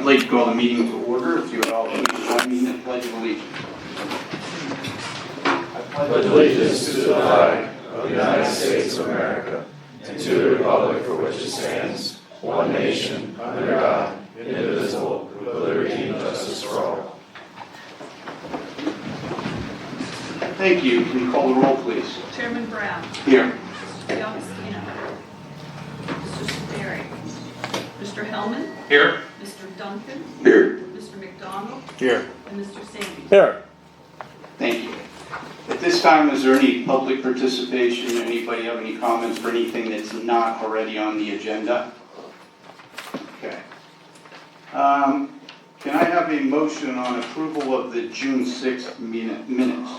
like to call the meeting to order. If you would all please join me in the Pledge of Allegiance. I pledge allegiance to the flag of the United States of America and to the republic for which it stands, one nation, under God, indivisible, with liberty and justice for all. Thank you. Can you call the roll, please? Chairman Brown. Here. Mr. D'Agostino. Mr. Sperry. Mr. Hellman. Here. Mr. Duncan. Here. Mr. McDonald. Here. And Mr. Sandy. Here. Thank you. At this time, is there any public participation? Anybody have any comments for anything that's not already on the agenda? Okay. Can I have a motion on approval of the June 6th minutes?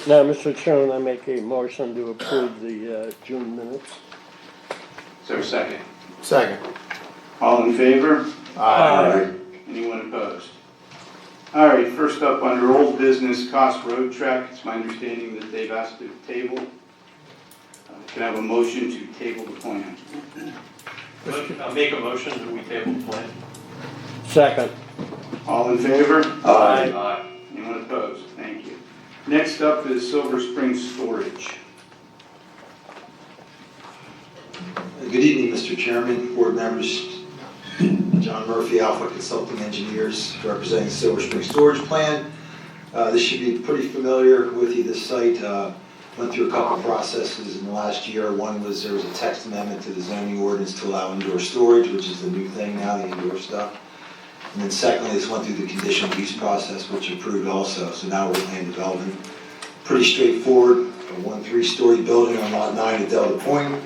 Now, Mr. Chairman, I make a motion to approve the June minutes. Is there a second? Second. All in favor? Aye. Anyone opposed? All right, first up, under old business, cost road track, it's my understanding that they've asked to table. Can I have a motion to table the plan? I'll make a motion that we table the plan. Second. All in favor? Aye. Anyone opposed? Thank you. Next up is Silver Spring Storage. Good evening, Mr. Chairman, board members. John Murphy, Alpha Consulting Engineers, representing Silver Spring Storage Plan. This should be pretty familiar with you, this site. Went through a couple processes in the last year. One was there was a text amendment to the zoning ordinance to allow indoor storage, which is the new thing now, the indoor stuff. And then secondly, this went through the conditional use process, which approved also. So now we're land development. Pretty straightforward, a 1-3-story building on lot 9 at Delta Point.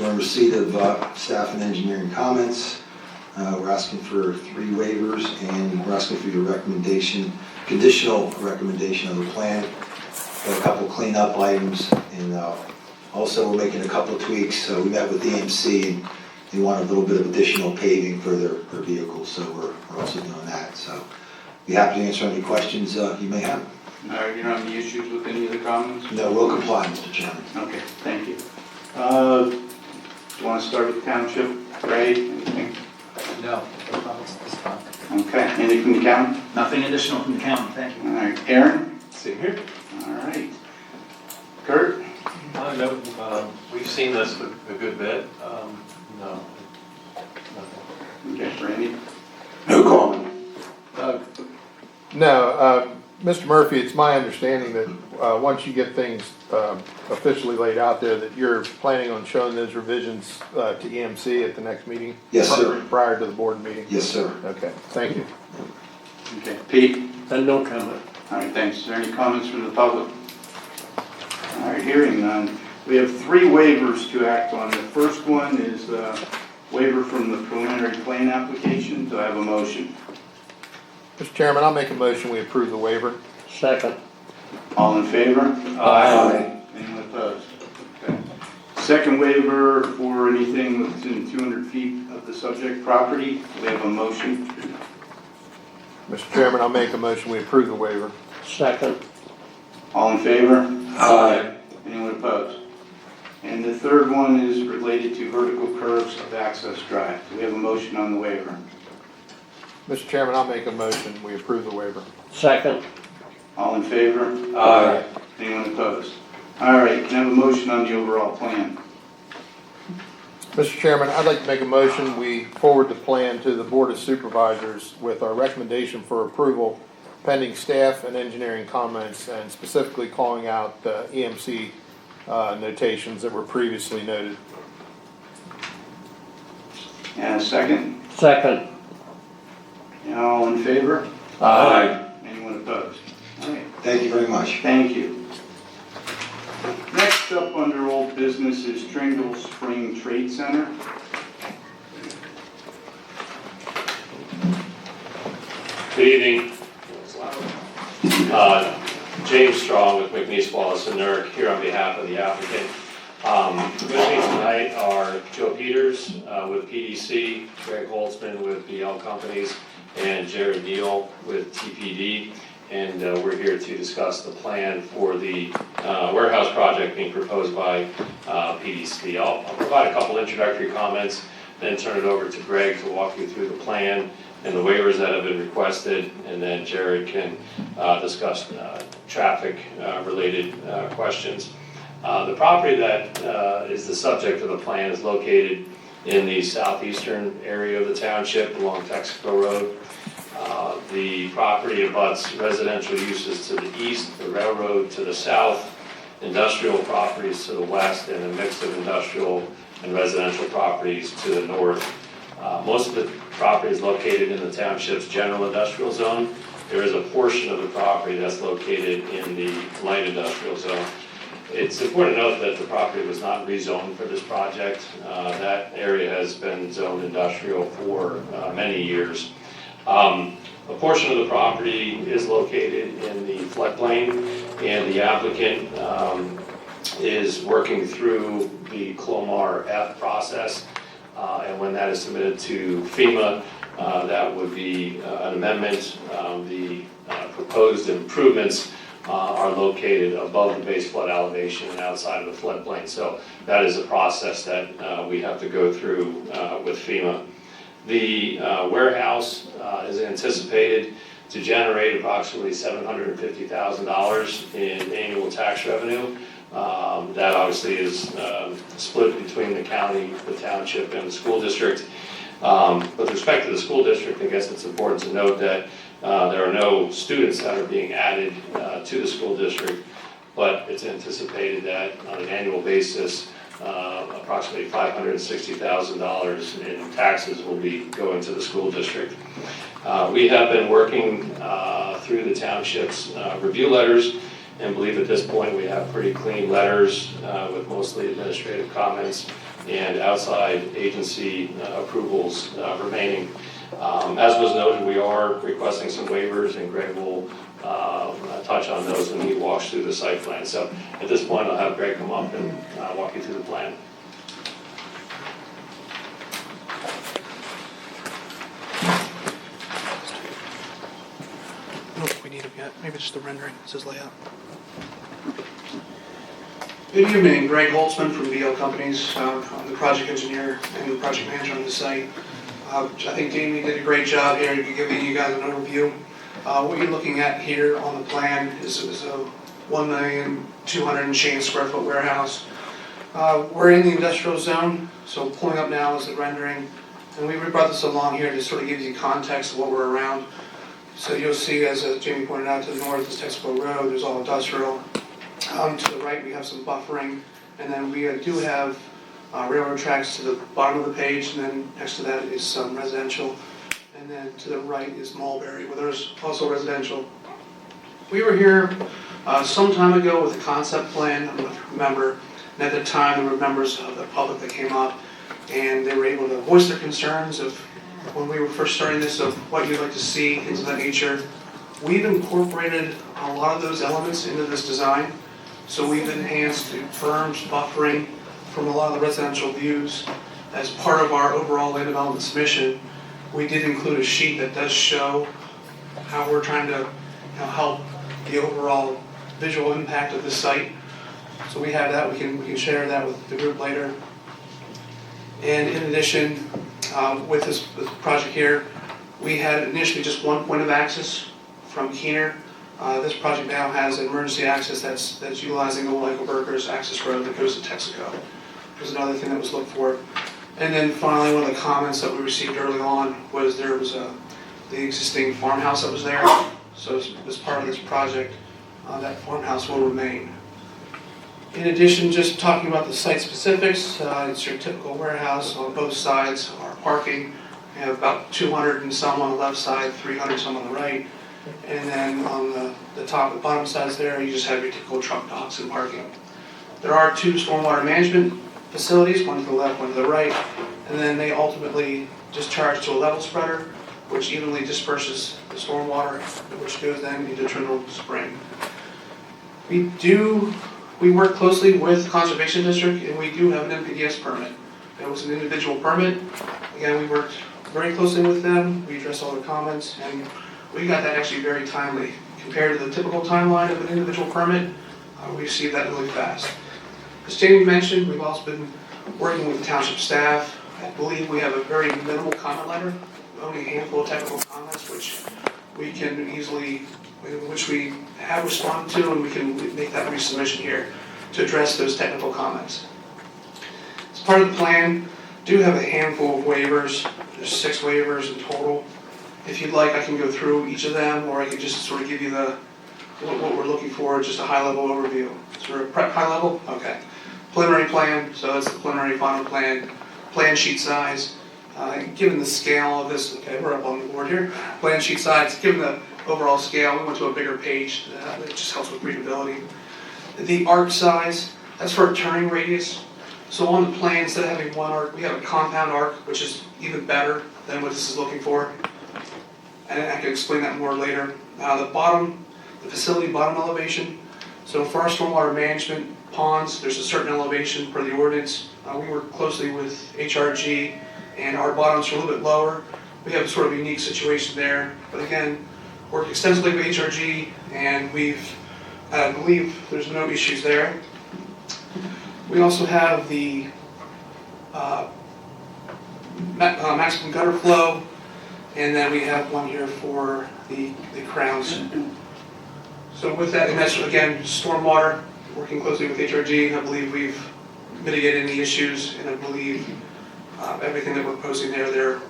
We're in receipt of staff and engineering comments. We're asking for 3 waivers, and we're asking for your recommendation, conditional recommendation of the plan. Got a couple cleanup items, and also we're making a couple of tweaks. We met with EMC, and they want a little bit of additional paving for their vehicles, so we're also doing that. So be happy to answer any questions you may have. You don't have any issues with any of the comments? No, we'll comply, Mr. Chairman. Okay, thank you. Do you want to start with Township? Ray, anything? No comments at this time. Okay, anything from the county? Nothing additional from the county, thank you. All right, Aaron? Same here. All right. Kurt? No, we've seen this a good bit. No. Nothing. Okay, Randy? No comment. No, Mr. Murphy, it's my understanding that once you get things officially laid out there, that you're planning on showing those revisions to EMC at the next meeting? Yes, sir. Prior to the board meeting? Yes, sir. Okay, thank you. Okay, Pete? And no comment. All right, thanks. Is there any comments from the public? All right, hearing none. We have 3 waivers to act on. The first one is waiver from the preliminary plan application. Do I have a motion? Mr. Chairman, I'll make a motion, we approve the waiver. Second. All in favor? Aye. Anyone opposed? Okay. Second waiver for anything within 200 feet of the subject property. Do we have a motion? Mr. Chairman, I'll make a motion, we approve the waiver. Second. All in favor? Aye. Anyone opposed? And the third one is related to vertical curves of access drive. Do we have a motion on the waiver? Mr. Chairman, I'll make a motion, we approve the waiver. Second. All in favor? Aye. Anyone opposed? All right, can I have a motion on the overall plan? Mr. Chairman, I'd like to make a motion, we forward the plan to the Board of Supervisors with our recommendation for approval pending staff and engineering comments, and specifically calling out the EMC notations that were previously noted. And a second? Second. And all in favor? Aye. Anyone opposed? All right, Thank you very much. thank you. Next up under old business is Trindle Spring Trade Center. Good evening. James Strong with McNeese, Wallace and Nurk here on behalf of the applicant. With me tonight are Joe Peters with PDC, Greg Holtzman with BL Companies, and Jared Neal with TPD. and we're here to discuss the plan for the warehouse project being proposed by PDC. I'll provide a couple introductory comments, then turn it over to Greg to walk you through the plan and the waivers that have been requested, and then Jared can discuss traffic related questions. The property that is the subject of the plan is located in the southeastern area of the township along Texaco Road. The property abuts residential uses to the east, the railroad to the south, industrial properties to the west, and a mix of industrial and residential properties to the north. Most of the property is located in the township's general industrial zone. There is a portion of the property that's located in the light industrial zone. It's important to note that the property was not rezoned for this project. That area has been zoned industrial for many years. A portion of the property is located in the floodplain, and the applicant is working through the Clomar F process. And when that is submitted to FEMA, that would be an amendment. The proposed improvements are located above the base flood elevation and outside of the floodplain. So that is a process that we have to go through with FEMA. The warehouse is anticipated to generate approximately $750,000 in annual tax revenue. That obviously is split between the county, the township, and the school district. With respect to the school district, I guess it's important to note that there are no students that are being added to the school district, but it's anticipated that on an annual basis, approximately $560,000 in taxes will be going to the school district. We have been working through the township's review letters, and believe at this point we have pretty clean letters with mostly administrative comments and outside agency approvals remaining. As was noted, we are requesting some waivers, and Greg will touch on those when he walks through the site plan. So at this point, I'll have Greg come up and walk you through the plan. I don't think we need them yet. Maybe just the rendering. It says layout. Good evening, Greg Holtzman from BL Companies. I'm the project engineer and the project manager on the site. I think Jamie did a great job here giving you guys an overview. What you're looking at here on the plan is a 1,200,000 and change square foot warehouse. We're in the industrial zone, so pulling up now is the rendering. And we brought this along here to sort of give you context of what we're around. So you'll see, as Jamie pointed out, to the north is Texaco Road, there's all industrial. To the right we have some buffering, and then we do have railroad tracks to the bottom of the page, and then next to that is some residential. And then to the right is Mulberry, where there's also residential. We were here some time ago with a concept plan, I don't know if you remember, and at the time there were members of the public that came up, and they were able to voice their concerns of when we were first starting this, of what you'd like to see, things of that nature. We've incorporated a lot of those elements into this design, so we've enhanced berms, buffering from a lot of the residential views. As part of our overall land development submission, we did include a sheet that does show how we're trying to help the overall visual impact of the site. So we have that, we can share that with the group later. And in addition, with this project here, we had initially just one point of access from Keener. This project now has emergency access that's utilizing Old Eichelberger's access road that goes to Texaco. Was another thing that was looked for. And then finally, one of the comments that we received early on was there was the existing farmhouse that was there. So as part of this project, that farmhouse will remain. In addition, just talking about the site specifics, it's your typical warehouse on both sides. Our parking, we have about 200 and some on the left side, 300 some on the right. And then on the top and bottom sides there, you just have your typical truck docks and parking. There are two stormwater management facilities, one to the left, one to the right, and then they ultimately discharge to a level spreader, which evenly disperses the stormwater, which goes then into Trindle Spring. We work closely with the Conservation District, and we do have an NPDES permit. It was an individual permit. Again, we worked very closely with them. We addressed all their comments, and we got that actually very timely, Compared to the typical timeline of an individual permit, we received that really fast. As Jamie mentioned, we've also been working with the township staff. I believe we have a very minimal comment letter, only a handful of technical comments, which we can easily, which we have responded to, and we can make that resubmission here to address those technical comments. As part of the plan, do have a handful of waivers. There's 6 waivers in total. If you'd like, I can go through each of them, or I can just sort of give you what we're looking for, just a high-level overview. Sort of prep high level? Okay. Preliminary plan, so that's the preliminary final plan. Plan sheet size, given the scale of this, okay, we're up on the board here. Plan sheet size, given the overall scale, we went to a bigger page, it just helps with readability. The arc size, that's for a turning radius. So on the plan, instead of having one arc, we have a compound arc, which is even better than what this is looking for. And I can explain that more later. The facility bottom elevation. So for our stormwater management ponds, there's a certain elevation per the ordinance. We work closely with HRG, and our bottoms are a little bit lower. We have a sort of unique situation there. But again, work extensively with HRG, and I believe there's no issues there. We also have the maximum gutter flow, and then we have one here for the crowns. So with that, and that's again stormwater, working closely with HRG, I believe we've mitigated any issues, and I believe everything that we're proposing there, they're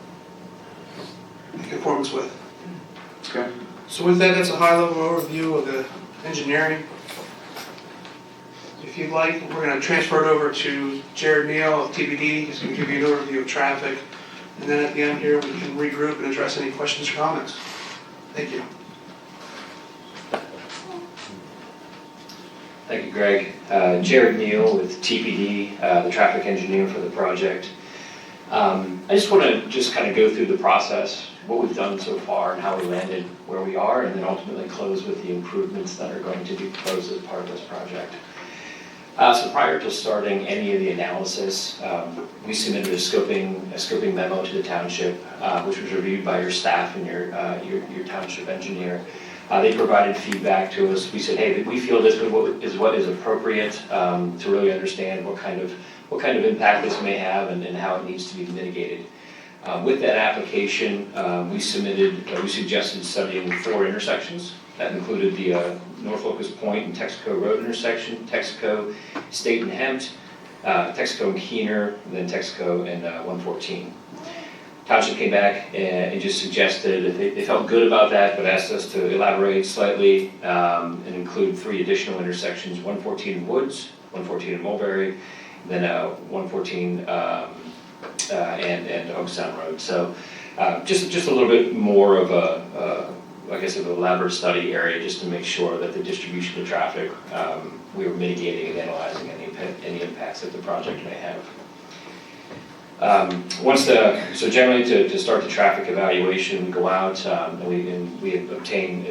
in conformance with. Okay. So with that, that's a high-level overview of the engineering. If you'd like, we're going to transfer it over to Jared Neal of TBD. He's going to give you an overview of traffic. And then at the end here, we can regroup and address any questions or comments. Thank you. Thank you, Greg. Jared Neal with TPD, the traffic engineer for the project. I just want to kind of go through the process, what we've done so far and how we landed where we are, and then ultimately close with the improvements that are going to be proposed as part of this project. So prior to starting any of the analysis, we submitted a scoping memo to the township, which was reviewed by your staff and your township engineer. They provided feedback to us. We said, hey, we feel this is what is appropriate to really understand what kind of impact this may have and how it needs to be mitigated. With that application, we suggested studying 4 intersections. That included the North Locust Point and Texaco Road intersection, Texaco State and Hempt, Texaco and Keener, and then Texaco and 114. Township came back and just suggested, they felt good about that, but asked us to elaborate slightly and include 3 additional intersections, 114 in Woods, 114 in Mulberry, then 114 and Oakstown Road. So just a little bit more of of an elaborate study area just to make sure that the distribution of traffic, we were mitigating and analyzing any impacts that the project may have. So generally to start the traffic evaluation, we go out and we obtain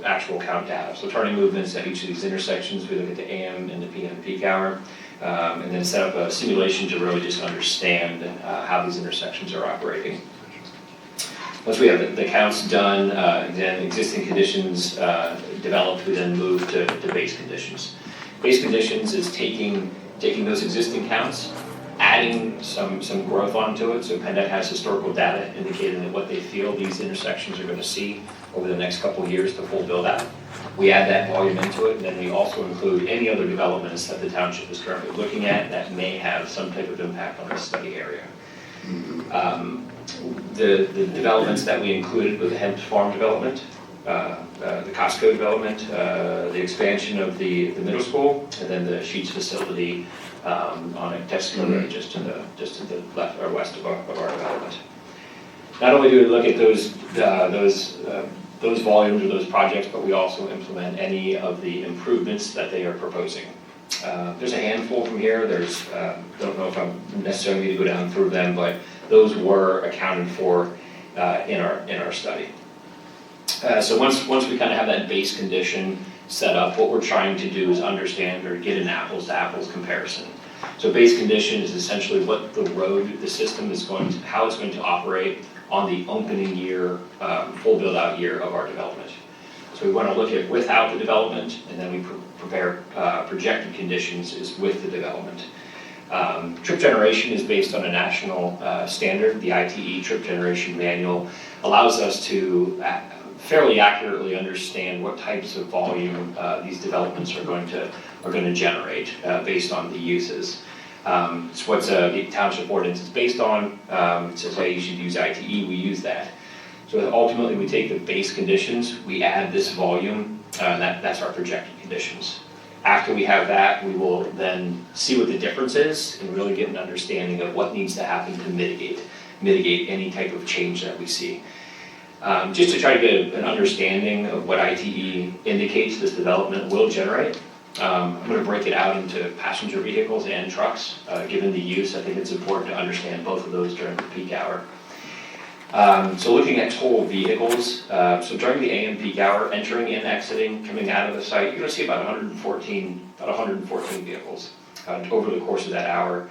actual count data. So turning movements at each of these intersections, we look at the AM and the PM peak hour, and then set up a simulation to really just understand how these intersections are operating. Once we have the counts done, then existing conditions developed, we then move to base conditions. Base conditions is taking those existing counts, adding some growth onto it. So PennDOT has historical data indicating that what they feel these intersections are going to see over the next couple of years to full build out. We add that volume into it, and then we also include any other developments that the township is currently looking at that may have some type of impact on the study area. The developments that we included with the Hempt Farm development, the Costco development, the expansion of the middle school, and then the Sheets facility on a Texaco Road just to the left or west of our development. Not only do we look at those volumes or those projects, but we also implement any of the improvements that they are proposing. There's a handful from here. Don't know if I'm necessarily going to go down through them, but those were accounted for in our study. So once we kind of have that base condition set up, what we're trying to do is understand or get an apples to apples comparison. So base condition is essentially what the system is how it's going to operate on the opening year, full build out year of our development. So we want to look at without the development, and then we prepare projected conditions is with the development. Trip generation is based on a national standard. The ITE trip generation manual allows us to fairly accurately understand what types of volume these developments are going to generate based on the uses. It's what the township ordinance is based on. It says, hey, you should use ITE, we use that. So ultimately we take the base conditions, we add this volume, and that's our projected conditions. After we have that, we will then see what the difference is and really get an understanding of what needs to happen to mitigate any type of change that we see. Just to try to get an understanding of what ITE indicates this development will generate, I'm going to break it out into passenger vehicles and trucks. Given the use, I think it's important to understand both of those during the peak hour. So looking at total vehicles, so during the AM peak hour, entering and exiting, coming out of the site, you're going to see about 114 vehicles over the course of that hour.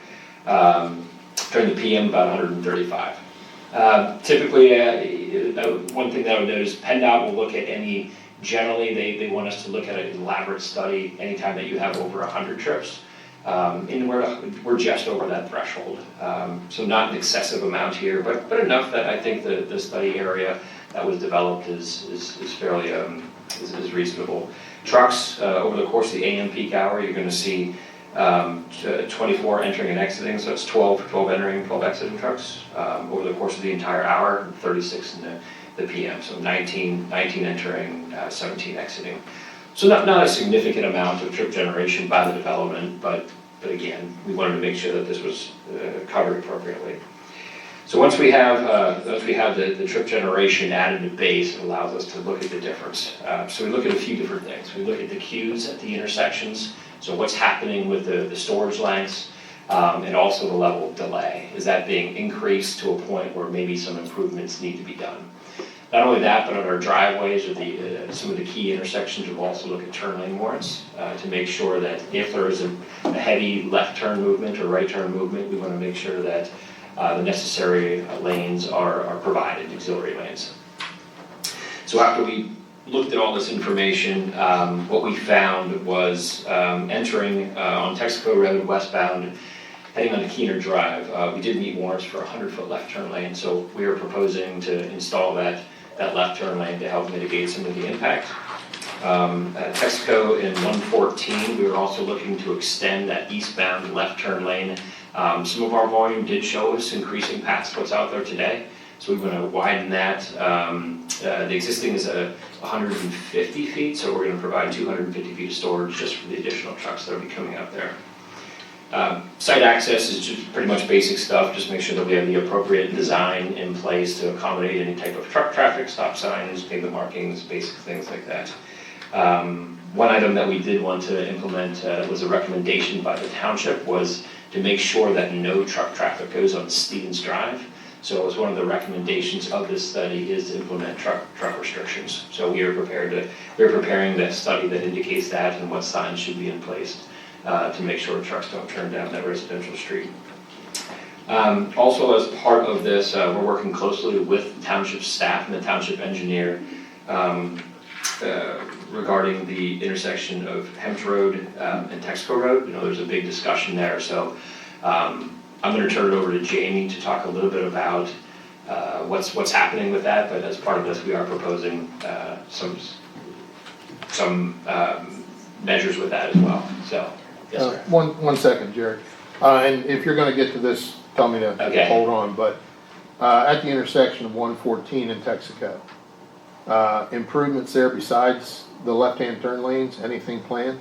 During the PM, about 135. Typically, one thing that I would notice, PennDOT will look at any, generally they want us to look at an elaborate study anytime that you have over 100 trips. And we're just over that threshold. So not an excessive amount here, but enough that I think the study area that was developed is fairly is reasonable. Trucks, over the course of the AM peak hour, you're going to see 24 entering and exiting, so it's 12 entering, 12 exiting trucks over the course of the entire hour, 36 in the PM, so 19 entering, 17 exiting. So not a significant amount of trip generation by the development, but again, we wanted to make sure that this was covered appropriately. So once we have the trip generation added to base, it allows us to look at the difference. So we look at a few different things. We look at the queues at the intersections. So what's happening with the storage lengths, and also the level of delay. Is that being increased to a point where maybe some improvements need to be done? Not only that, but on our driveways or some of the key intersections, we'll also look at turn lane warrants to make sure that if there is a heavy left turn movement or right turn movement, we want to make sure that the necessary lanes are provided, auxiliary lanes. So after we looked at all this information, what we found was entering on Texaco Road westbound, heading onto Keener Drive, we did meet warrants for a 100-foot left turn lane, so we are proposing to install that left turn lane to help mitigate some of the impact. At Texaco in 114, we were also looking to extend that eastbound left turn lane. Some of our volume did show us increasing past what's out there today, so we're going to widen that. The existing is 150 feet, so we're going to provide 250 feet of storage just for the additional trucks that will be coming out there. Site access is just pretty much basic stuff, just make sure that we have the appropriate design in place to accommodate any type of truck traffic, stop signs, pavement markings, basic things like that. One item that we did want to implement was a recommendation by the township was to make sure that no truck traffic goes on Stevens Drive. So it was one of the recommendations of this study is to implement truck restrictions. So we are preparing that study that indicates that and what signs should be in place to make sure trucks don't turn down that residential street. Also, as part of this, we're working closely with the township staff and the township engineer regarding the intersection of Hems Road and Texaco Road. You know, there's a big discussion there, so I'm going to turn it over to Jamie to talk a little bit about what's happening with that. But as part of this, we are proposing some measures with that as well. So, yes, sir. One second, Jerry. And if you're going to get to this, tell me to hold on. But at the intersection of 114 and Texaco, improvements there besides the left-hand turn lanes, anything planned?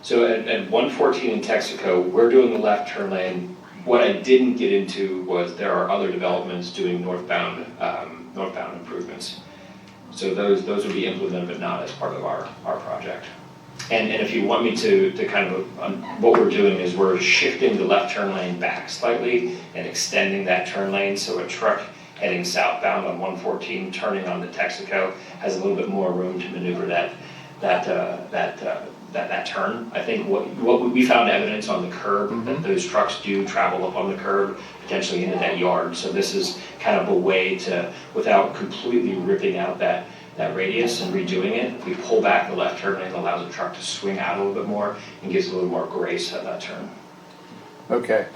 So at 114 in Texaco, we're doing the left turn lane. What I didn't get into was there are other developments doing northbound improvements. So those would be implemented, but not as part of our project. And if you want me to kind of, what we're doing is we're shifting the left turn lane back slightly and extending that turn lane so a truck heading southbound on 114 turning on the Texaco has a little bit more room to maneuver that turn. I think what we found evidence on the curb that those trucks do travel up on the curb, potentially into that yard. So this is kind of a way to, without completely ripping out that that radius and redoing it. We pull back the left turn lane, allows the truck to swing out a little bit more and gives a little more grace at that turn. Okay,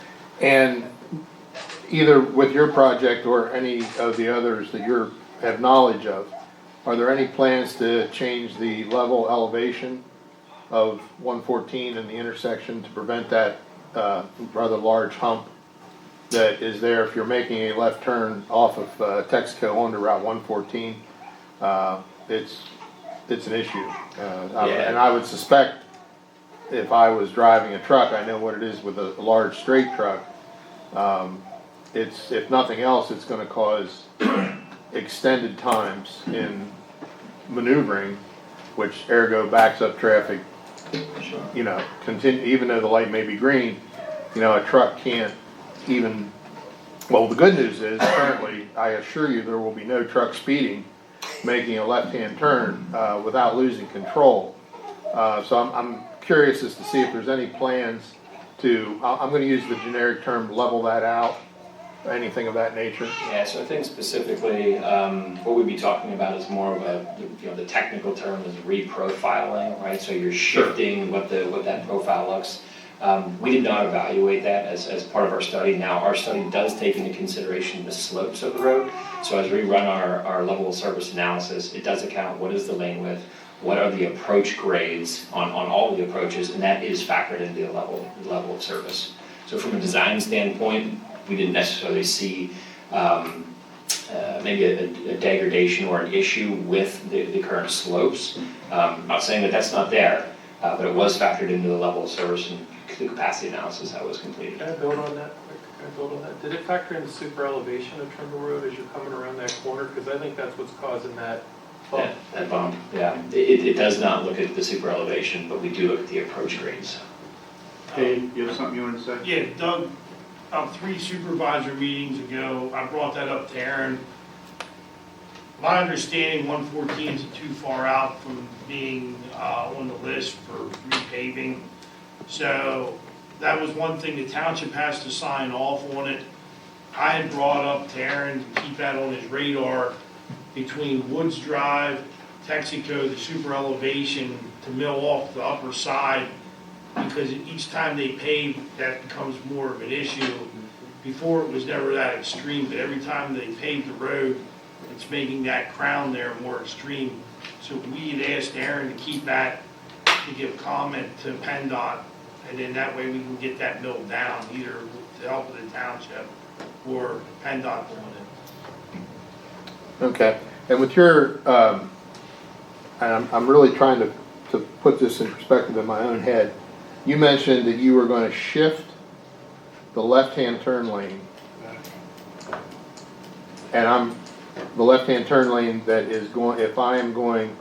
and either with your project or any of the others that you have knowledge of, are there any plans to change the level elevation of 114 in the intersection to prevent that rather large hump that is there if you're making a left turn off of Texaco onto Route 114? It's an issue. And I would suspect if I was driving a truck, I know what it is with a large straight truck. If nothing else, it's gonna cause extended times in maneuvering, which ergo backs up traffic. You know, continue, even though the light may be green, you know, a truck can't even, well, the good news is currently, I assure you, there will be no truck speeding, making a left-hand turn without losing control. So I'm curious as to see if there's any plans to, I'm gonna use the generic term, level that out, anything of that nature. Yeah, so I think specifically, what we'd be talking about is more of the technical term is reprofiling, right? So you're shifting what that profile looks. We did not evaluate that as part of our study. Now, our study does take into consideration the slopes of the road. So as we run our level of service analysis, it does account what is the lane width, what are the approach grades on all of the approaches, and that is factored into the level of service. So from a design standpoint, we didn't necessarily see maybe a degradation or an issue with the current slopes. I'm not saying that that's not there, but it was factored into the level of service and the capacity analysis that was completed. Can I build on that quick? Did it factor in the super elevation of Trindle Road as you're coming around that corner? Because I think that's what's causing that bump. That bump, yeah. It does not look at the super elevation, but we do look at the approach grades. Dave, you have something you want to say? Yeah, Doug, about 3 supervisor meetings ago, I brought that up to Aaron. My understanding, 114 is too far out from being on the list for repaving. So that was one thing, the township has to sign off on it. I had brought up to Aaron to keep that on his radar between Woods Drive, Texaco, the super elevation to mill off the upper side, because each time they pave, that becomes more of an issue. Before it was never that extreme, but every time they pave the road, it's making that crown there more extreme. So we had asked Aaron to keep that, to give comment to PennDOT, and then that way we can get that milled down, either with the help of the township or PennDOT doing it. Okay, and with your, and I'm really trying to put this in perspective in my own head. You mentioned that you were going to shift the left-hand turn lane. And the left-hand turn lane that is going, if I am going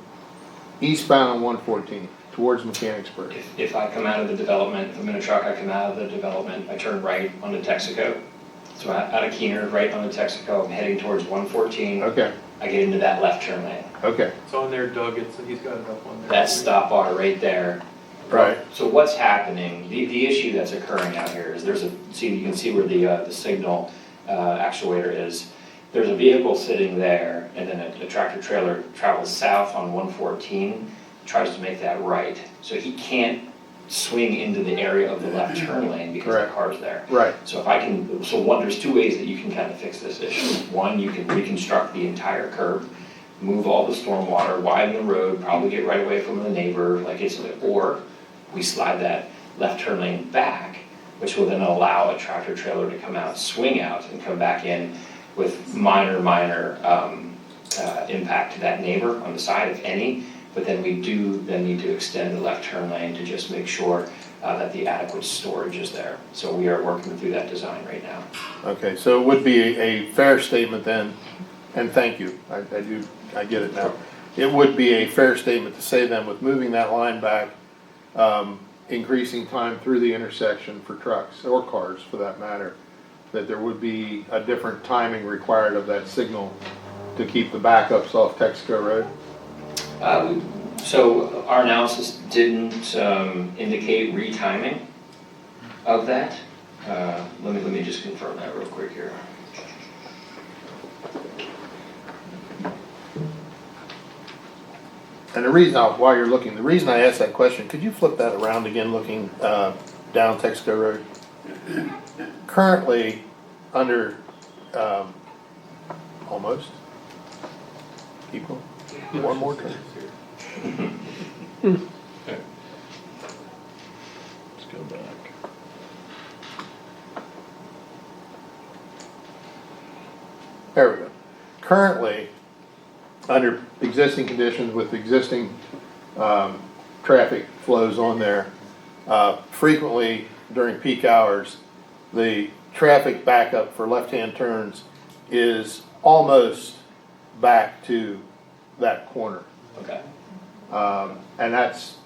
eastbound on 114 towards Mechanicsburg. If I come out of the development, if I'm in a truck, I come out of the development, I turn right onto Texaco. So out of Keener, right onto Texaco, I'm heading towards 114. Okay, I get into that left turn lane. okay, It's on there, Doug, he's got it up on there. That stop bar right there. right, So what's happening, the issue that's occurring out here is you can see where the signal actuator is. There's a vehicle sitting there, and then a tractor trailer travels south on 114, tries to make that right. So he can't swing into the area of the left turn lane because the car's there. right, So there's 2 ways that you can kind of fix this issue. One, you can reconstruct the entire curb, move all the stormwater, widen the road, probably get right away from the neighbor, or we slide that left turn lane back, which will then allow a tractor trailer to come out, swing out, and come back in with minor impact to that neighbor on the side, if any. But then we do need to extend the left turn lane to just make sure that the adequate storage is there. So we are working through that design right now. okay, so it would be a fair statement then, and thank you, I get it now. It would be a fair statement to say then, with moving that line back, increasing time through the intersection for trucks, or cars for that matter, that there would be a different timing required of that signal to keep the backups off Texaco Road? So our analysis didn't indicate retiming of that. Let me just confirm that real quick here. and the reason, while you're looking, the reason I asked that question, could you flip that around again, looking down Texaco Road? Currently, under, almost, keep going, one more turn. Let's go back. There we go. Currently, under existing conditions with existing traffic flows on there, frequently during peak hours, the traffic backup for left-hand turns is almost back to that corner. Okay, And that's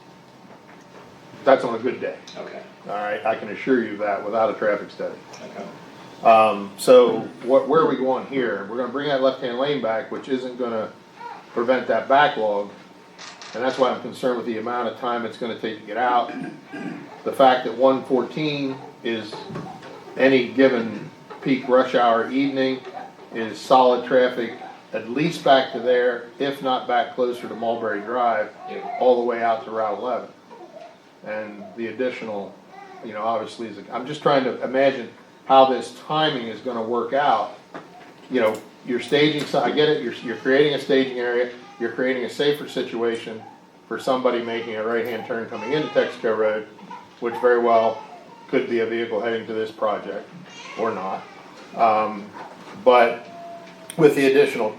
on a good day. okay, All right, I can assure you that without a traffic study. okay. So where are we going here? We're gonna bring that left-hand lane back, which isn't gonna prevent that backlog. And that's why I'm concerned with the amount of time it's gonna take to get out. The fact that 114 is any given peak rush hour evening is solid traffic, at least back to there, if not back closer to Mulberry Drive, Yeah. all the way out to Route 11. And the additional, obviously, I'm just trying to imagine how this timing is gonna work out. You're staging, so I get it, you're creating a staging area, you're creating a safer situation for somebody making a right-hand turn coming into Texaco Road, which very well could be a vehicle heading to this project, or not. But with the additional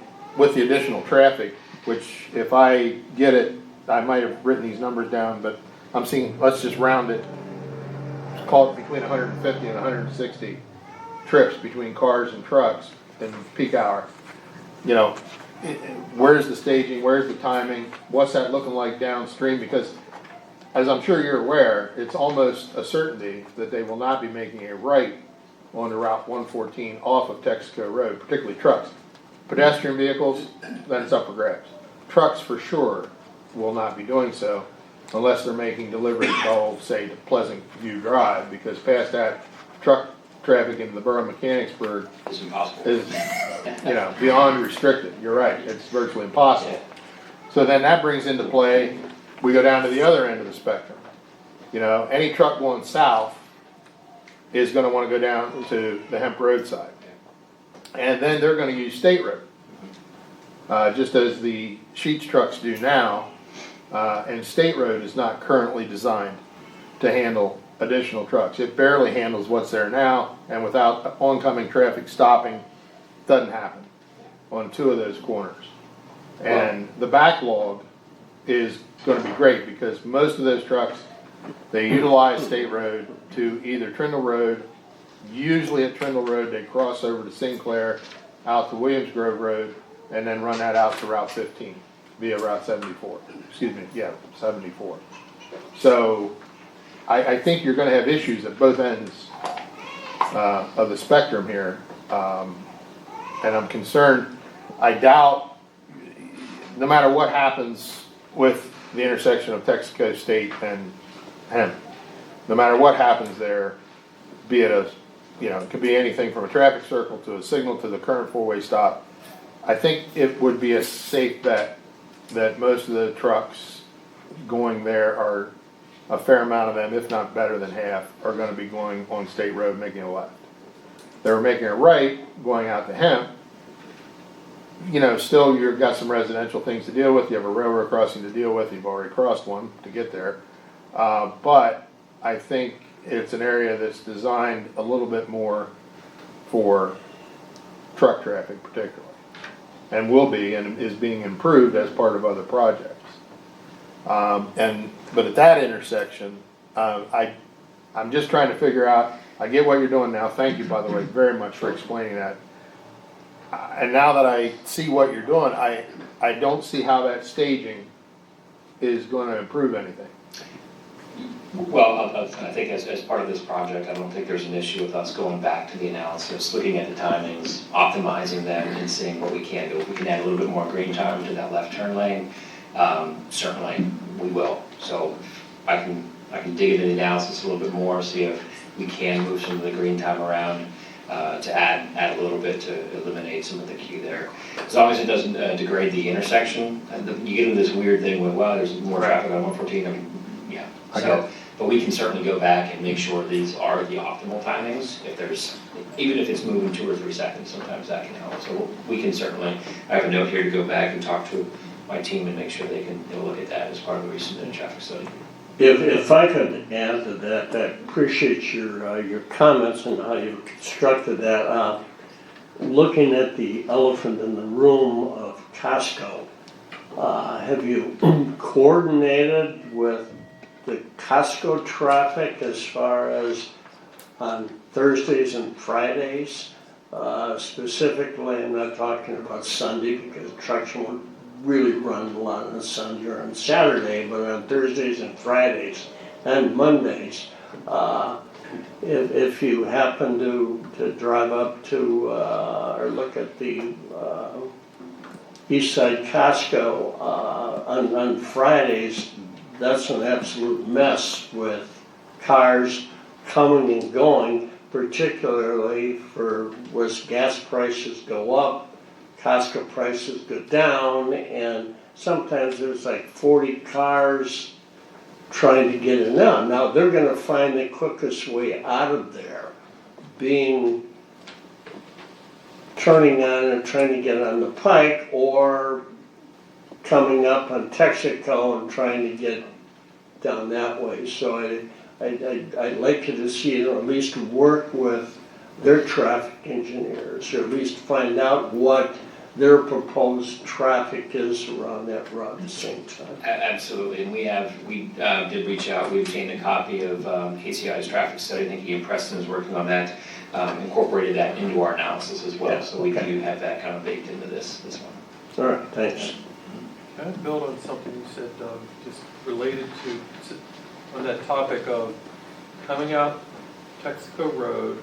traffic, which if I get it, I might have written these numbers down, but I'm seeing, let's just round it, call it between 150 and 160 trips between cars and trucks in peak hour. Where's the staging, where's the timing, what's that looking like downstream? Because as I'm sure you're aware, it's almost a certainty that they will not be making a right on the Route 114 off of Texaco Road, particularly trucks. Pedestrian vehicles, then it's up for grabs. Trucks for sure will not be doing so unless they're making deliveries of, say, to Pleasant View Drive, because past that, truck traffic in the borough of Mechanicsburg It's impossible. is, beyond restricted. You're right, it's virtually impossible. So then that brings into play, we go down to the other end of the spectrum. Any truck going south is gonna wanna go down to the Hemp Road side. And then they're gonna use State Road, just as the Sheets trucks do now. And State Road is not currently designed to handle additional trucks. It barely handles what's there now, and without oncoming traffic stopping, doesn't happen on two of those corners. And the backlog is gonna be great, because most of those trucks, they utilize State Road to either Trindle Road. Usually at Trindle Road, they cross over to Sinclair, out to Williams Grove Road, and then run that out to Route 15 via Route 74. 74. So I think you're gonna have issues at both ends of the spectrum here. And I'm concerned, I doubt, no matter what happens with the intersection of Texaco State and Hemp, no matter what happens there, be it it could be anything from a traffic circle to a signal to the current four-way stop, I think it would be a safe bet that most of the trucks going there are, a fair amount of them, if not better than half, are gonna be going on State Road, making a left. They were making a right, going out to Hemp. Still you've got some residential things to deal with, you have a railroad crossing to deal with, you've already crossed one to get there. But I think it's an area that's designed a little bit more for truck traffic particularly. And will be, and is being improved as part of other projects. But at that intersection, I'm just trying to figure out, I get what you're doing now, thank you, by the way, very much for explaining that. And now that I see what you're doing, I don't see how that staging is gonna improve anything. Well, I think as part of this project, I don't think there's an issue with us going back to the analysis, looking at the timings, optimizing them, and seeing what we can do. If we can add a little bit more green time to that left turn lane, certainly we will. So I can dig into the analysis a little bit more, see if we can move some of the green time around. to add a little bit to eliminate some of the queue there. As long as it doesn't degrade the intersection, you get into this weird thing with, well, there's more traffic on 114, I mean, yeah. So, but we can certainly go back and make sure these are the optimal timings. If there's, even if it's moving 2 or 3 seconds, sometimes that can help. So we can certainly, I have a note here to go back and talk to my team and make sure they'll look at that as part of the resubmitted traffic study. If I could add to that, I appreciate your comments and how you constructed that. Looking at the elephant in the room of Costco, have you coordinated with the Costco traffic as far as on Thursdays and Fridays? Specifically, I'm not talking about Sunday because trucks won't really run a lot on Sunday or on Saturday, but on Thursdays and Fridays and Mondays, if you happen to drive up to or look at the East Side Costco on Fridays, that's an absolute mess with cars coming and going, particularly for as gas prices go up, Costco prices go down, and sometimes there's like 40 cars trying to get in and out. Now, they're gonna find the quickest way out of there being turning on and trying to get on the pike, or coming up on Texaco and trying to get down that way. So I'd like you to see it, or at least work with their traffic engineers, or at least find out what their proposed traffic is around that route at the same time. Absolutely, and we did reach out, we obtained a copy of KCI's traffic study. I think he and Preston is working on that, incorporated that into our analysis as well. Yeah, so we do have that kind of baked into this one. All right, thanks. Can I build on something you said, Doug, just related to, on that topic of coming out Texaco Road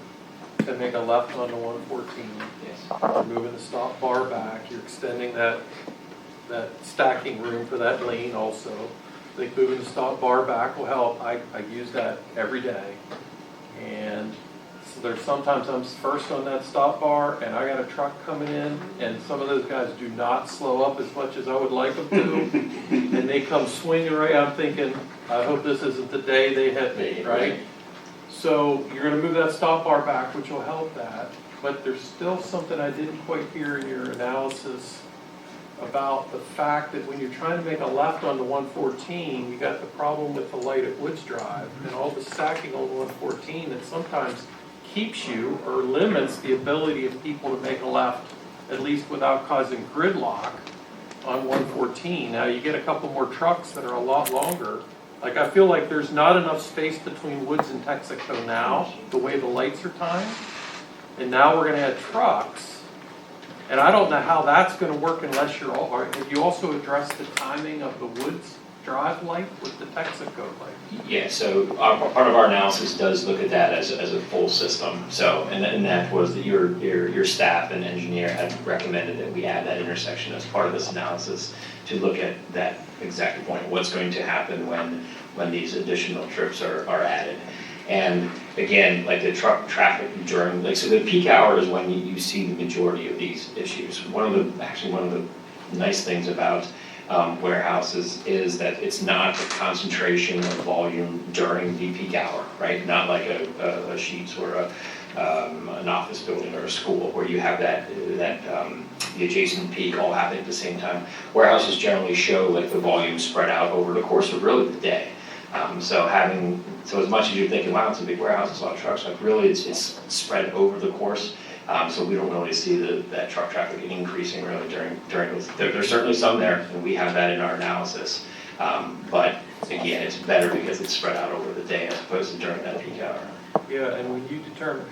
to make a left onto 114. Yes. You're moving the stop bar back, you're extending that stacking room for that lane also. I think moving the stop bar back will help. I use that every day. And so there's sometimes I'm first on that stop bar and I got a truck coming in and some of those guys do not slow up as much as I would like them to. And they come swinging right, I'm thinking, I hope this isn't the day they hit me, right? So you're gonna move that stop bar back, which will help that. But there's still something I didn't quite hear in your analysis about the fact that when you're trying to make a left onto 114, you got the problem with the light at Woods Drive and all the stacking on 114 that sometimes keeps you or limits the ability of people to make a left, at least without causing gridlock on 114. Now you get a couple more trucks that are a lot longer. Like I feel like there's not enough space between Woods and Texaco now, the way the lights are timed. And now we're gonna add trucks. And I don't know how that's gonna work unless you're all, have you also addressed the timing of the Woods Drive light with the Texaco light? Yeah, so part of our analysis does look at that as a full system. So, and that was that your staff and engineer had recommended that we add that intersection as part of this analysis to look at that exact point, what's going to happen when these additional trips are added. And again, like the truck traffic during, like, so the peak hour is when you see the majority of these issues. One of the nice things about warehouses is that it's not a concentration of volume during the peak hour, right? Not like a Sheetz or an office building or a school where you have the adjacent peak all happening at the same time. Warehouses generally show like the volume spread out over the course of really the day. So as much as you're thinking, wow, it's a big warehouse, it's a lot of trucks, like really it's spread over the course. So we don't really see that truck traffic increasing really during those. There's certainly some there, and we have that in our analysis. But again, it's better because it's spread out over the day as opposed to during that peak hour. Yeah, and when you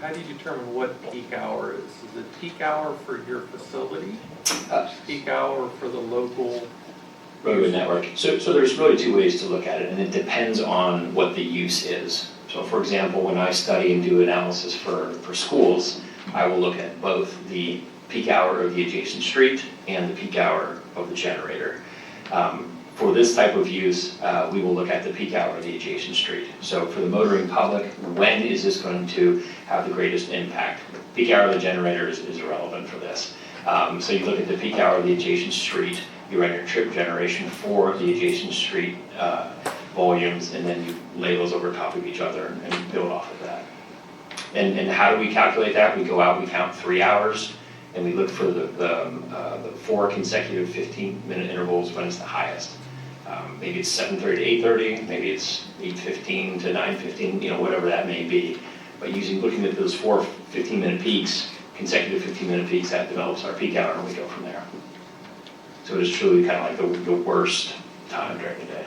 how do you determine what peak hour is? Is it peak hour for your facility? Peak hour for the local roadway network? So there's really two ways to look at it, and it depends on what the use is. So for example, when I study and do analysis for schools, I will look at both the peak hour of the adjacent street and the peak hour of the generator. For this type of use, we will look at the peak hour of the adjacent street. So for the motoring public, when is this going to have the greatest impact? Peak hour of the generator is irrelevant for this. So you look at the peak hour of the adjacent street, you run your trip generation for the adjacent street volumes, and then you lay those over top of each other and build off of that. And how do we calculate that? We go out, we count 3 hours, and we look for the 4 consecutive 15-minute intervals when it's the highest. Maybe it's 7:30 to 8:30, maybe it's 8:15 to 9:15, you know, whatever that may be. But looking at those 4 15-minute peaks, consecutive 15-minute peaks, that develops our peak hour, and we go from there. So it is truly kind of like the worst time during the day.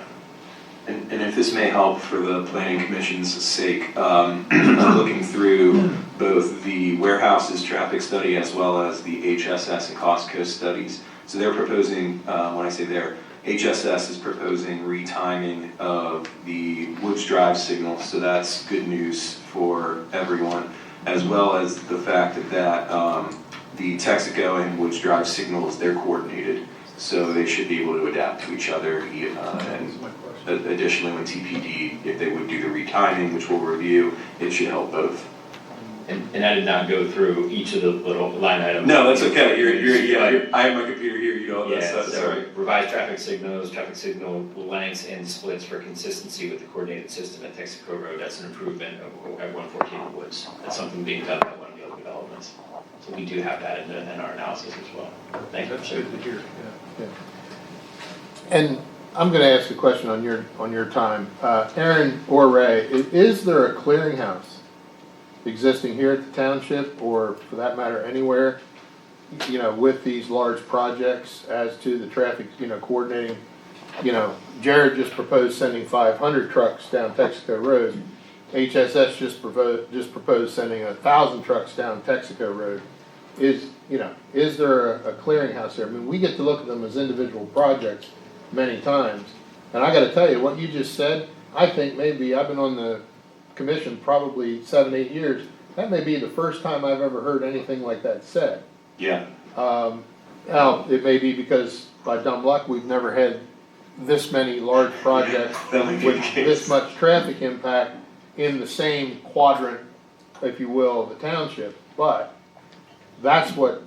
And if this may help for the planning commission's sake, I'm looking through both the warehouse's traffic study as well as the HSS and Costco studies. So they're proposing, when I say they're, HSS is proposing retiming of the Woods Drive signal, so that's good news for everyone, as well as the fact that the Texaco and Woods Drive signals, they're coordinated, so they should be able to adapt to each other. And additionally, when TPD, if they would do the retiming, which we'll review, it should help both. And I did not go through each of the little line items. No, that's okay. I have my computer here, you know, all that Yeah, stuff, so sorry. revised traffic signal lengths and splits for consistency with the coordinated system at Texaco Road. That's an improvement at 114 Woods. That's something being done by one of the other developments. So we do have that in our analysis as well. Thank you. That's good to hear, yeah. And I'm gonna ask a question on your time. Aaron or Ray, is there a clearinghouse existing here at the township, or for that matter, anywhere, you know, with these large projects as to the traffic, you know, coordinating? You know, Jared just proposed sending 500 trucks down Texaco Road. HSS just proposed sending 1,000 trucks down Texaco Road. Is there a clearinghouse there? I mean, we get to look at them as individual projects many times, and I gotta tell you, what you just said, I think maybe, I've been on the commission probably 7-8 years, that may be the first time I've ever heard anything like that said. Yeah. Now, it may be because by dumb luck, we've never had this many large projects That might be with the case. this much traffic impact in the same quadrant, if you will, of the township, but that's what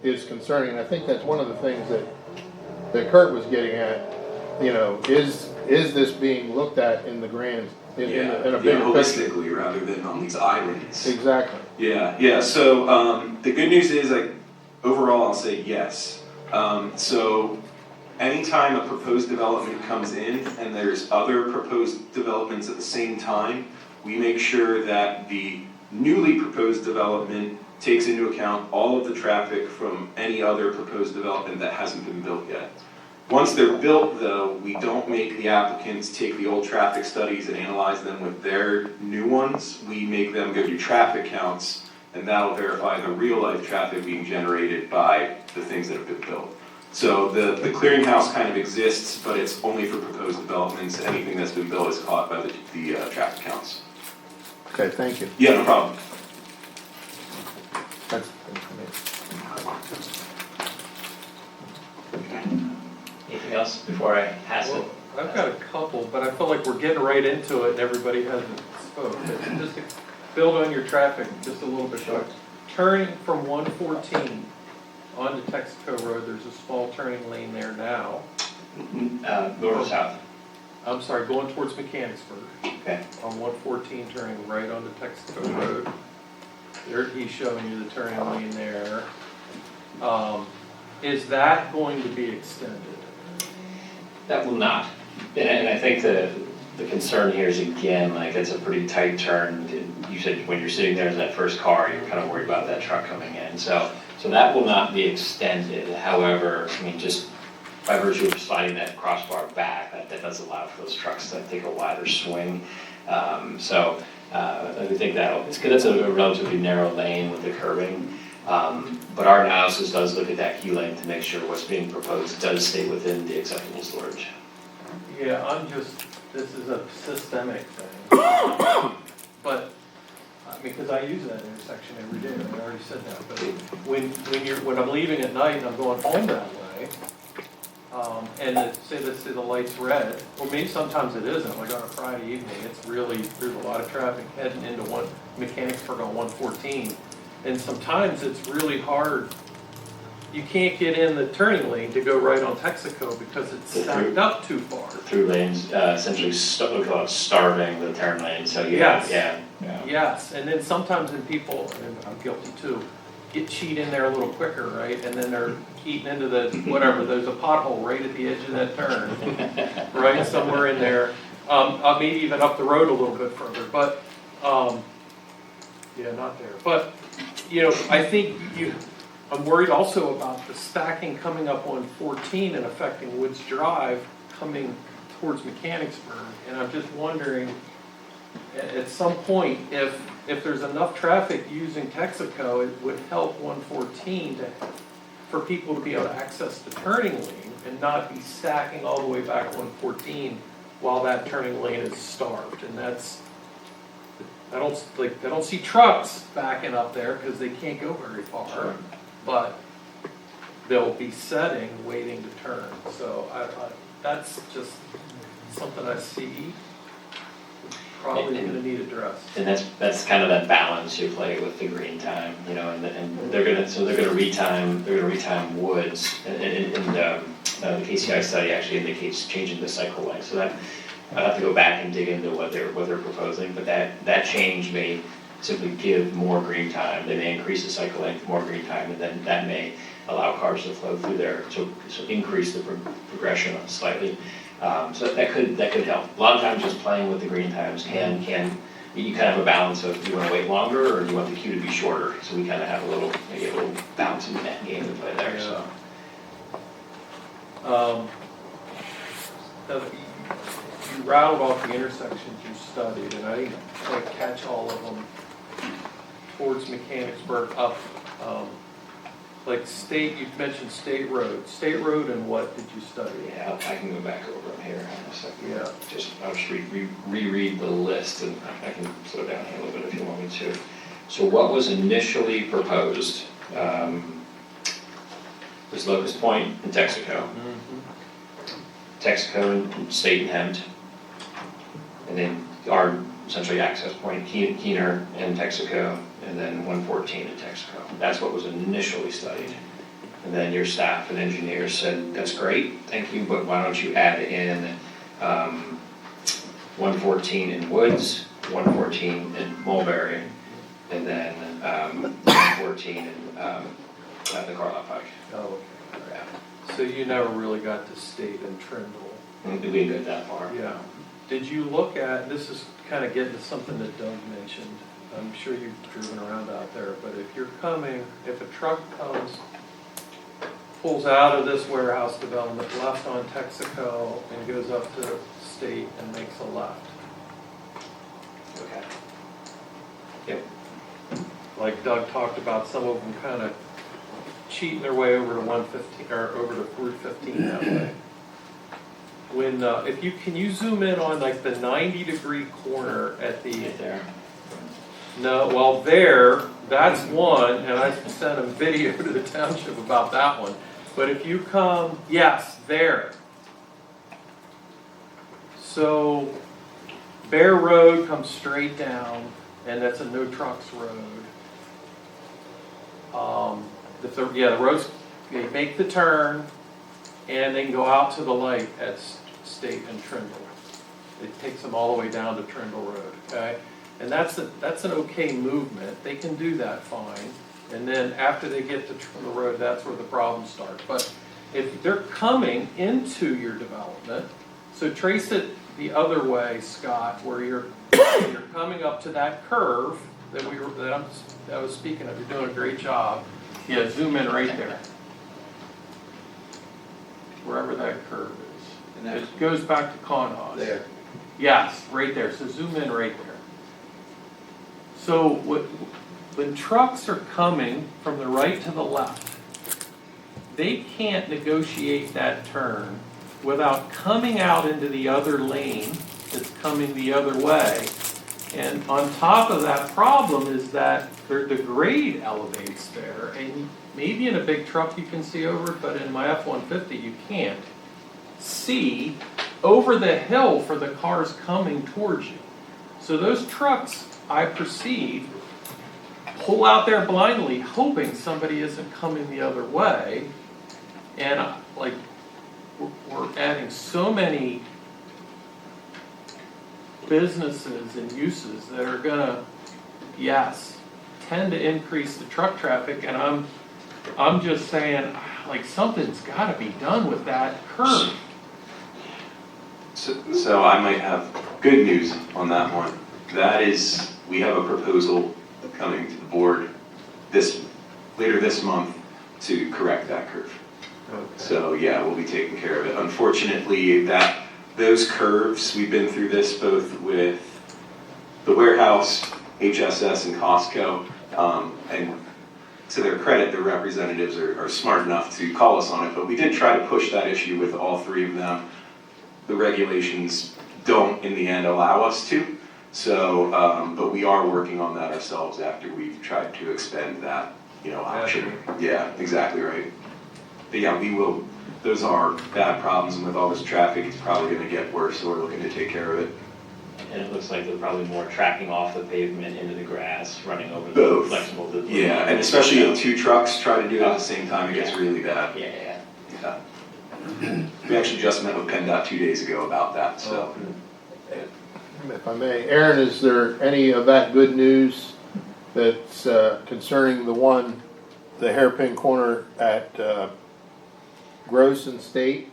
is concerning, and I think that's one of the things that Kurt was getting at, you know, is this being looked at in the grand, in a bigger picture? Holistically rather than on these islands. Exactly. Yeah, so the good news is, like, overall, I'll say yes. So anytime a proposed development comes in and there's other proposed developments at the same time, we make sure that the newly proposed development takes into account all of the traffic from any other proposed development that hasn't been built yet. Once they're built, though, we don't make the applicants take the old traffic studies and analyze them with their new ones. We make them go do traffic counts, and that'll verify the real-life traffic being generated by the things that have been built. So the clearinghouse kind of exists, but it's only for proposed developments. Anything that's been built is caught by the traffic counts. Okay, thank you. Yeah, no problem. That's the information. Anything else before I pass it? Well, I've got a couple, but I feel like we're getting right into it and everybody hasn't spoke. But just to build on your traffic just a little bit. Sure. Turning from 114 onto Texaco Road, there's a small turning lane there now. North or south? I'm sorry, going towards Mechanicsburg. Okay. On 114, turning right onto Texaco Road. There, he's showing you the turning lane there. Is that going to be extended? That will not. And I think the concern here is, again, like, it's a pretty tight turn. You said when you're sitting there as that first car, you're kind of worried about that truck coming in. So that will not be extended. However, I mean, just by virtue of sliding that crossbar back, that does allow for those trucks to take a wider swing. I think that's a relatively narrow lane with the curbing. But our analysis does look at that queue length to make sure what's being proposed does stay within the acceptable storage. Yeah, this is a systemic thing. But, because I use that intersection every day, I already said that, but when I'm leaving at night and I'm going home that way, and say the light's red, or maybe sometimes it isn't, like on a Friday evening, there's a lot of traffic heading into Mechanicsburg on 114. And sometimes it's really hard. You can't get in the turning lane to go right on Texaco because it's stacked up too far. Through lanes, essentially we call it starving the turn lane, so Yes. yeah. Yes, and then sometimes when people, and I'm guilty too, get cheat in there a little quicker, right? And then they're eating into there's a pothole right at the edge of that turn, right, somewhere in there. Maybe even up the road a little bit further, but, yeah, not there. But, I think I'm worried also about the stacking coming up on 14 and affecting Woods Drive coming towards Mechanicsburg. And I'm just wondering, at some point, if there's enough traffic using Texaco, it would help 114 for people to be able to access the turning lane and not be stacking all the way back 114 while that turning lane is starved. And I don't see trucks backing up there because they can't go very far. Sure. But they'll be setting, waiting to turn. So that's just something I see probably going to need addressed. And that's kind of that balance you play with the green time, and they're gonna retime Woods, and the KCI study actually indicates changing the cycle length. So that I'd have to go back and dig into what they're proposing, but that change may simply give more green time. They may increase the cycle length, more green time, and then that may allow cars to flow through there, so increase the progression slightly. So that could help. A lot of times just playing with the green times can you kind of have a balance of do you want to wait longer or do you want the queue to be shorter? So we kind of have maybe a little balance in that game to play there. Yeah. So. You rattled off the intersections you studied, and I didn't quite catch all of them towards Mechanicsburg up. Like you've mentioned State Road, and what did you study? Yeah, I can go back over them here in a second. Yeah. I'll just reread the list, and I can slow down here a little bit if you want me to. So what was initially proposed was Locust Point and Texaco. Texaco and State and Hemd. And then our essentially access point, Keener and Texaco, and then 114 in Texaco. That's what was initially studied. And then your staff and engineers said, that's great, thank you, but why don't you add in 114 in Woods, 114 in Mulberry, and then 114 in the Carlisle Pike. Oh, okay. Yeah. So you never really got to State and Trindle. We didn't get that far. Yeah. Did you look at, this is kind of getting to something that Doug mentioned, I'm sure you've driven around out there, but if a truck pulls out of this warehouse development left on Texaco and goes up to State and makes a left. Okay. Yep. Like Doug talked about, some of them kind of cheating their way over to 115 or over to Route 15 that way. When can you zoom in on like the 90-degree corner at the Right there. No, well that's one, and I sent a video to the township about that one. But if you come, yes, there. So Bear Road comes straight down, and that's a no trucks road. The roads, they make the turn, and they can go out to the light at State and Trindle. It takes them all the way down to Trindle Road, okay? And that's an okay movement. They can do that fine. And then after they get to Trindle Road, that's where the problems start. But if they're coming into your development, so trace it the other way, Scott, where you're coming up to that curve that I was speaking of. You're doing a great job. Yeah, zoom in right there. Wherever that curve is. It goes back to Conhaus. There. Yes, right there. So zoom in right there. So when trucks are coming from the right to the left, they can't negotiate that turn without coming out into the other lane that's coming the other way. And on top of that problem is that the grade elevates there, and maybe in a big truck you can see over it, but in my F-150 you can't. see over the hill for the cars coming towards you. So those trucks, I perceive, pull out there blindly, hoping somebody isn't coming the other way. And like, we're adding so many businesses and uses that are gonna, yes, tend to increase the truck traffic. And I'm just saying, like, something's gotta be done with that curve. So I might have good news on that one. That is, we have a proposal coming to the board later this month to correct that curve. Okay. So yeah, we'll be taking care of it. Unfortunately, those curves, we've been through this both with the warehouse, HSS, and Costco. And to their credit, their representatives are smart enough to call us on it. But we did try to push that issue with all three of them. The regulations don't, in the end, allow us to. So, but we are working on that ourselves after we've tried to expend that, option. Yeah, exactly right. But yeah, we will. Those are bad problems, and with all this traffic, it's probably going to get worse. So we're looking to take care of it. And it looks like there's probably more tracking off the pavement into the grass, running over the Both. flexible. Yeah, and especially if two trucks try to do it at the same time, it gets really bad. Yeah. Yeah. We actually just met with PennDOT 2 days ago about that, so. If I may, Aaron, is there any of that good news that's concerning the hairpin corner at Gross and State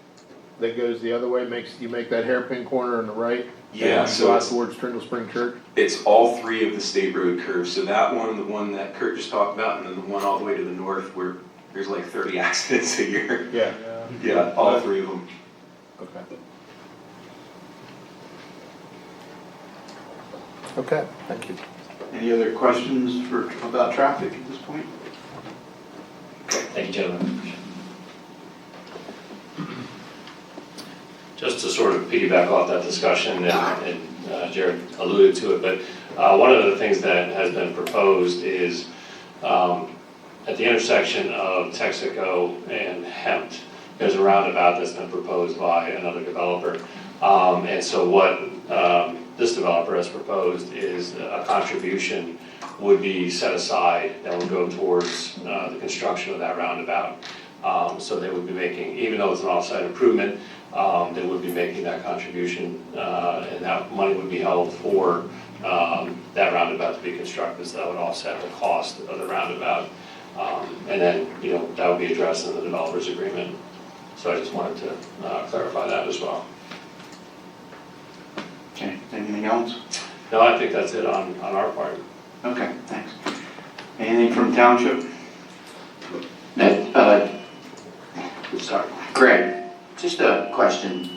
that goes the other way, you make that hairpin corner on the right? Yeah, and so go out it's- towards Trindle Spring Church? It's all three of the state road curves. So that one, the one that Kurt just talked about, and then the one all the way to the north where there's like 30 accidents a year. Yeah. Yeah, all three of them. Okay. Okay, thank you. Any other questions about traffic at this point? Thank you, gentlemen. Just to sort of piggyback off that discussion, and Jared alluded to it, but one of the things that has been proposed is at the intersection of Texaco and Hempt, there's a roundabout that's been proposed by another developer. And so what this developer has proposed is a contribution would be set aside that would go towards the construction of that roundabout. So they would be making, even though it's an off-site improvement, they would be making that contribution, and that money would be held for that roundabout to be constructed, so that would offset the cost of the roundabout. And then, that would be addressed in the developer's agreement. So I just wanted to clarify that as well. Okay, anything else? No, I think that's it on our part. Okay, thanks. Anything from Township? Sorry, Greg, just a question.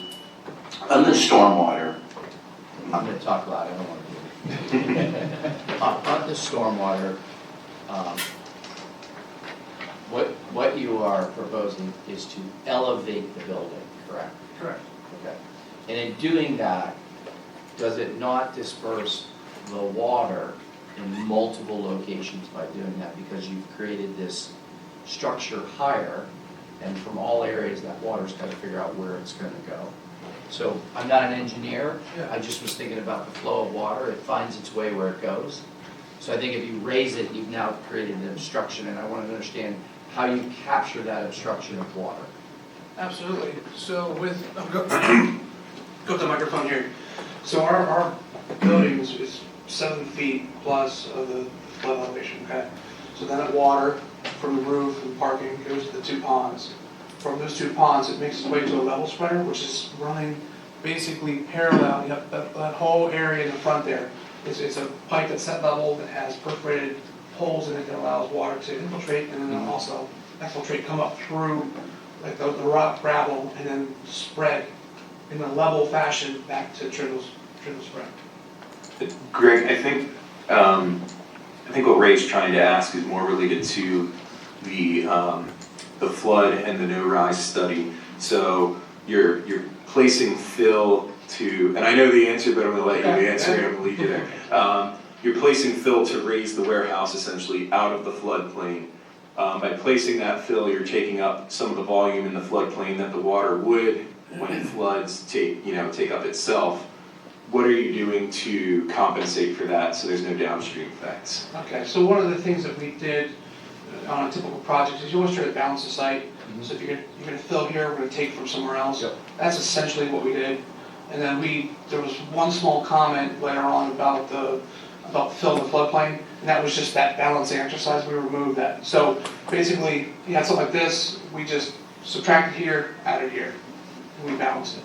On the stormwater, I'm gonna talk loud, I don't want to do it. On the stormwater, what you are proposing is to elevate the building, correct? Correct. Okay. And in doing that, does it not disperse the water in multiple locations by doing that? Because you've created this structure higher, and from all areas, that water's got to figure out where it's going to go. So I'm not an engineer, I just was thinking about the flow of water, it finds its way where it goes. So I think if you raise it, you've now created an obstruction, and I want to understand how you capture that obstruction of water. Absolutely. So go to the microphone here. So our building is 7 feet plus of the flood elevation, okay? So then that water from the roof and parking goes to the two ponds. From those two ponds, it makes its way to a level spreader, which is running basically parallel, that whole area in the front there. It's a pipe that's set level that has perforated holes in it that allows water to infiltrate and then also exfiltrate, come up through like the rock gravel and then spread in a level fashion back to Trindle Spring. Greg, I think what Ray's trying to ask is more related to the flood and the no-rise study. So you're placing fill to, and I know the answer, but I'm going to let you answer it. I'm going to lead you there. You're placing fill to raise the warehouse essentially out of the floodplain. By placing that fill, you're taking up some of the volume in the floodplain that the water would when it floods take up itself, what are you doing to compensate for that so there's no downstream effects? Okay, so one of the things that we did on a typical project is you always try to balance the site. So if you're gonna fill here, we're gonna take from somewhere else. Yep. That's essentially what we did. And then there was one small comment later on about filling the floodplain, and that was just that balancing exercise, we removed that. So basically, you had something like this, we just subtracted here, added here, and we balanced it.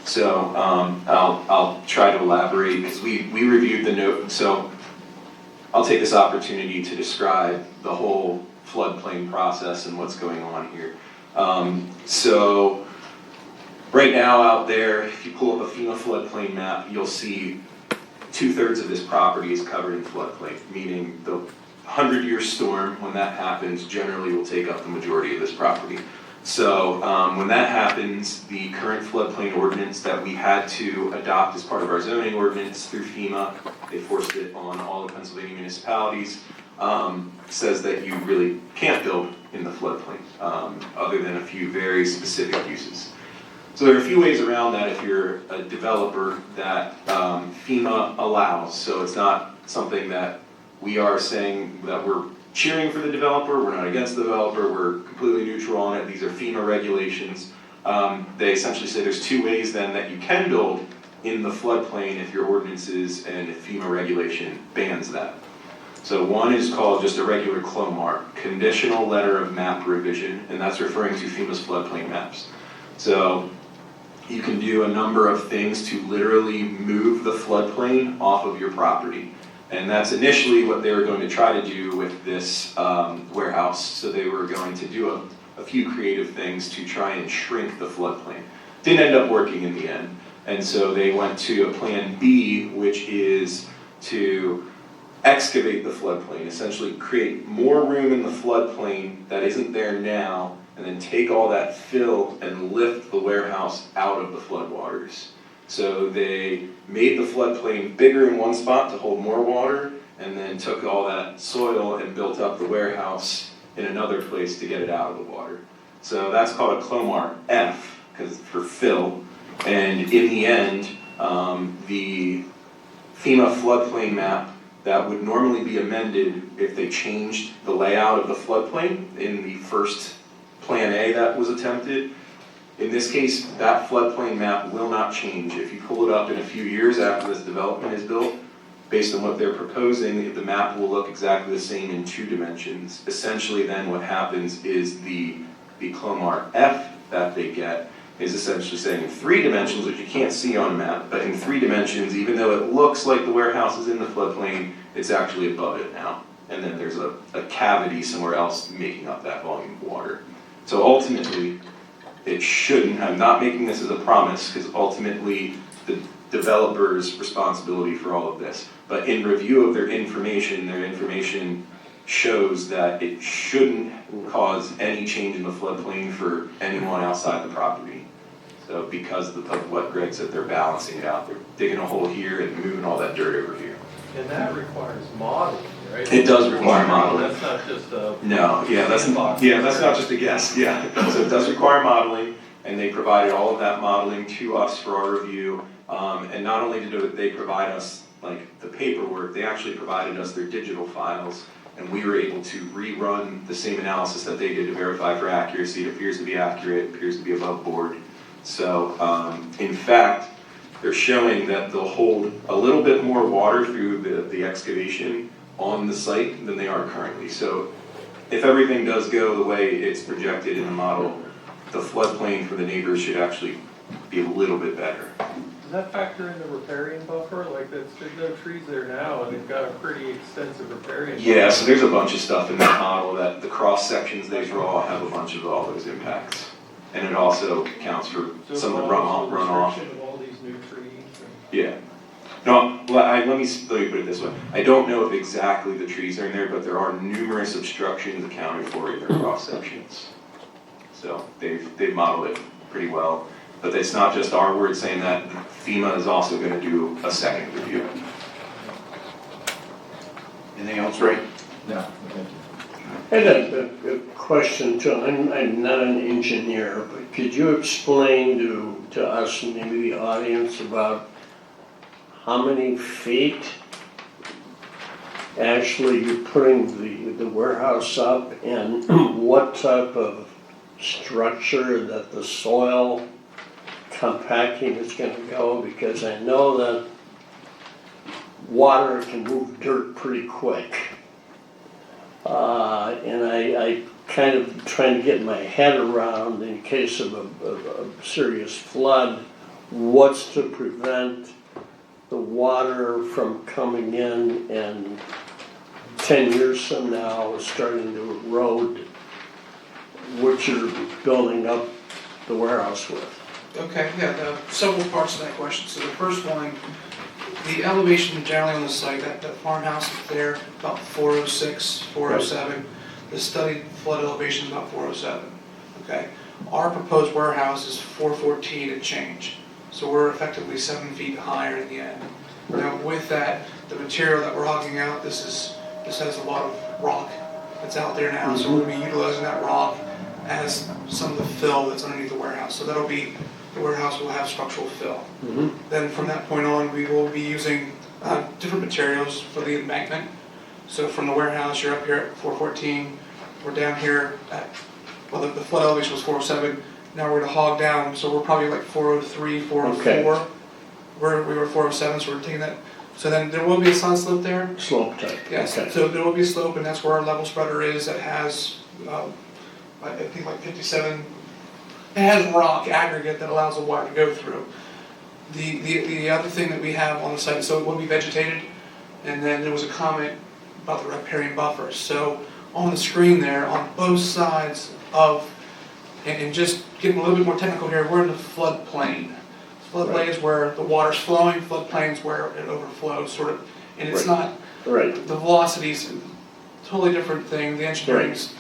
So I'll try to elaborate because we reviewed the note. So I'll take this opportunity to describe the whole floodplain process and what's going on here. So right now out there, if you pull up a FEMA floodplain map, you'll see 2/3 of this property is covered in floodplain, meaning the 100-year storm, when that happens, generally will take up the majority of this property. So when that happens, the current floodplain ordinance that we had to adopt as part of our zoning ordinance through FEMA, they forced it on all the Pennsylvania municipalities, says that you really can't build in the floodplain, other than a few very specific uses. So there are a few ways around that if you're a developer that FEMA allows. So it's not something that we are saying that we're cheering for the developer, we're not against the developer, we're completely neutral on it. These are FEMA regulations. They essentially say there's two ways then that you can build in the floodplain if your ordinances and if FEMA regulation bans that. So one is called just a regular CLOMAR, Conditional Letter of Map Revision, and that's referring to FEMA's floodplain maps. So you can do a number of things to literally move the floodplain off of your property. And that's initially what they were going to try to do with this warehouse. So they were going to do a few creative things to try and shrink the floodplain. Didn't end up working in the end. And so they went to a plan B, which is to excavate the floodplain, essentially create more room in the floodplain that isn't there now, and then take all that fill and lift the warehouse out of the floodwaters. So they made the floodplain bigger in one spot to hold more water, and then took all that soil and built up the warehouse in another place to get it out of the water. So that's called a CLOMAR F, because for fill. And in the end, the FEMA floodplain map that would normally be amended if they changed the layout of the floodplain in the first Plan A that was attempted. In this case, that floodplain map will not change. If you pull it up in a few years after this development is built, based on what they're proposing, the map will look exactly the same in 2 dimensions. Essentially then what happens is the CLOMAR F that they get is essentially saying in 3 dimensions, which you can't see on a map, but in 3 dimensions, even though it looks like the warehouse is in the floodplain, it's actually above it now. And then there's a cavity somewhere else making up that volume of water. So ultimately, it shouldn't, I'm not making this as a promise, because ultimately the developer's responsibility for all of this. But in review of their information shows that it shouldn't cause any change in the floodplain for anyone outside the property. So because of what Greg said, they're balancing it out. They're digging a hole here and moving all that dirt over here. And that requires modeling, right? It does require modeling. That's not just a. No, that's not just a guess, yeah. So it does require modeling, and they provided all of that modeling to us for our review. And not only did they provide us like the paperwork, they actually provided us their digital files, and we were able to rerun the same analysis that they did to verify for accuracy. It appears to be accurate, appears to be above board. So in fact, they're showing that they'll hold a little bit more water through the excavation on the site than they are currently. So if everything does go the way it's projected in the model, the floodplain for the neighbors should actually be a little bit better. Does that factor in the riparian buffer? Like there's no trees there now and they've got a pretty extensive riparian buffer. Yeah, so there's a bunch of stuff in that model that the cross sections they draw have a bunch of all those impacts. And it also accounts for some of the runoff. Restriction of all these new trees. Yeah. No, let me put it this way. I don't know if exactly the trees are in there, but there are numerous obstructions accounted for in their cross sections. So they've modeled it pretty well. But it's not just our word saying that. FEMA is also going to do a second review. Anything else, Ray? No, thank you. And a question too, I'm not an engineer, but could you explain to us and maybe the audience about how many feet actually you're putting the warehouse up and what type of structure that the soil compacting is gonna go? Because I know that water can move dirt pretty quick. And I kind of trying to get my head around, in case of a serious flood, what's to prevent the water from coming in and 10 years from now starting to erode what you're building up the warehouse with. Okay, yeah, there are several parts to that question. So the first one, the elevation generally on the site, that farmhouse is there, about 406, 407. The studied flood elevation is about 407, okay? Our proposed warehouse is 414 and change. So we're effectively 7 feet higher in the end. Now with that, the material that we're hogging out, this has a lot of rock that's out there now. So we're gonna be utilizing that rock as some of the fill that's underneath the warehouse. So that'll be, the warehouse will have structural fill. Then from that point on, we will be using different materials for the embankment. So from the warehouse, you're up here at 414, we're down here at, well, the flood elevation was 407, now we're gonna hog down, so we're probably like 403, 404. Okay. We were 407, so we're taking that. So then there will be a side slope there. Slope type. Yes, Okay. so there will be a slope, and that's where our level spreader is, that has, I think like 57, it has rock aggregate that allows the water to go through. The other thing that we have on the site, so it will be vegetated, and then there was a comment about the riparian buffers. So on the screen there, on both sides of, and just getting a little bit more technical here, we're in the floodplain. Floodplain is where the water's flowing, floodplain is where it overflows, sort of, and it's not, Right. the velocity's a totally different thing, the engineering's.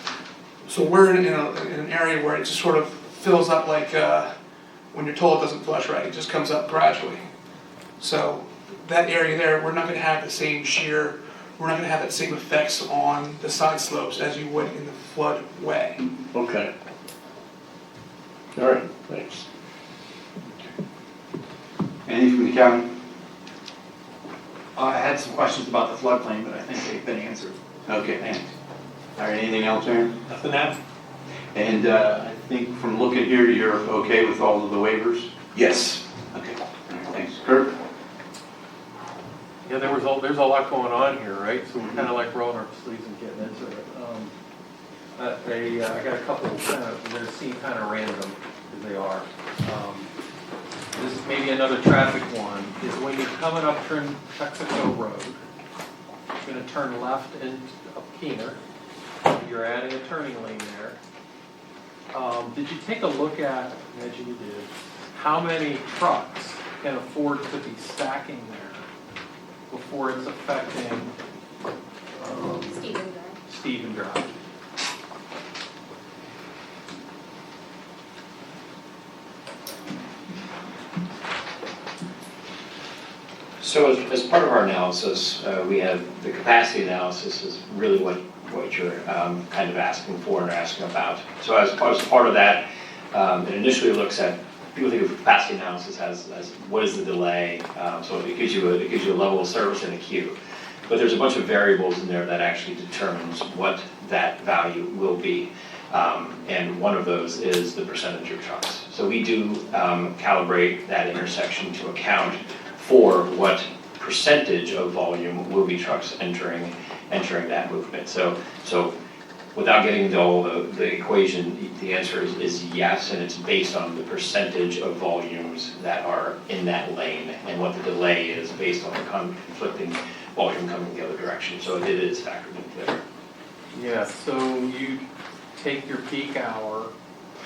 So we're in an area where it just sort of fills up like when you're told it doesn't flush right, it just comes up gradually. So that area there, we're not gonna have the same shear, we're not gonna have that same effects on the side slopes as you would in the floodway. Okay. All right, thanks. Any from the county? I had some questions about the floodplain, but I think they've been answered. Okay, thanks. All right, anything else, Aaron? Nothing now? And I think from looking here, you're okay with all of the waivers? Yes. Okay, all right, thanks. Kurt? Yeah, there's a lot going on here, right? So we're kind of like rolling our sleeves and getting into it. I got a couple kind of, they seem kind of random, as they are. This is maybe another traffic one, is when you're coming up Texaco Road, you're gonna turn left into up Keener, you're adding a turning lane there. Did you take a look at, imagine you did, how many trucks can afford to be stacking there before it's affecting Stephen Drive? So as part of our analysis, we have the capacity analysis is really what you're kind of asking for and asking about. So as part of that, it initially looks at, people think of capacity analysis as what is the delay, so it gives you a level of service and a queue. But there's a bunch of variables in there that actually determines what that value will be. And one of those is the percentage of trucks. So we do calibrate that intersection to account for what percentage of volume will be trucks entering that movement. So without getting into all the equation, the answer is yes, and it's based on the percentage of volumes that are in that lane and what the delay is based on the conflicting volume coming the other direction. So it is factored into there. Yeah, so you take your peak hour,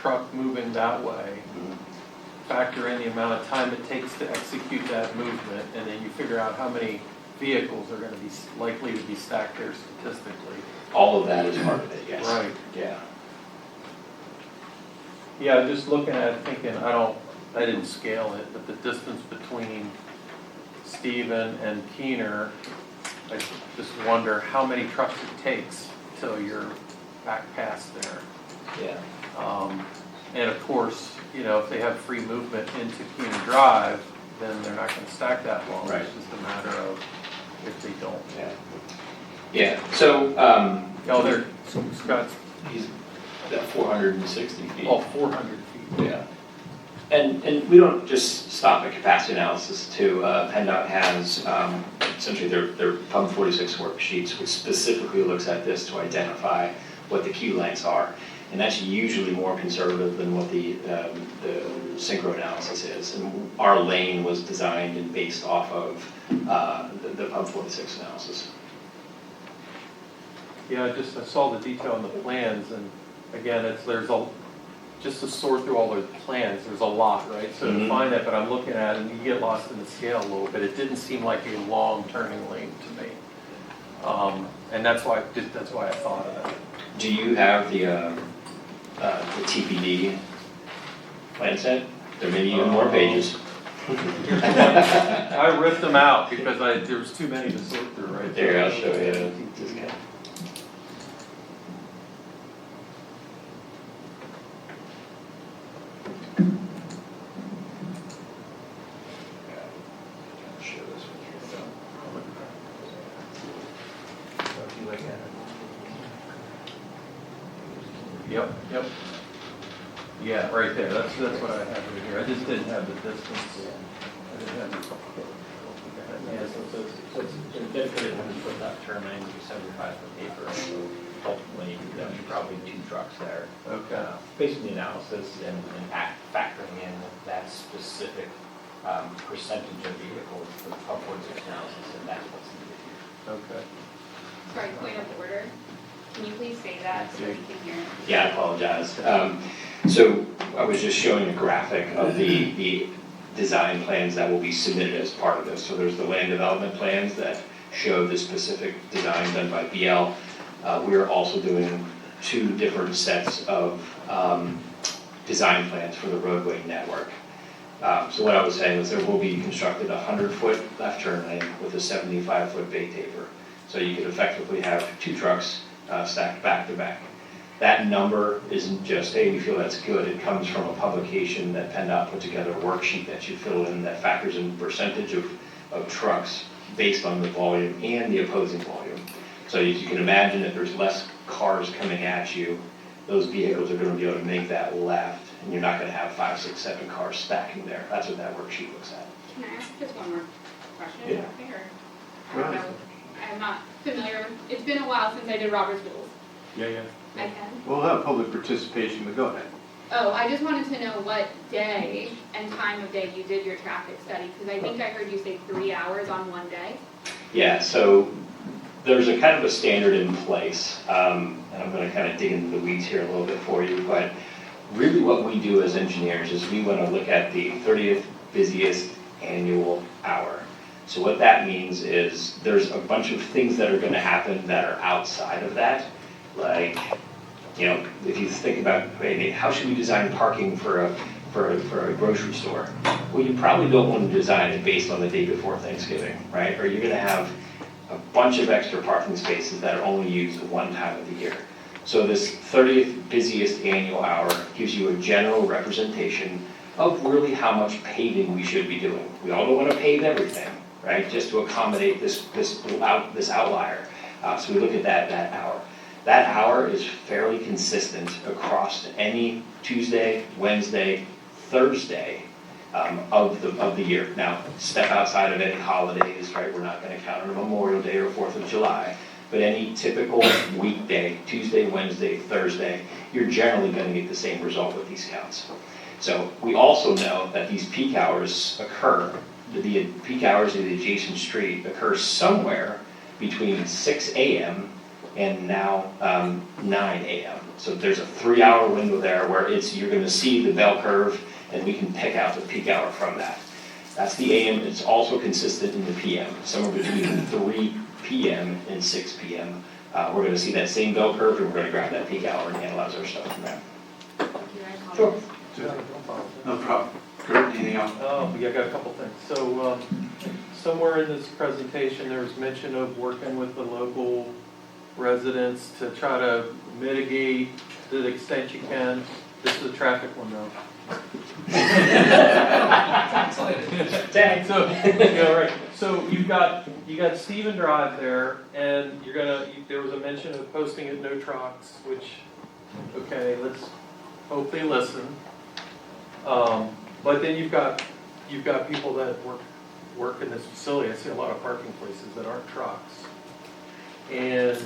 truck moving that way, factor in the amount of time it takes to execute that movement, and then you figure out how many vehicles are going to be likely to be stacked there statistically. All of that is part of it, yes. Right. Yeah. Yeah, just looking at it, thinking, I didn't scale it, but the distance between Stephen and Keener, I just wonder how many trucks it takes till you're back past there. Yeah. And of course, you know, if they have free movement into Keenan Drive, then they're not gonna stack that long. Right. It's just a matter of if they don't. Yeah. Yeah, so, Oh, they're, so Scott's, he's at 460 feet. oh, 400 feet. Yeah. And we don't just stop at capacity analysis too. PennDOT has essentially their Pub 46 worksheets, which specifically looks at this to identify what the queue lengths are. And that's usually more conservative than what the synchro analysis is. And our lane was designed and based off of the Pub 46 analysis. Yeah, I saw the detail in the plans, and again, just to sort through all those plans, there's a lot, right? So to find that, but I'm looking at it, and you get lost in the scale a little bit. It didn't seem like a long turning lane to me. And that's why I thought of that. Do you have the TPD plan set? There may be even more pages. I ripped them out because there was too many to sort through, right? There, I'll show you. This guy. Yep. Yeah, right there, that's what I have right here, I just didn't have the distance. I didn't have the. Yeah, so it's dedicated to put that turn lane to 75 foot paper, so ultimately, there's probably 2 trucks there. Okay. Based on the analysis and factoring in that specific percentage of vehicles for the Pub 46 analysis, and that's what's needed. Okay. Sorry, point of order. Can you please say that so we can hear? Yeah, I apologize. So I was just showing a graphic of the design plans that will be submitted as part of this. So there's the land development plans that show the specific design done by BL. We're also doing 2 different sets of design plans for the roadway network. So what I was saying was there will be constructed a 100-foot left turn lane with a 75-foot bay taper. So you could effectively have 2 trucks stacked back to back. That number isn't just, hey, we feel that's good. It comes from a publication that PennDOT put together, a worksheet that you fill in that factors in percentage of trucks based on the volume and the opposing volume. So you can imagine if there's less cars coming at you, those vehicles are going to be able to make that left, and you're not going to have 5, 6, 7 cars stacking there. That's what that worksheet looks at. Can I ask just one more question? Yeah. Okay, or, I don't know, I'm not familiar with, it's been a while since I did Robert's Rules. Yeah. I can. We'll have public participation, but go ahead. Oh, I just wanted to know what day and time of day you did your traffic study, because I think I heard you say 3 hours on one day. Yeah, so there's a kind of a standard in place, and I'm going to kind of dig into the weeds here a little bit for you, but really what we do as engineers is we want to look at the 30th busiest annual hour. So what that means is there's a bunch of things that are going to happen that are outside of that. Like, you know, if you think about, hey, how should we design parking for a grocery store? Well, you probably don't want to design it based on the day before Thanksgiving, right? Or you're going to have a bunch of extra parking spaces that are only used one time of the year. So this 30th busiest annual hour gives you a general representation of really how much paving we should be doing. We all don't want to pave everything, right? Just to accommodate this outlier. So we look at that hour. That hour is fairly consistent across any Tuesday, Wednesday, Thursday of the year. Now, step outside of any holidays, right? We're not going to count on a Memorial Day or 4th of July, but any typical weekday, Tuesday, Wednesday, Thursday, you're generally going to get the same result with these counts. So we also know that these peak hours occur, the peak hours of the adjacent street occur somewhere between 6 a.m. and now 9 a.m. So there's a 3-hour window there where you're going to see the bell curve, and we can pick out the peak hour from that. That's the AM. It's also consistent in the PM, somewhere between 3 p.m. and 6 p.m. We're going to see that same bell curve, and we're going to grab that peak hour and analyze our stuff from there. Sure. No problem. Kurt, anything else? Oh, yeah, I got a couple things. So somewhere in this presentation, there was mention of working with the local residents to try to mitigate to the extent you can. This is a traffic one though. Dang. So, yeah, right. So you got Stephen Drive there, and there was a mention of posting at no trucks, which, okay, let's hope they listen. But then you've got people that work in this facility. I see a lot of parking places that aren't trucks. And,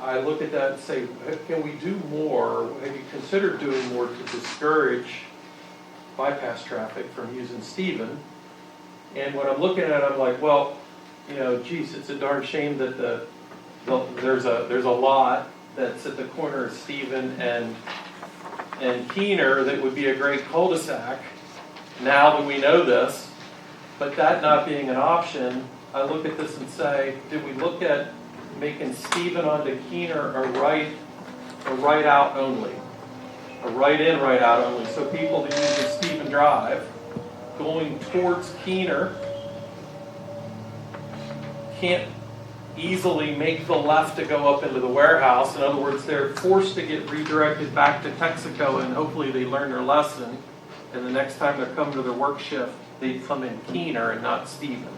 I look at that and say, can we do more? Have you considered doing more to discourage bypass traffic from using Stephen? And when I'm looking at it, I'm like, well, geez, it's a darn shame that there's a lot that's at the corner of Stephen and Keener that would be a great cul-de-sac, now that we know this. But that not being an option, I look at this and say, did we look at making Stephen onto Keener a right out only? A right in, right out only. So people that use the Stephen Drive going towards Keener can't easily make the left to go up into the warehouse. In other words, they're forced to get redirected back to Texaco, and hopefully they learn their lesson. And the next time they're coming to their work shift, they come in Keener and not Stephen.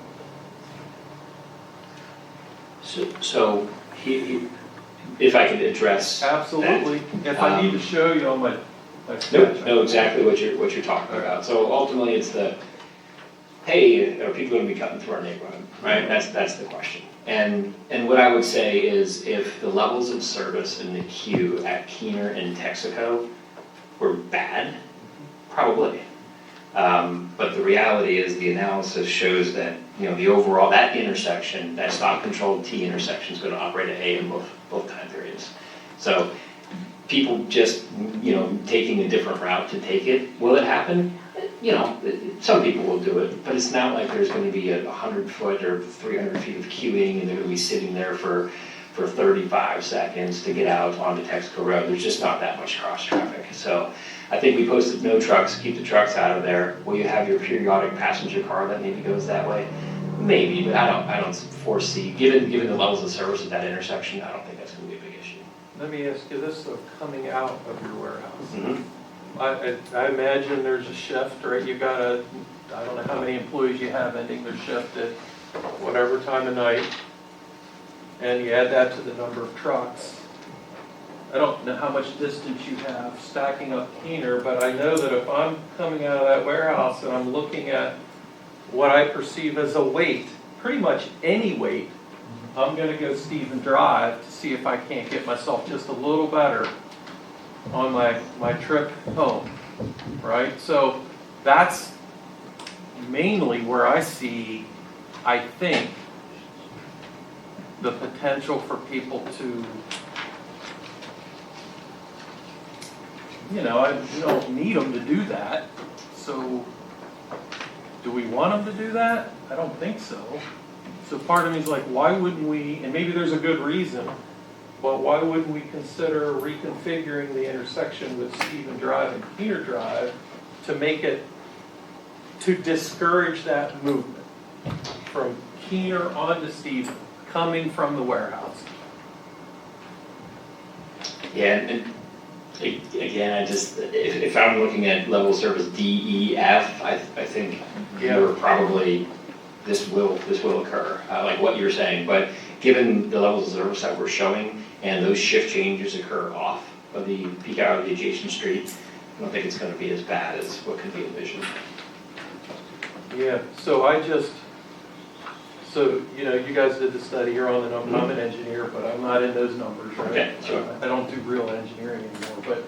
So if I could address. Absolutely. If I need to show you on my sketch. Know exactly what you're talking about. So ultimately, it's hey, are people going to be cutting through our neighborhood, right? That's the question. And what I would say is, if the levels of service in the queue at Keener and Texaco were bad, probably. But the reality is, the analysis shows that the overall, that intersection, that stop controlled T intersection, is going to operate at A in both time periods. So people just taking a different route to take it, will it happen? Some people will do it, but it's not like there's going to be a 100-foot or 300 feet of queuing and they're going to be sitting there for 35 seconds to get out onto Texaco Road. There's just not that much cross traffic. So I think we posted no trucks, keep the trucks out of there. Will you have your periodic passenger car that maybe goes that way? Maybe, but I don't foresee, given the levels of service at that intersection, I don't think that's going to be a big issue. Let me ask you this, though, coming out of your warehouse. Mm-hmm. I imagine there's a shift, right? You've got I don't know how many employees you have ending their shift at whatever time of night, and you add that to the number of trucks. I don't know how much distance you have stacking up Keener, but I know that if I'm coming out of that warehouse and I'm looking at what I perceive as a wait, pretty much any wait, I'm going to go Stephen Drive to see if I can't get myself just a little better on my trip home, right? So that's mainly where I see, I think, the potential for people to, you don't need them to do that. So do we want them to do that? I don't think so. So part of me is like, why wouldn't we, and maybe there's a good reason, but why wouldn't we consider reconfiguring the intersection with Stephen Drive and Keener Drive to discourage that movement from Keener onto Stephen, coming from the warehouse? Yeah, and again, if I'm looking at level service D, E, F, I think you're probably, this will occur, like what you're saying. But given the levels of service that we're showing, and those shift changes occur off of the peak hour of the adjacent street, I don't think it's going to be as bad as what could be envisioned. Yeah, you guys did the study, you're on the number, I'm an engineer, but I'm not in those numbers, right? Okay, sure. I don't do real engineering anymore, but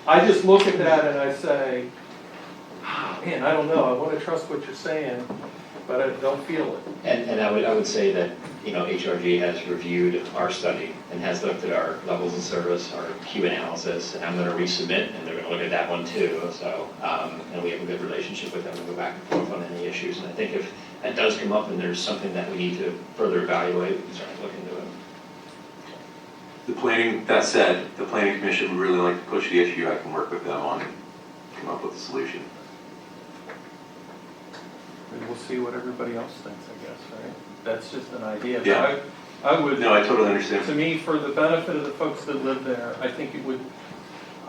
I just look at that and I say, man, I don't know, I want to trust what you're saying, but I don't feel it. And I would say that, HRG has reviewed our study and has looked at our levels of service, our Q analysis, and I'm going to resubmit, and they're going to look at that one too. So, and we have a good relationship with them and go back and forth on any issues. And I think if that does come up and there's something that we need to further evaluate, we can certainly look into it. That said, the planning commission would really like to push the issue. I can work with them on come up with a solution. we'll see what everybody else thinks, I guess, right? That's just an idea. Yeah. I would. No, I totally understand. To me, for the benefit of the folks that live there,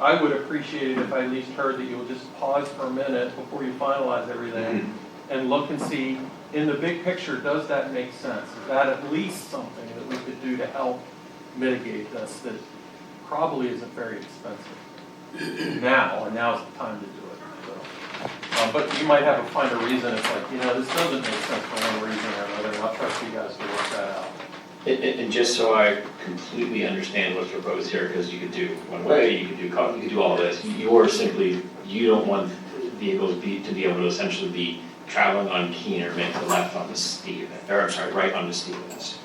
I would appreciate it if I at least heard that you'll just pause for a minute before you finalize everything and look and see, in the big picture, does that make sense? Is that at least something that we could do to help mitigate this that probably isn't very expensive now, and now's the time to do it. So, but you might find a reason, it's like, this doesn't make sense for one reason or another, and I'll trust you guys to work that out. And just so I completely understand what's proposed here, because you could do one way, you could do all of this. You don't want vehicles to be able to essentially be traveling on Keener, make the left onto right onto Stevens.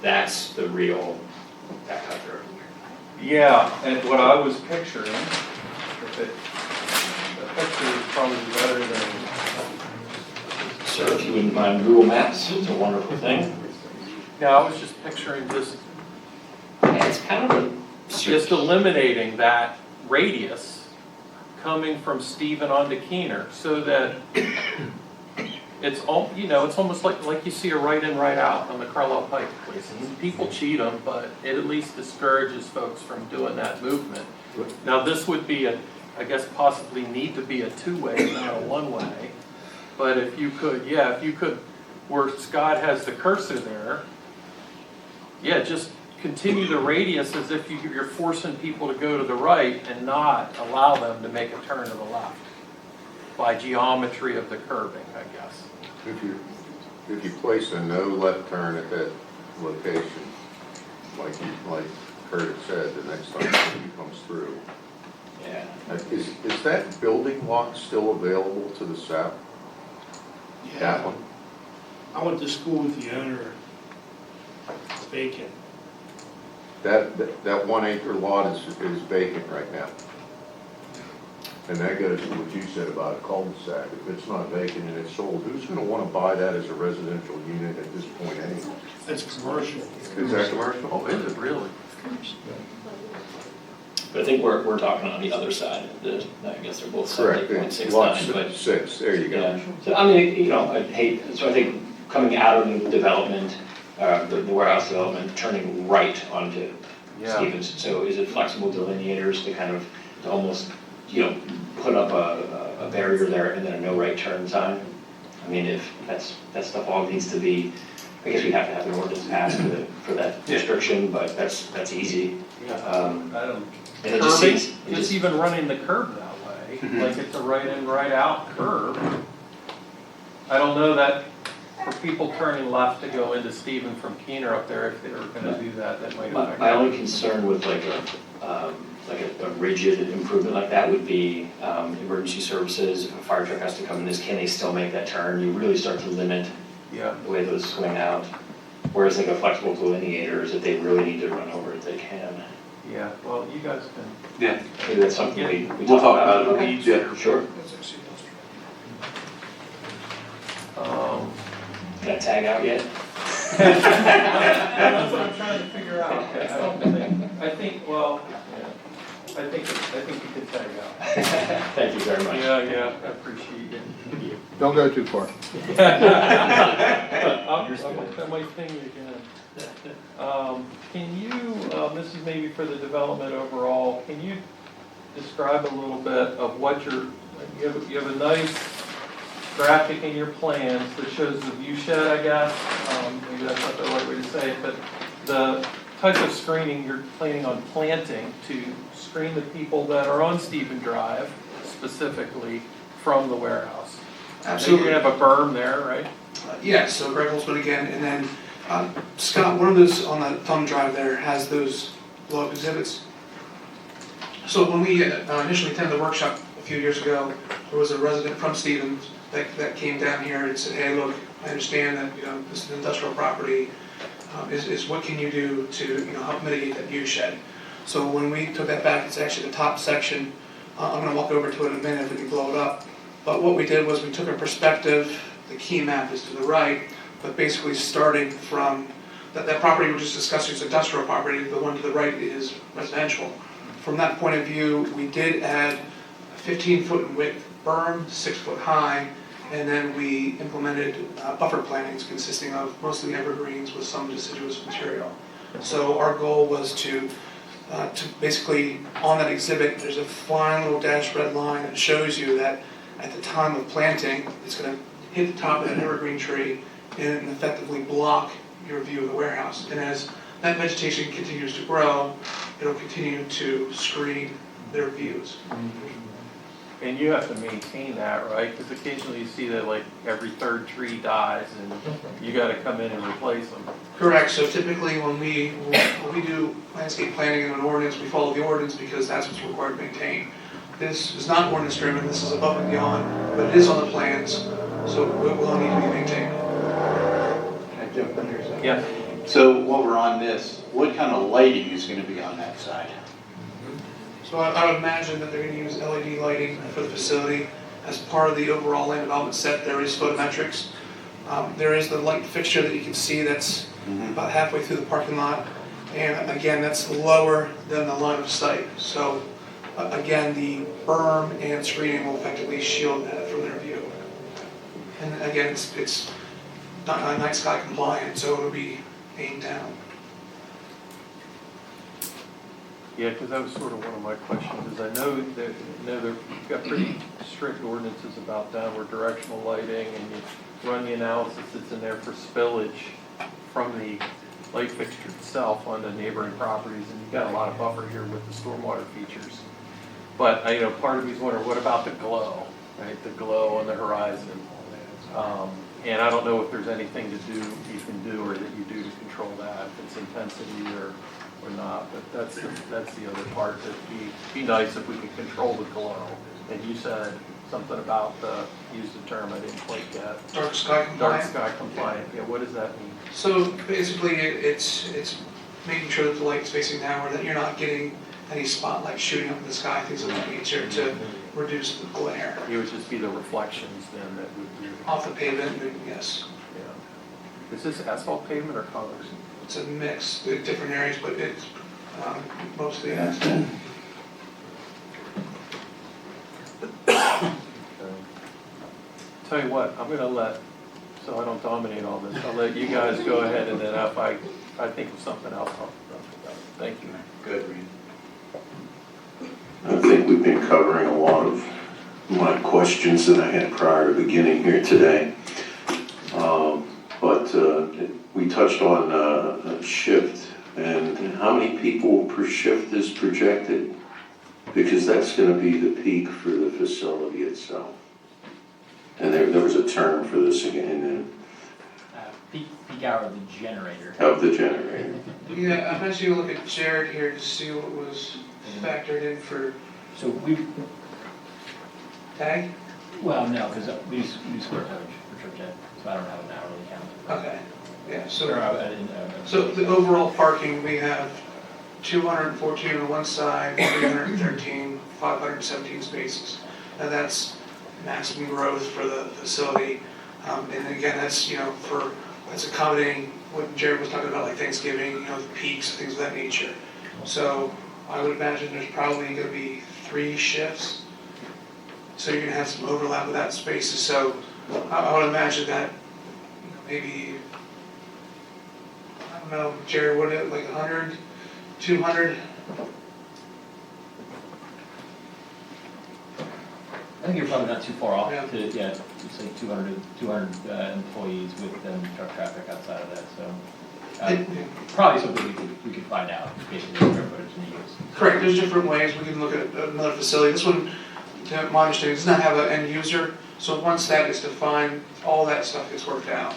That's the real backcut road. Yeah, and what I was picturing, the picture is probably better than. So if you wouldn't mind Google Maps, it's a wonderful thing. Yeah, I was just picturing just. Yeah, it's kind of just eliminating that radius coming from Stephen onto Keener, so that it's almost like you see a right in, right out on the Carlisle Pike places. People cheat them, but it at least discourages folks from doing that movement. Now, this would be I guess possibly need to be a two-way, not a one-way. But if you could, where Scott has the cursor there, just continue the radius as if you're forcing people to go to the right and not allow them to make a turn to the left by geometry of the curving, I guess. If you place a no left turn at that location, like Kurt had said, the next time somebody comes through. Yeah. Is that building lot still available to the south? Yeah. That one? I went to school with the owner. It's vacant. That 1 acre lot is vacant right now. And that goes to what you said about a cul-de-sac. If it's not vacant and it's sold, who's gonna wanna buy that as a residential unit at this point anyway? It's commercial. Is that commercial? Oh, is it really? But I think we're talking on the other side. I guess they're both Correct. 70.69. Lot 6, there you go. Yeah. So I mean, I think coming out of the development, the warehouse development, turning right onto Stevens. So is it flexible delineators to kind of to almost put up a barrier there and then a no right turn sign? I mean, if that stuff all needs to be, I guess we have to have an ordinance passed for that restriction, but that's easy. I don't. And it just seems, even running the curve that way, like it's a right in, right out curve. I don't know that for people turning left to go into Stephen from Keener up there, if they were going to do that, that might affect. My only concern with like a rigid improvement like that would be emergency services. If a fire truck has to come in this, can they still make that turn? You really start to limit the way those swing out. Whereas like a flexible delineator is if they really need to run over it, they can. Yeah, well, you guys can. Yeah. Maybe that's something we'll talk about it. Okay. Yeah, sure. Got tag out yet? That's what I'm trying to figure out. I think you could tag out. Thank you very much. Yeah, I appreciate it. Don't go too far. I might ping you again. Can you, this is maybe for the development overall, can you describe a little bit of what you have a nice graphic in your plans that shows the view shed, I guess. Maybe that's not the right way to say it, but the type of screening you're planning on planting to screen the people that are on Stephen Drive specifically from the warehouse. Absolutely. You're gonna have a berm there, right? Yeah, so Greg Holtzman again, and then Scott, one of those on the thumb drive there has those blow-up exhibits. So when we initially attended the workshop a few years ago, there was a resident from Stevens that came down here and said, hey, look, I understand that this is an industrial property. Is what can you do to help mitigate that view shed? So when we took that back, it's actually the top section. I'm going to walk over to it in a minute if we can blow it up. But what we did was we took a perspective. The key map is to the right, but basically starting from that property we were just discussing is industrial property. The one to the right is residential. From that point of view, we did add a 15-foot in width berm, 6 foot high, And then we implemented buffer plantings consisting of mostly evergreens with some deciduous material. So our goal was to basically, on that exhibit, there's a fine little dashed red line that shows you that at the time of planting, it's going to hit the top of that evergreen tree and effectively block your view of the warehouse. And as that vegetation continues to grow, it'll continue to screen their views. And you have to maintain that, right? Because occasionally you see that like every third tree dies and you gotta come in and replace them. Correct, so typically when we do landscape planning in an ordinance, we follow the ordinance because that's what's required to maintain. This is not ordinance driven, this is above and beyond, but it is on the plans, so it will need to be maintained. Can I jump in here a second? Yeah. So while we're on this, what kind of lighting is going to be on that side? So I would imagine that they're going to use LED lighting for the facility. As part of the overall land development set, there is photometrics. There is the light fixture that you can see that's about halfway through the parking lot. And again, that's lower than the line of sight. So again, the berm and screening will effectively shield that from their view. And again, it's not night sky compliant, so it'll be aimed down. Yeah, because that was sort of one of my questions, is I know that, they've got pretty strict ordinances about downward directional lighting, and you run the analysis that's in there for spillage from the light fixture itself onto neighboring properties, and you've got a lot of buffer here with the stormwater features. But, part of me's wondering, what about the glow, right? The glow on the horizon. And I don't know if there's anything you can do or that you do to control that, if it's intensity or not, but that's the other part. That'd be nice if we could control the glow. And you said something about use the term I didn't quite get. Dark sky compliant. Dark sky compliant. Yeah, what does that mean? So basically, it's making sure that the light's facing downward, that you're not getting any spotlight shooting up in the sky, things of that nature, to reduce the glare. It would just be the reflections then that would be Off the pavement, yes. Yeah. Is this asphalt pavement or colors? It's a mix in different areas, but it's mostly asphalt. Tell you what, I'm gonna so I don't dominate all this, I'll let you guys go ahead, and then if I think of something else, I'll talk about it. Thank you. Good, Reed. I think we've been covering a lot of my questions that I had prior to beginning here today. But we touched on a shift, and how many people per shift is projected? Because that's going to be the peak for the facility itself. And there was a term for this again. Peak hour of the generator. Of the generator. Yeah, I'm actually going to look at Jared here to see what was factored in for So we, tag. well, no, because we use square footage for trip jet, so I don't have an hourly count. Okay, yeah, Or so, I didn't know. so the overall parking, we have 214 on one side, 313, 517 spaces. Now that's maximum growth for the facility. And again, that's, that's accommodating what Jared was talking about, like Thanksgiving, the peaks, things of that nature. So I would imagine there's probably going to be 3 shifts. So you're going to have some overlap with that spaces. So I would imagine that maybe, I don't know, Jared, what it, like 100, 200? I think you're probably not too far off Yeah. to, it's like 200 employees with truck traffic outside of that, so. Probably something we could find out based on the square footage and the use. Correct, there's different ways we can look at another facility. This one, to my understanding, does not have an end user, so once that is defined, all that stuff gets worked out.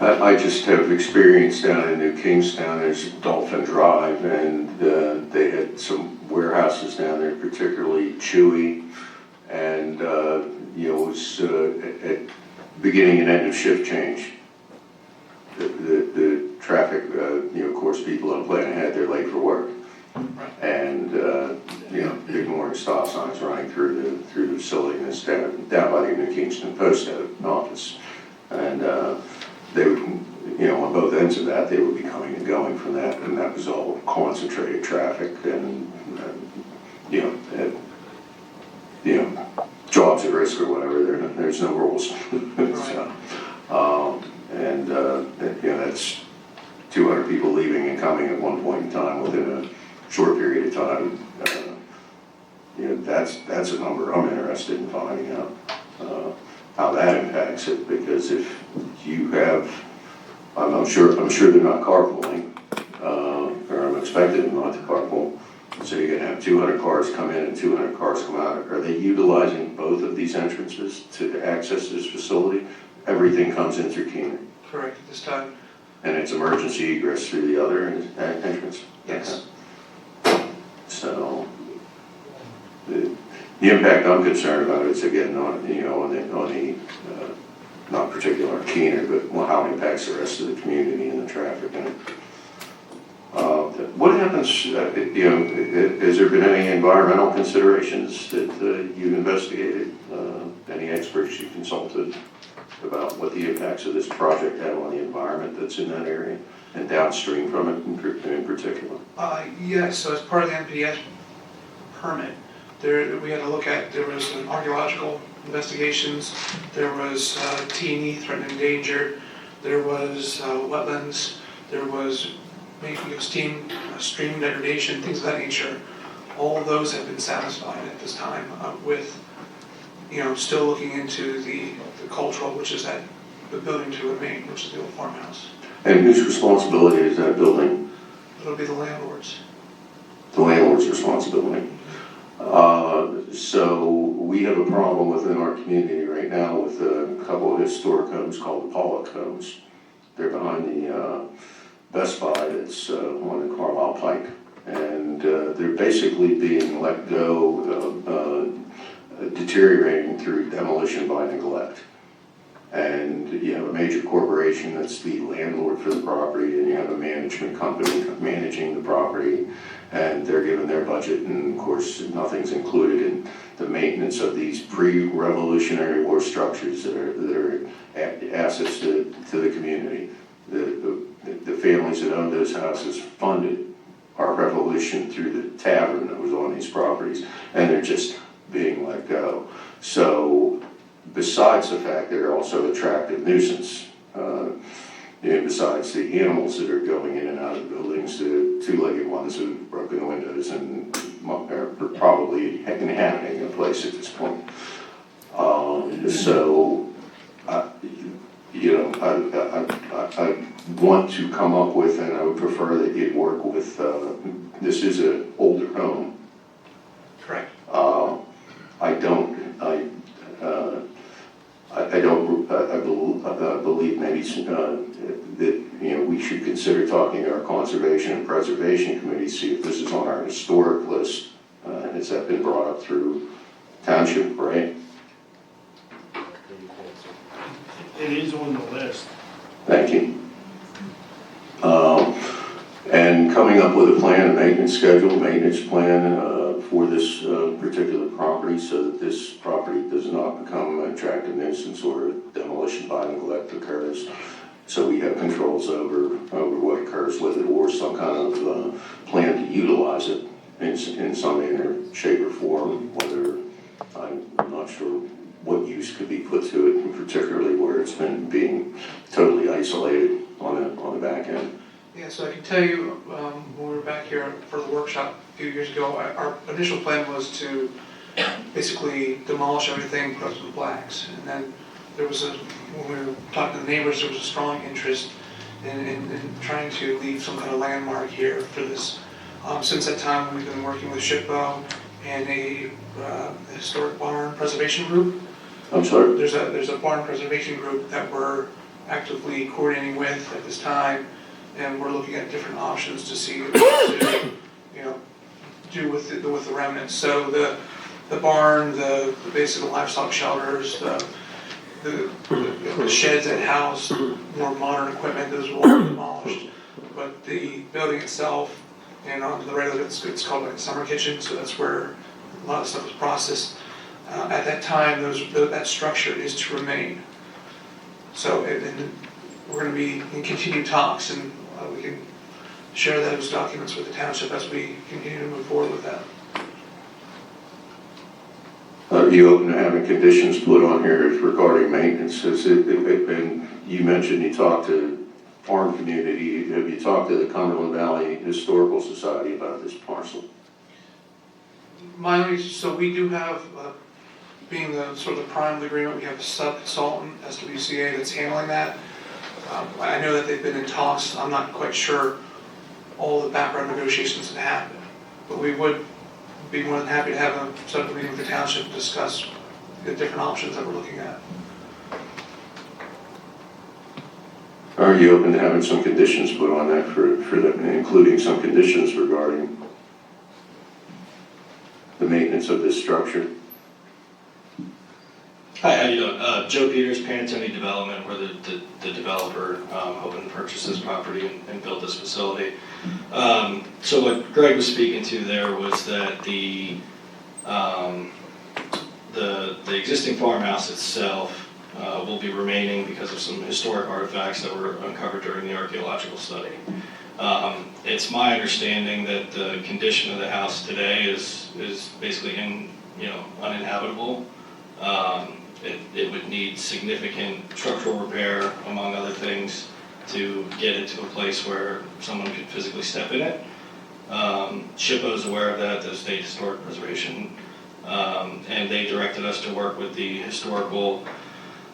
I just have experience down in New Kingstown, there's Dolphin Drive, and they had some warehouses down there, particularly Chewy, and it was at beginning and end of shift change. The traffic, of course, people don't plan ahead, they're late for work. And, ignoring stop signs running through the facility, and it's down by the New Kingston Post office. And they would, on both ends of that, they would be coming and going from that, and that was all concentrated traffic, and, jobs at risk risk or whatever, there's no rules. So, that's 200 people leaving and coming at one point in time within a short period of time. That's a number I'm interested in finding out how that impacts it, because if you have, I'm sure they're not carpooling, or I'm expecting them not to carpool. So you're gonna have 200 cars come in and 200 cars come out. Are they utilizing both of these entrances to access this facility? Everything comes in through Keener. Correct, at this time. And it's emergency egress through the other entrance? Yes. So, the impact I'm concerned about is again, on the not particular Keener, but how it impacts the rest of the community and the traffic in it. What happens, has there been any environmental considerations that you've investigated? Any experts you consulted about what the impacts of this project have on the environment that's in that area and downstream from it in particular? Yes, so as part of the NPDES permit, we had to look at, there was an archaeological investigations, there was T&E, threat and endanger, there was wetlands, there was maybe stream degradation, things of that nature. All of those have been satisfied at this time with, still looking into the cultural, which is that the building to remain, which is the old farmhouse. And whose responsibility is that building? It'll be the landlord's. The landlord's responsibility. So we have a problem within our community right now with a couple of historic homes called the Pollock homes. They're behind the Best Buy that's on the Carlisle Pike. And they're basically being let go, deteriorating through demolition by neglect. And you have a major corporation that's the landlord for the property, and you have a management company managing the property, and they're given their budget, and of course nothing's included in the maintenance of these pre-Revolutionary War structures that are assets to the community. The families that own those houses funded our revolution through the tavern that was on these properties, and they're just being let go. So besides the fact they're also attractive nuisance, besides the animals that are going in and out of the buildings, the two-legged ones who've broken the windows and are probably inhabiting the place at this point. I want to come up with, and I would prefer that you'd work with, this is an older home. Correct. I believe maybe that we should consider talking to our conservation and preservation committee, see if this is on our historic list. Has that been brought up through Township, right? It is on the list. Thank you. And coming up with a plan, a maintenance plan for this particular property, so that this property does not become an attractive nuisance or demolition by neglect occurs. So we have controls over what occurs with it, or some kind of plan to utilize it in some manner, shape, or form. Whether I'm not sure what use could be put to it, and particularly where it's been being totally isolated on the back end. Yeah, so I can tell you, when we were back here for the workshop a few years ago, our initial plan was to basically demolish everything, put up some blacks. And then there was when we were talking to the neighbors, there was a strong interest in trying to leave some kind of landmark here for this. Since that time, we've been working with SHPO and a historic barn preservation group. I'm sorry? There's a barn preservation group that we're actively coordinating with at this time, and we're looking at different options to see what to do with the remnants. So the barn, the basic livestock shelters, the sheds that house more modern equipment, those will all be demolished. But the building itself, and on the right of it, it's called like a summer kitchen, so that's where a lot of stuff is processed. At that time, that structure is to remain. So we're going to be in continued talks, and we can share those documents with the township as we continue to move forward with that. Are you open to having conditions put on here regarding maintenance? And you mentioned you talked to farm community. Have you talked to the Cumberland Valley Historical Society about this parcel? So we do have, being the sort of the prime of the agreement, we have a sub-consultant, SWCA, that's handling that. I know that they've been in talks. I'm not quite sure all the background negotiations that happened, but we would be more than happy to have a separate meeting with the township to discuss the different options that we're looking at. Are you open to having some conditions put on that for them, including some conditions regarding the maintenance of this structure? Hi, how you doing? Joe Peters, Pantone Development. We're the developer hoping to purchase this property and build this facility. So what Greg was speaking to there was that the existing farmhouse itself will be remaining because of some historic artifacts that were uncovered during the archaeological study. It's my understanding that the condition of the house today is basically uninhabitable. It would need significant structural repair, among other things, to get it to a place where someone could physically step in it. SHPO is aware of that, the State Historic Preservation, and they directed us to work with the Historical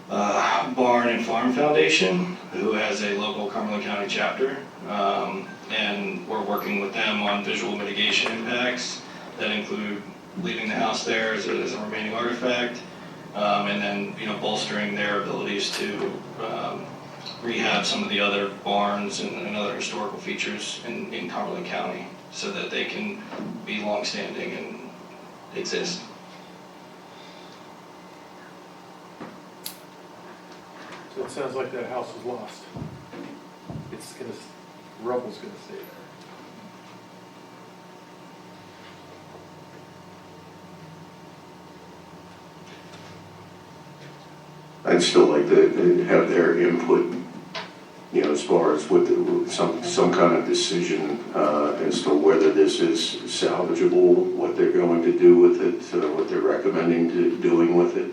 Barn and Farm Foundation, who has a local Cumberland County chapter, and we're working with them on visual mitigation impacts that include leaving the house there as a remaining artifact, and then bolstering their abilities to rehab some of the other barns and other historical features in Cumberland County so that they can be long-standing and exist. So it sounds like that house is lost. Rubble's gonna stay there. I'd still like to have their input, as far as with some kind of decision as to whether this is salvageable, what they're going to do with it, what they're recommending doing with it,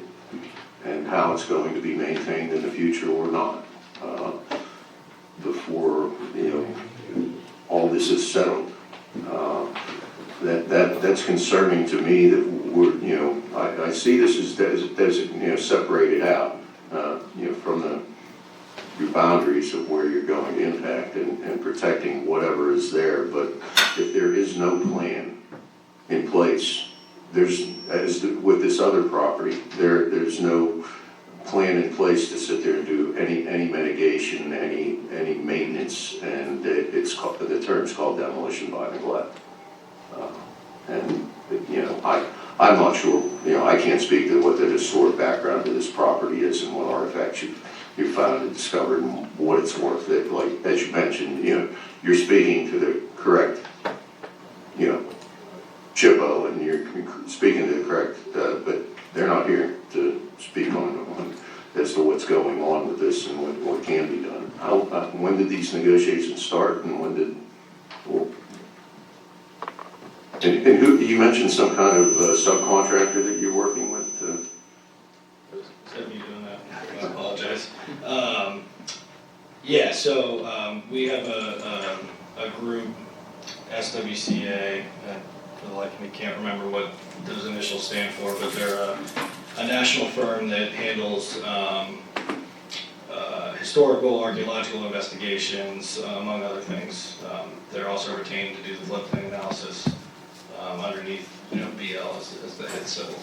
and how it's going to be maintained in the future or not, before all this is settled. That's concerning to me that we're, I see this as separated out, from your boundaries of where you're going to impact and protecting whatever is there. But if there is no plan in place, with this other property, there's no plan in place to sit there and do any mitigation, any maintenance, and the term's called demolition by neglect. I'm not sure, I can't speak to what the historic background of this property is and what artifacts you found and discovered and what it's worth. Like, as you mentioned, you're speaking to the correct, SHPO, and you're speaking to the correct, but they're not here to speak on as to what's going on with this and what can be done. When did these negotiations start, and when did? And who, you mentioned some kind of subcontractor that you're working with? Is that me doing that? I apologize. We have a group, SWCA, for the life of me can't remember what those initials stand for, but they're a national firm that handles historical, archaeological investigations, among other things. They're also retained to do the floodplain analysis underneath, BL as the head civil.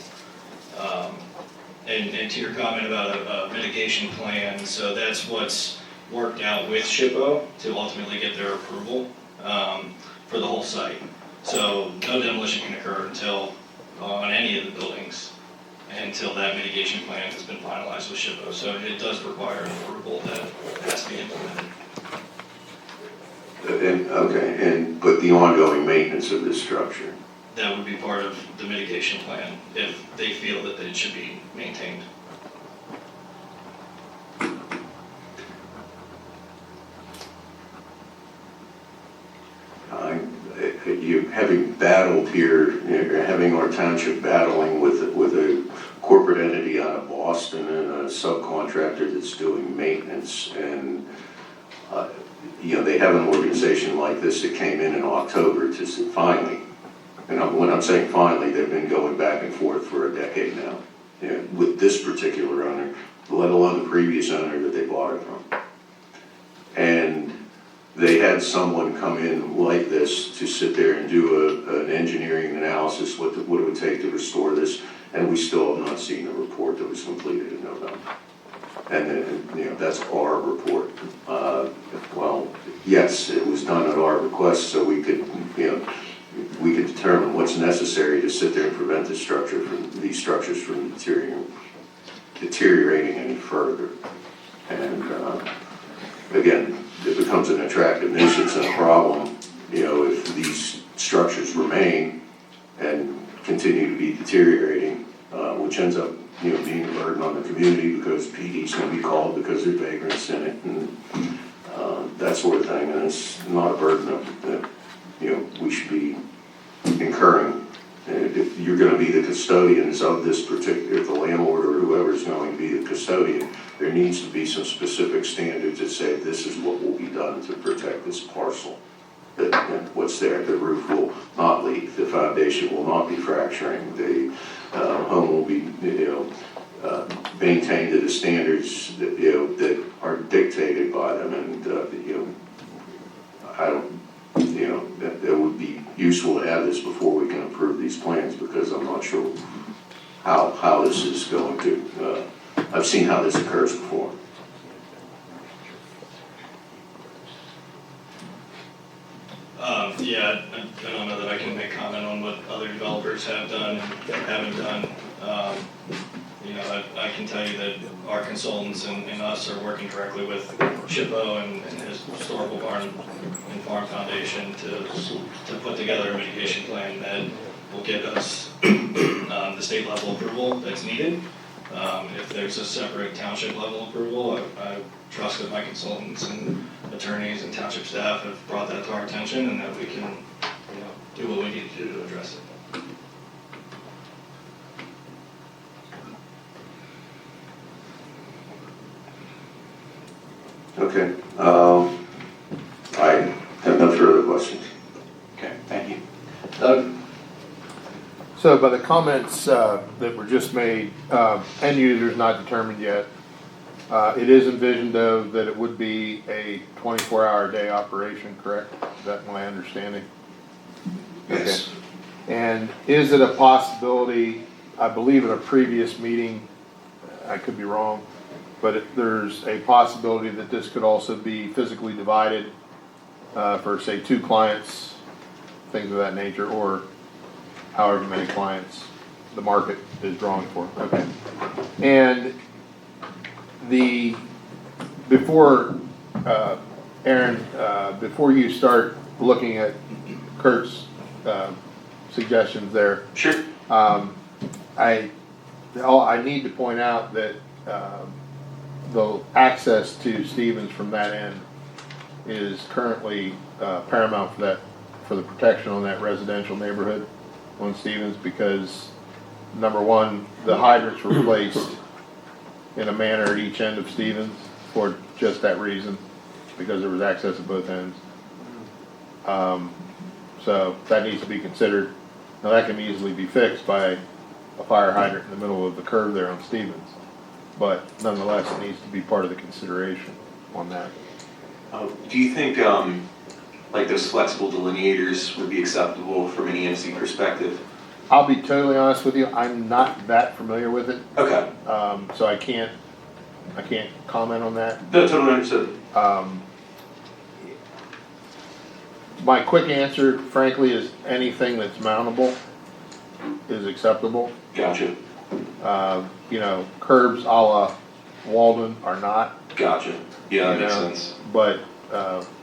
And to your comment about a mitigation plan, so that's what's worked out with SHPO to ultimately get their approval for the whole site. So no demolition can occur until, on any of the buildings, until that mitigation plan has been finalized with SHPO. So it does require an approval that has to be implemented. But the ongoing maintenance of this structure? That would be part of the mitigation plan if they feel that it should be maintained. you having battled here, having our township battling with a corporate entity out of Boston and a subcontractor that's doing maintenance, and they have an organization like this that came in October to finally, and when I'm saying finally, they've been going back and forth for a decade now, with this particular owner, let alone the previous owner that they bought it from. And they had someone come in like this to sit there and do an engineering analysis, what it would take to restore this, and we still have not seen the report that was completed in November. And then, that's our report. Well, yes, it was done at our request, so we could determine what's necessary to sit there and prevent these structures from deteriorating any further. And again, it becomes an attractive nuisance and a problem, if these structures remain and continue to be deteriorating, which ends up, being a burden on the community because PD's going to be called because there's vagrants in it and that sort of thing. And it's not a burden that, we should be incurring. And if you're going to be the custodians of this particular, if the landlord or whoever is going to be the custodian, there needs to be some specific standards that say this is what will be done to protect this parcel. That what's there, the roof will not leak, the foundation will not be fracturing, the home will be, maintained to the standards that, that are dictated by them. And, I don't, that it would be useful to have this before we can approve these plans, because I'm not sure how this is going to, I've seen how this occurs before. Yeah, I don't know that I can make comment on what other developers have done and haven't done. I can tell you that our consultants and us are working directly with Chippo and his historical barn and farm foundation to put together a mitigation plan that will get us the state level approval that's needed. If there's a separate township level approval, I trust that my consultants and attorneys and township staff have brought that to our attention, and that we can, do what we need to do to address it. Okay. I have no further questions. Okay, thank you. Doug? So by the comments that were just made, end users not determined yet. It is envisioned though that it would be a 24-hour day operation, correct? Is that my understanding? Yes. Okay. And is it a possibility, I believe in a previous meeting, I could be wrong, but there's a possibility that this could also be physically divided for say 2 clients, things of that nature, or however many clients the market is drawing for. Okay. And before Aaron, before you start looking at Kurt's suggestions there, Sure. I need to point out that the access to Stevens from that end is currently paramount for the protection on that residential neighborhood on Stevens, because number one, the hydrants were placed in a manner at each end of Stevens for just that reason, because there was access at both ends. So that needs to be considered. Now that can easily be fixed by a fire hydrant in the middle of the curve there on Stevens, but nonetheless it needs to be part of the consideration on that. Do you think like those flexible delineators would be acceptable from an EMC perspective? I'll be totally honest with you, I'm not that familiar with it. Okay. So I can't comment on that. No, totally understood. My quick answer, frankly, is anything that's mountable is acceptable. Gotcha. Curbs a la Walden are not. Gotcha. Yeah, that makes sense. But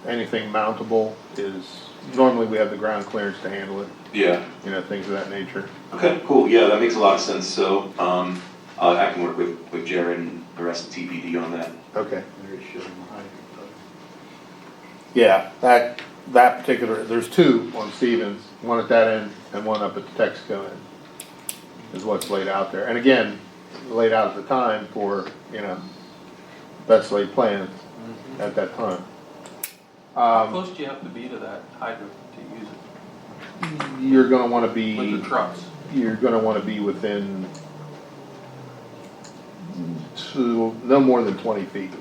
anything mountable is, normally we have the ground clearance to handle it. Yeah. Things of that nature. Okay, cool. Yeah, that makes a lot of sense. So I can work with Jared and the rest of TPD on that. Okay. Yeah, that particular, there's 2 on Stevens, one at that end and one up at the Texaco end, is what's laid out there. And again, laid out at the time for, that's laid plan at that time. How close do you have to be to that hydrant to use it? You're gonna wanna be. With the trucks? You're gonna wanna be within no more than 20 feet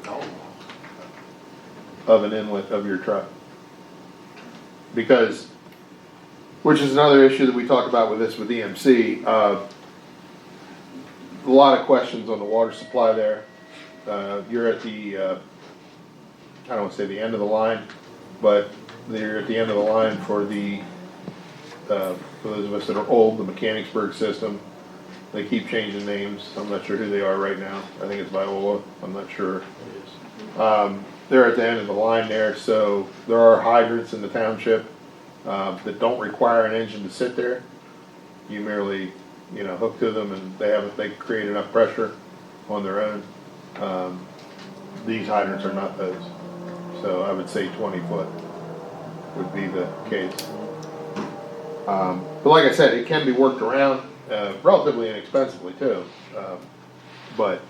of an inlet of your truck. Because, which is another issue that we talked about with EMC, a lot of questions on the water supply there. You're at the, I don't wanna say the end of the line, but you're at the end of the line for the, for those of us that are old, the Mechanicsburg system. They keep changing names. I'm not sure who they are right now. I think it's Viola. I'm not sure. They're at the end of the line there, so there are hydrants in the township that don't require an engine to sit there. You merely, hook to them, and they create enough pressure on their own. These hydrants are not those. So I would say 20 foot would be the case. But like I said, it can be worked around relatively inexpensively too. But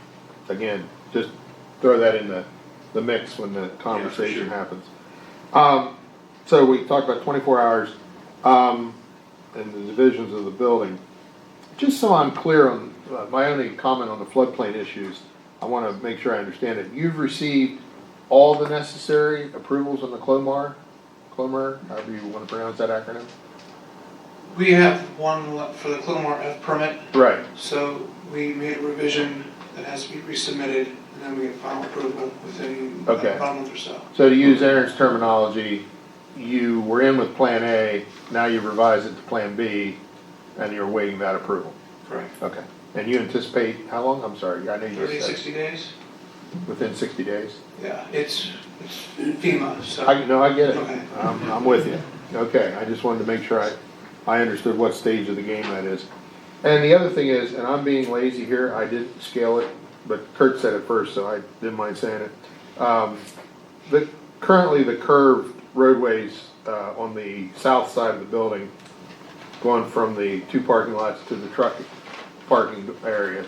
again, just throw that in the mix when the conversation happens. So we talked about 24 hours and the divisions of the building. Just so I'm clear on my only comment on the floodplain issues, I want to make sure I understand it. You've received all the necessary approvals on the CLOMAR, however you want to pronounce that acronym? We have one for the Clomar F permit. Right. So we made a revision that has to be resubmitted, and then we get final approval within about a month or so. So to use Aaron's terminology, you were in with Plan A, now you revise it to Plan B, and you're awaiting that approval. Correct. Okay. And you anticipate how long? I'm sorry, I know you 30, just said. 60 days? Within 60 days? Yeah, it's FEMA, so. I get it. Okay. I'm with you. Okay, I just wanted to make sure I understood what stage of the game that is. And the other thing is, and I'm being lazy here, I didn't scale it, but Kurt said it first, so I didn't mind saying it. Currently the curved roadways on the south side of the building, going from the two parking lots to the truck parking area,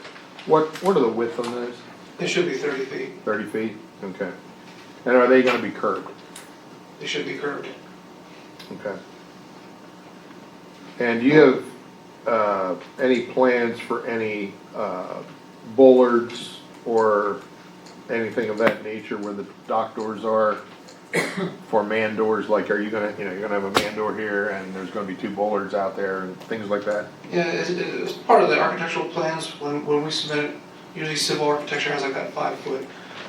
what are the width on those? It should be 30 feet. 30 feet? Okay. And are they gonna be curved? They should be curved. Okay. And do you have any plans for any bollards or anything of that nature where the dock doors are for man doors? Like, are you gonna, you're gonna have a man door here and there's gonna be two bollards out there and things like that? Yeah, it's part of the architectural plans when we submit it. Usually civil architecture has like that 5 foot.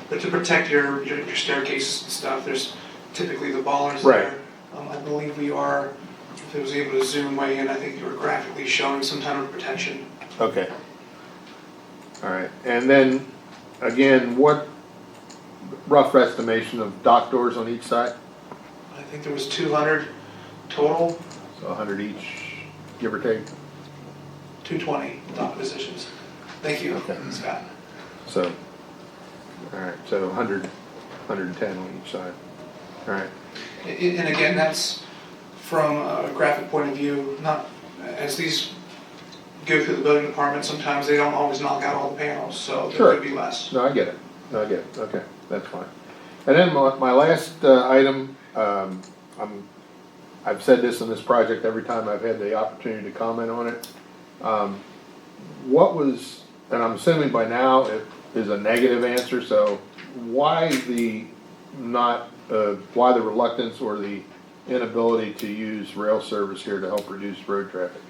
But to protect your staircases and stuff, there's typically the bollards there. I believe we are, if it was able to zoom way in, I think you were graphically showing some kind of protection. Okay. All right. And then, again, what rough estimation of dock doors on each side? I think there was 200 total. So 100 each, give or take? 220 dock positions. Thank you, Scott. So, all right, so 100, 110 on each side. All right. And again, that's from a graphic point of view, not, as these go through the building department, sometimes they don't always knock out all the panels, so there could be less. No, I get it. Okay, that's fine. And then my last item, I've said this on this project every time I've had the opportunity to comment on it. What was, and I'm assuming by now it is a negative answer, so why the reluctance or the inability to use rail service here to help reduce road traffic?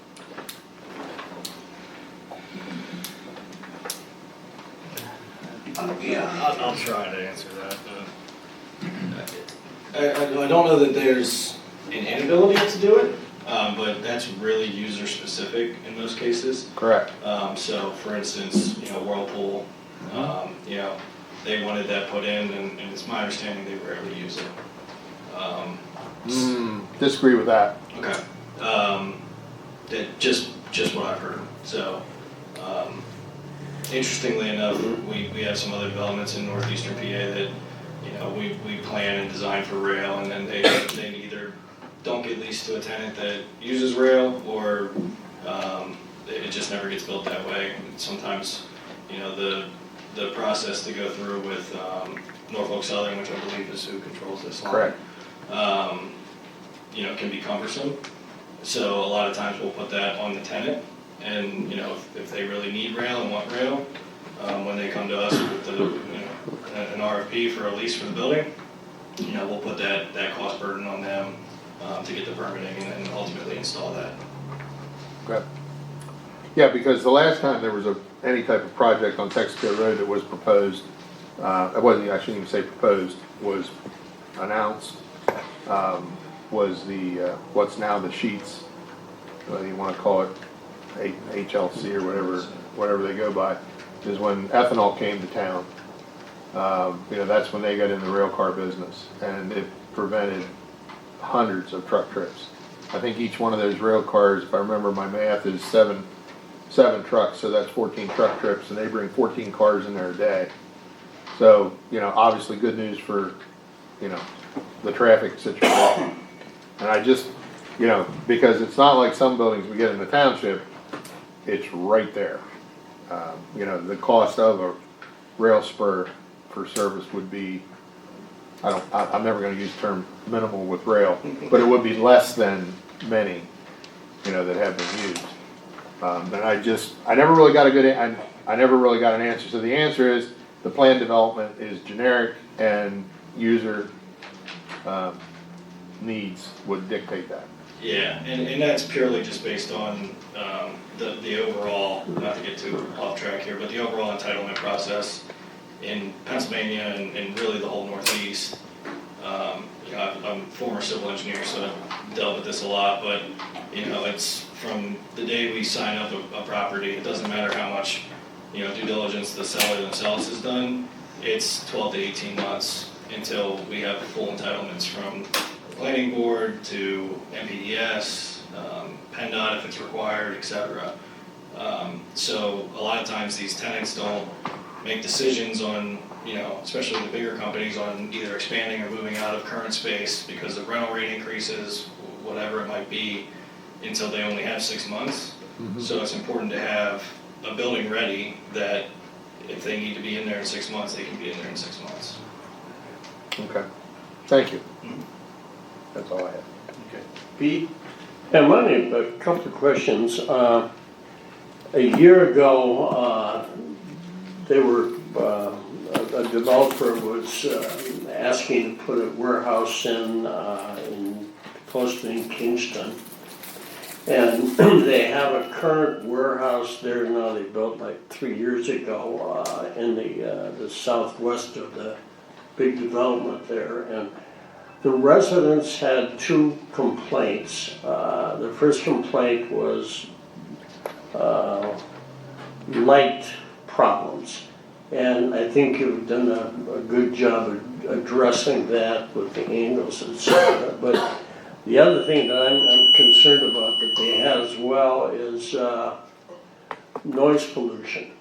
Yeah, I'll try to answer that. I don't know that there's an inability to do it, but that's really user specific in most cases. Correct. So for instance, Whirlpool, they wanted that put in, and it's my understanding they rarely use it. Disagree with that. Okay. That just what I've heard. So, interestingly enough, we have some other developments in northeastern PA that, we plan and design for rail, and then they either don't get lease leased to a tenant that uses rail, or it just never gets built that way. Sometimes, the process to go through with Norfolk Southern, which I believe is who controls this line. Correct. Can be cumbersome. So a lot of times we'll put that on the tenant, and if they really need rail and want rail, when they come to us with an RFP for a lease for the building, we'll put that cost burden on them to get the permitting and then ultimately install that. Okay. Yeah, because the last time there was any type of project on Texaco Road that was proposed, I shouldn't even say proposed, was announced, was the, what's now the Sheets, whether you want to call it HLC or whatever they go by, is when ethanol came to town. That's when they got in the rail car business, and it prevented hundreds of truck trips. I think each one of those rail cars, if I remember my math, is seven trucks, so that's 14 truck trips, and they bring 14 cars in there a day. So, obviously good news for, the traffic situation. And I just, because it's not like some buildings we get in the township, it's right there. The cost of a rail spur for service would be, I'm never gonna use the term minimal with rail, but it would be less than many, that have been used. And I never really got I never really got an answer. So the answer is, the plan development is generic, and user needs would dictate that. Yeah, and that's purely just based on the overall, not to get too off track here, but the overall entitlement process in Pennsylvania and really the whole Northeast. I'm a former civil engineer, so I've dealt with this a lot, but it's from the day we sign up a property, it doesn't matter how much due diligence the seller themselves has done, it's 12 to 18 months until we have full entitlements from the planning board to MPDS, PennDOT if it's required, etc. So a lot of times these tenants don't make decisions on, especially the bigger companies, on either expanding or moving out of current space because of rental rate increases, whatever it might be, until they only have 6 months. Mm-hmm. So it's important to have a building ready that if they need to be in there in 6 months, they can be in there in 6 months. Okay. Thank you. That's all I have. Okay. Pete? Yeah, Monty, a couple of questions. A year ago, a developer was asking to put a warehouse in close to Kingston. And they have a current warehouse there now. They built like 3 years ago in the southwest of the big development there. And the residents had 2 complaints. The first complaint was light problems. And I think you've done a good job of addressing that with the angles, etc. But the other thing that I'm concerned about that they have as well is noise pollution.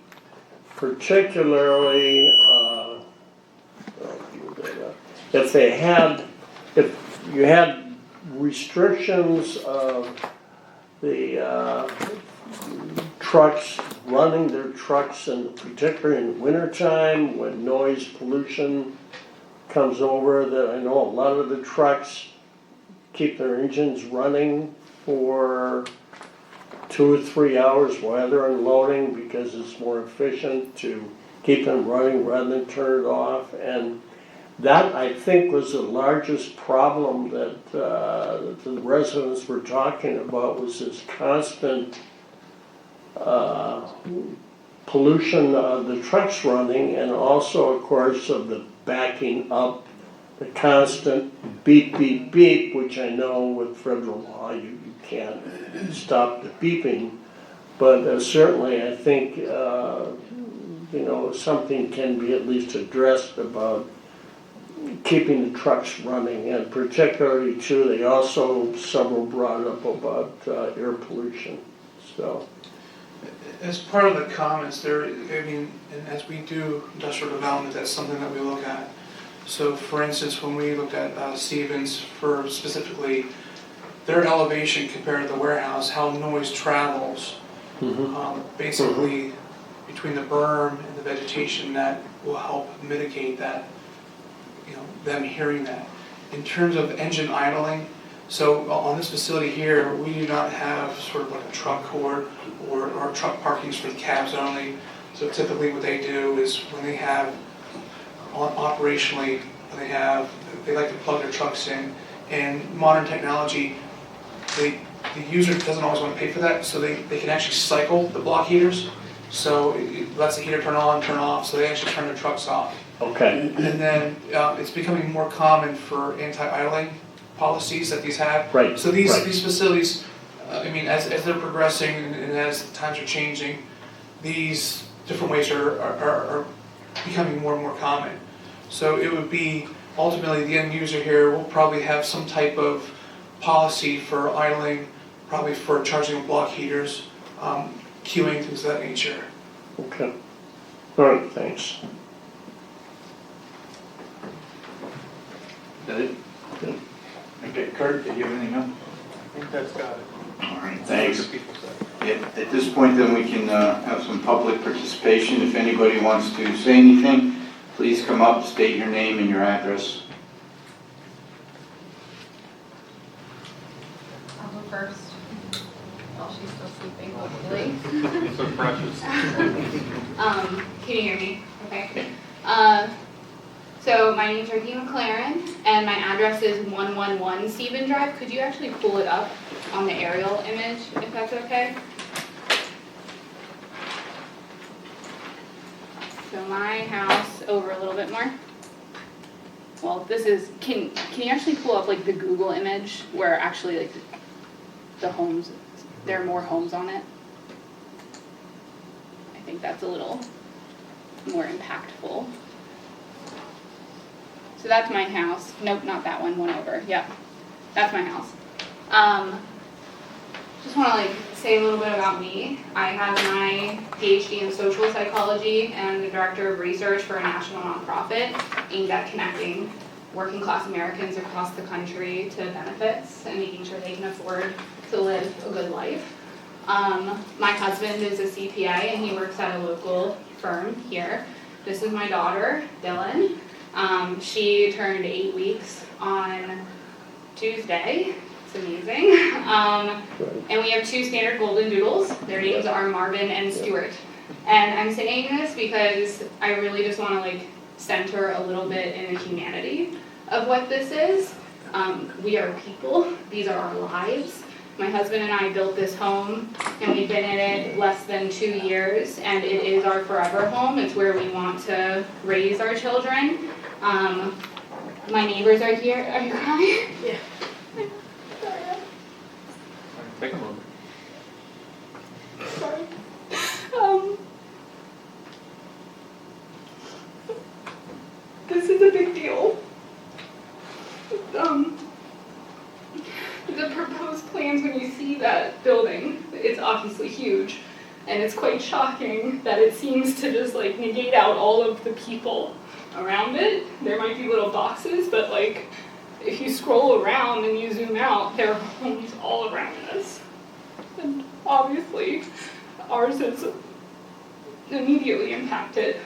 Particularly, if you had restrictions of the trucks running their trucks, and particularly in the wintertime when noise pollution comes over, that I know a lot of the trucks keep their engines running for 2 or 3 hours while they're unloading because it's more efficient to keep them running rather than turn it off. And that, I think, was the largest problem that the residents were talking about, was this constant pollution of the trucks running, and also, of course, of the backing up, the constant beep, beep, beep, which I know with federal law you can't stop the beeping. But certainly I think, something can be at least addressed about keeping the trucks running. And particularly, too, they also, several brought up about air pollution. So, As part of the comments there, and as we do industrial development, that's something that we look at. So for instance, when we looked at Stevens for specifically their elevation compared to the warehouse, how noise travels. Basically, between the berm and the vegetation, that will help mitigate that, them hearing that. In terms of engine idling, so on this facility here, we do not have sort of like a truck court or truck parkings for the cabs only. So typically what they do is when they have, operationally, they like to plug their trucks in, and modern technology, the user doesn't always want to pay for that, so they can actually cycle the block heaters. So it lets the heater turn on, turn off, so they actually turn their trucks off. Okay. And then it's becoming more common for anti-idling policies that these have. Right. So these facilities, as they're progressing and as times are changing, these different ways are becoming more and more common. So it would be, ultimately, the end user here will probably have some type of policy for idling, probably for charging block heaters, queuing, things of that nature. Okay. All right, thanks. That it? Okay, Kurt, do you have anything else? I think that's got it. All right, thanks. People say. At this point, then, we can have some public participation. If anybody wants to say anything, please come up, state your name and your address. I'll go first, while she's still sleeping, hopefully. So precious. Can you hear me? Okay. So my name's Ricky McLaren, and my address is 111 Stephen Drive. Could you actually pull it up on the aerial image, if that's okay? So my house, over a little bit more. Well, this is, can you actually pull up like the Google image where actually like the homes, there are more homes on it? I think that's a little more impactful. So that's my house. Nope, not that one, one over. Yep, that's my house. Just want to say a little bit about me. I have my PhD in social psychology and I'm the director of research for a national nonprofit aimed at connecting working class Americans across the country to benefits and making sure they can afford to live a good life. My husband is a CPA and he works at a local firm here. This is my daughter, Dylan. She turned 8 weeks on Tuesday. It's amazing. And we have 2 standard golden doodles. Their names are Marvin and Stuart. And I'm saying this because I really just want to center a little bit in the humanity of what this is. We are people. These are our lives. My husband and I built this home, and we've been in it less than 2 years, and it is our forever home. It's where we want to raise our children. My neighbors are here. Are you crying? Yeah. Take a moment. Sorry. This is a big deal. The proposed plans, when you see that building, it's obviously huge, and it's quite shocking that it seems to just negate out all of the people around it. There might be little boxes, but if you scroll around and you zoom out, there are homes all around us. And obviously, ours is immediately impacted.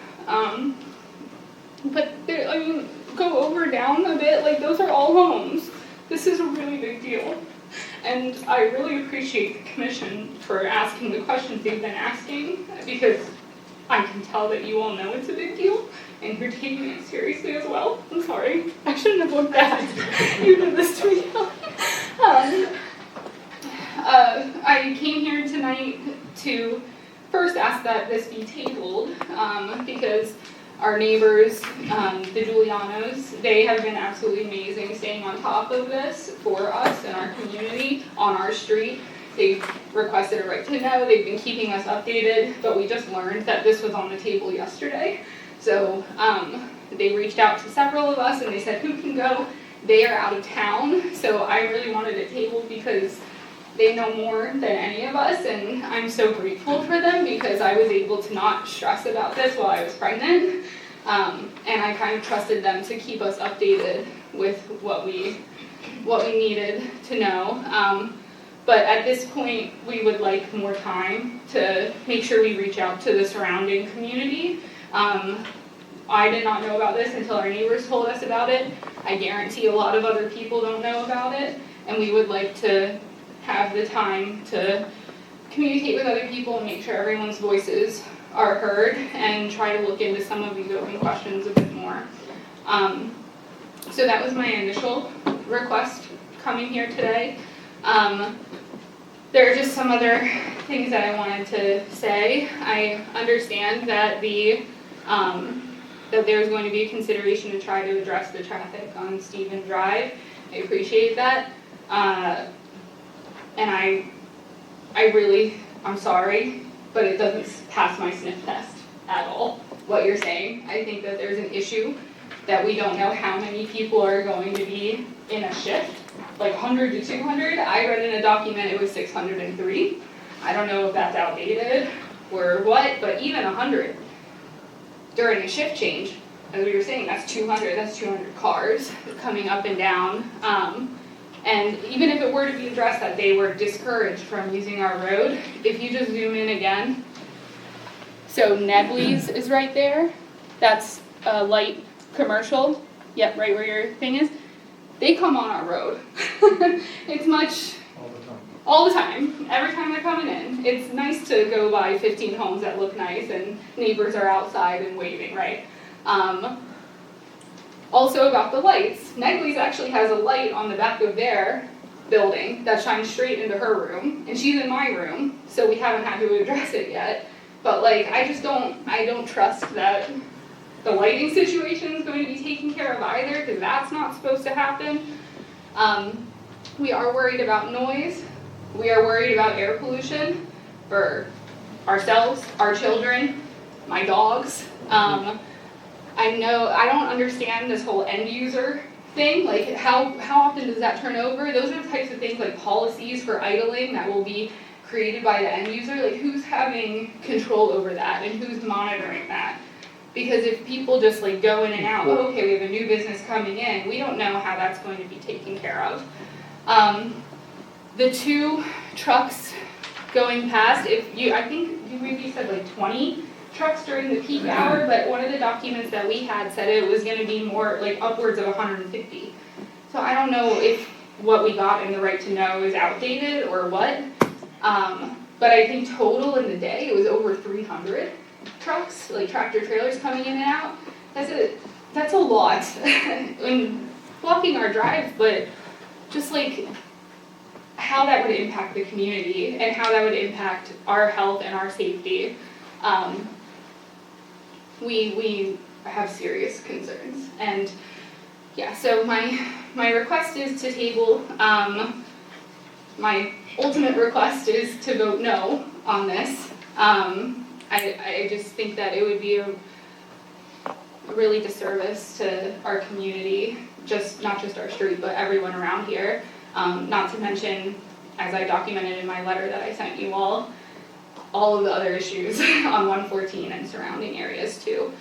But there, go over down a bit, those are all homes. This is a really big deal. And I really appreciate the commission for asking the questions they've been asking, because I can tell that you all know it's a big deal, and you're taking it seriously as well. I'm sorry, I shouldn't have looked at it. You did this to me. I came here tonight to first ask that this be tabled, because our neighbors, the Giulianos, they have been absolutely amazing staying on top of this for us and our community on our street. They've requested a right to know, they've been keeping us updated, but we just learned that this was on the table yesterday. So they reached out to several of us and they said, who can go? They are out of town, so I really wanted it tabled because they know more than any of us, and I'm so grateful for them because I was able to not stress about this while I was pregnant, and I kind of trusted them to keep us updated with what we what we needed to know. But at this point, we would like more time to make sure we reach out to the surrounding community. I did not know about this until our neighbors told us about it. I guarantee a lot of other people don't know about it, and we would like to have the time to communicate with other people and make sure everyone's voices are heard and try to look into some of these open questions a bit more. So that was my initial request coming here today. There are just some other things that I wanted to say. I understand that that there's going to be a consideration to try to address the traffic on Stephen Drive. I appreciate that. And I'm sorry, but it doesn't pass my sniff test at all, what you're saying. I think that there's an issue that we don't know how many people are going to be in a shift, like 100 to 200. I read in a document it was 603. I don't know if that's outdated or what, but even 100 during a shift change, as we were saying, that's 200 cars coming up and down. And even if it were to be addressed that they were discouraged from using our road, if you just zoom in again, so Nebley's is right there. That's a light commercial. Yep, right where your thing is. They come on our road. It's much all the time. Every time they're coming in. It's nice to go by 15 homes that look nice and neighbors are outside and waving, right? Also about the lights, Negley's actually has a light on the back of their building that shines straight into her room, and she's in my room, so we haven't had to address it yet. But like, I don't trust that the lighting situation is going to be taken care of either, because that's not supposed to happen. We are worried about noise. We are worried about air pollution for ourselves, our children, my dogs. I don't understand this whole end user thing, like how often does that turn over? Those are the types of things like policies for idling that will be created by the end user, like who's having control over that and who's monitoring that? Because if people just like go in and out, oh, okay, we have a new business coming in, we don't know how that's going to be taken care of. The 2 trucks going past, I think you maybe said like 20 trucks during the peak hour, but one of the documents that we had said it was going to be more like upwards of 150. So I don't know if what we got in the right to know is outdated or what, but I think total in the day it was over 300 trucks, like tractor trailers coming in and out. That's a lot in blocking our drive, but just like how that would impact the community and how that would impact our health and our safety. We have serious concerns, and yeah, so my request is to table. My ultimate request is to vote no on this. I just think that it would be a really disservice to our community, not just our street, but everyone around here. Not to mention, as I documented in my letter that I sent you all of the other issues on 114 and surrounding areas too.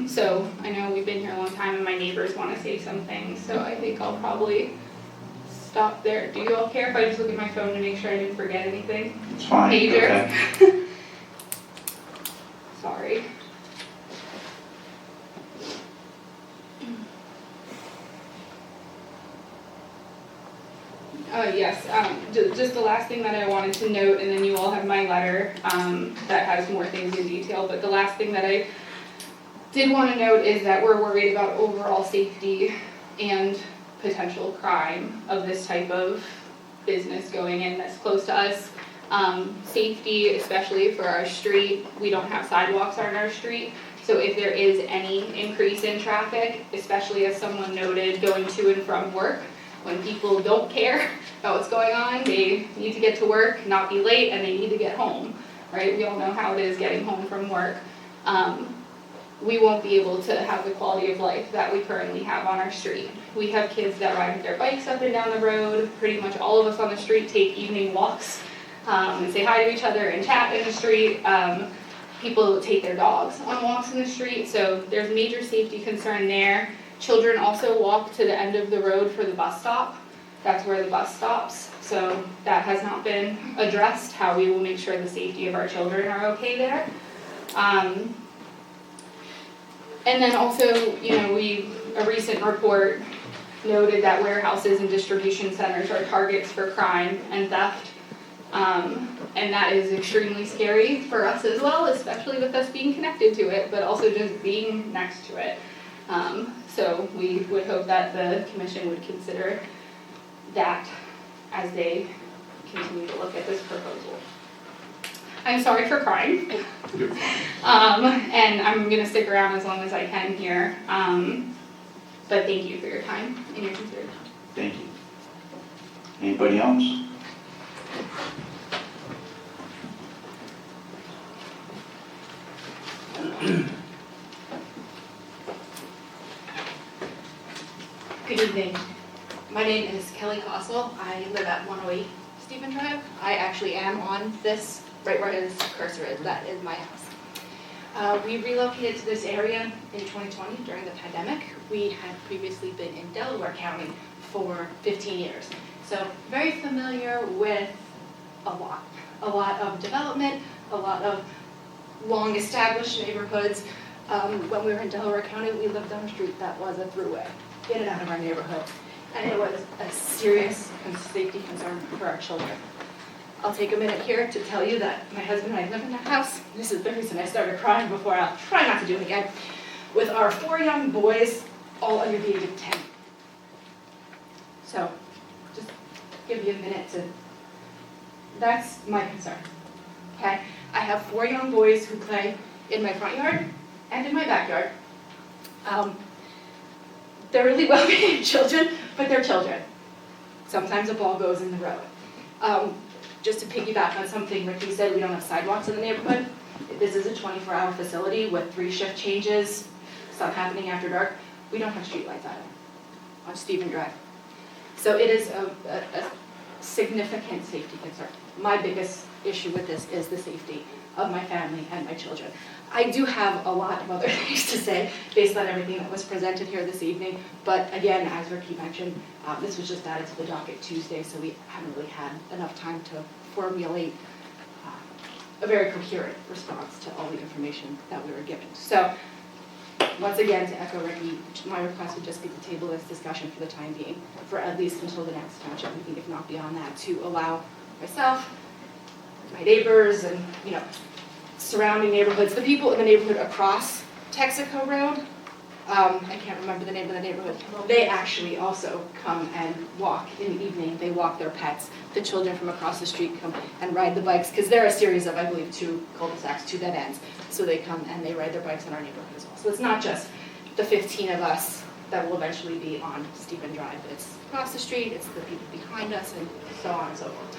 So I know we've been here a long time and my neighbors want to say some things, so I think I'll probably stop there. Do you all care if I just look at my phone to make sure I didn't forget anything? It's fine. Major? Okay. Sorry. Yes, just the last thing that I wanted to note, and then you all have my letter that has more things in detail, but the last thing that I did want to note is that we're worried about overall safety and potential crime of this type of business going in that's close to us. Safety, especially for our street, we don't have sidewalks on our street, so if there is any increase in traffic, especially as someone noted, going to and from work, when people don't care about what's going on, they need to get to work, not be late, and they need to get home, right? We all know how it is getting home from work. We won't be able to have the quality of life that we currently have on our street. We have kids that ride their bikes up and down the road. Pretty much all of us on the street take evening walks and say hi to each other and chat in the street. People take their dogs on walks in the street, so there's major safety concern there. Children also walk to the end of the road for the bus stop. That's where the bus stops. So that has not been addressed, how we will make sure the safety of our children are okay there. And then also, a recent report noted that warehouses and distribution centers are targets for crime and theft. And that is extremely scary for us as well, especially with us being connected to it, but also just being next to it. So we would hope that the commission would consider that as they continue to look at this proposal. I'm sorry for crying. And I'm gonna stick around as long as I can here. But thank you for your time and your consideration. Thank you. Anybody else? Good evening. My name is Kelly Kossel. I live at 108 Stephen Drive. I actually am on this, right where his cursor is, that is my house. We relocated to this area in 2020 during the pandemic. We had previously been in Delaware County for 15 years. So very familiar with a lot of development, a lot of long established neighborhoods. When we were in Delaware County, we lived on a street that was a throughway in and out of our neighborhood. And it was a serious safety concern for our children. I'll take a minute here to tell you that my husband and I live in that house. This is the reason I started crying before. I'll try not to do it again. With our 4 young boys, all under the age of 10. So, just give you a minute to, that's my concern, okay? I have 4 young boys who play in my front yard and in my backyard. They're really well-behaved children, but they're children. Sometimes a ball goes in the road. Just to piggyback on something Ricky said, we don't have sidewalks in the neighborhood. This is a 24-hour facility with 3 shift changes, stuff happening after dark. We don't have streetlights on Stephen Drive. So it is a significant safety concern. My biggest issue with this is the safety of my family and my children. I do have a lot of other things to say based on everything that was presented here this evening, but again, as Ricky mentioned, this was just added to the docket Tuesday, so we haven't really had enough time to formulate a very coherent response to all the information that we were given. So, once again, to echo Ricky, my request would just be to table this discussion for the time being, for at least until the next township meeting, if not beyond that, to allow myself, my neighbors, and surrounding neighborhoods, the people in the neighborhood across Texaco Road, I can't remember the name of the neighborhood, they actually also come and walk in the evening. They walk their pets. The children from across the street come and ride the bikes, because there are a series of, I believe, 2 cul-de-sacs, 2 dead ends. So they come and they ride their bikes in our neighborhood as well. So it's not just the 15 of us that will eventually be on Stephen Drive. It's across the street, it's the people behind us, and so on and so forth.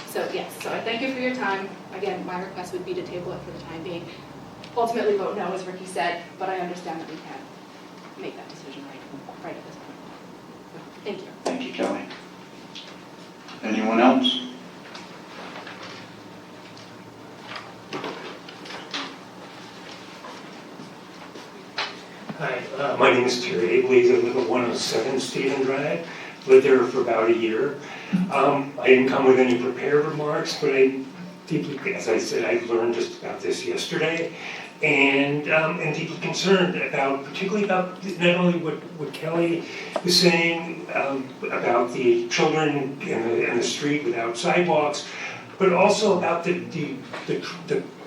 So yes, so I thank you for your time. Again, my request would be to table it for the time being. Ultimately vote no, as Ricky said, but I understand that we can make that decision right at this point. So, thank you. Thank you, Kelly. Anyone else? Hi, my name is Terry Abley. I live at 107 Stephen Drive. Lived there for about a year. I didn't come with any prepared remarks, but I deeply, as I said, I learned just about this yesterday, and deeply concerned about, particularly about not only what Kelly was saying about the children in the street without sidewalks, but also about the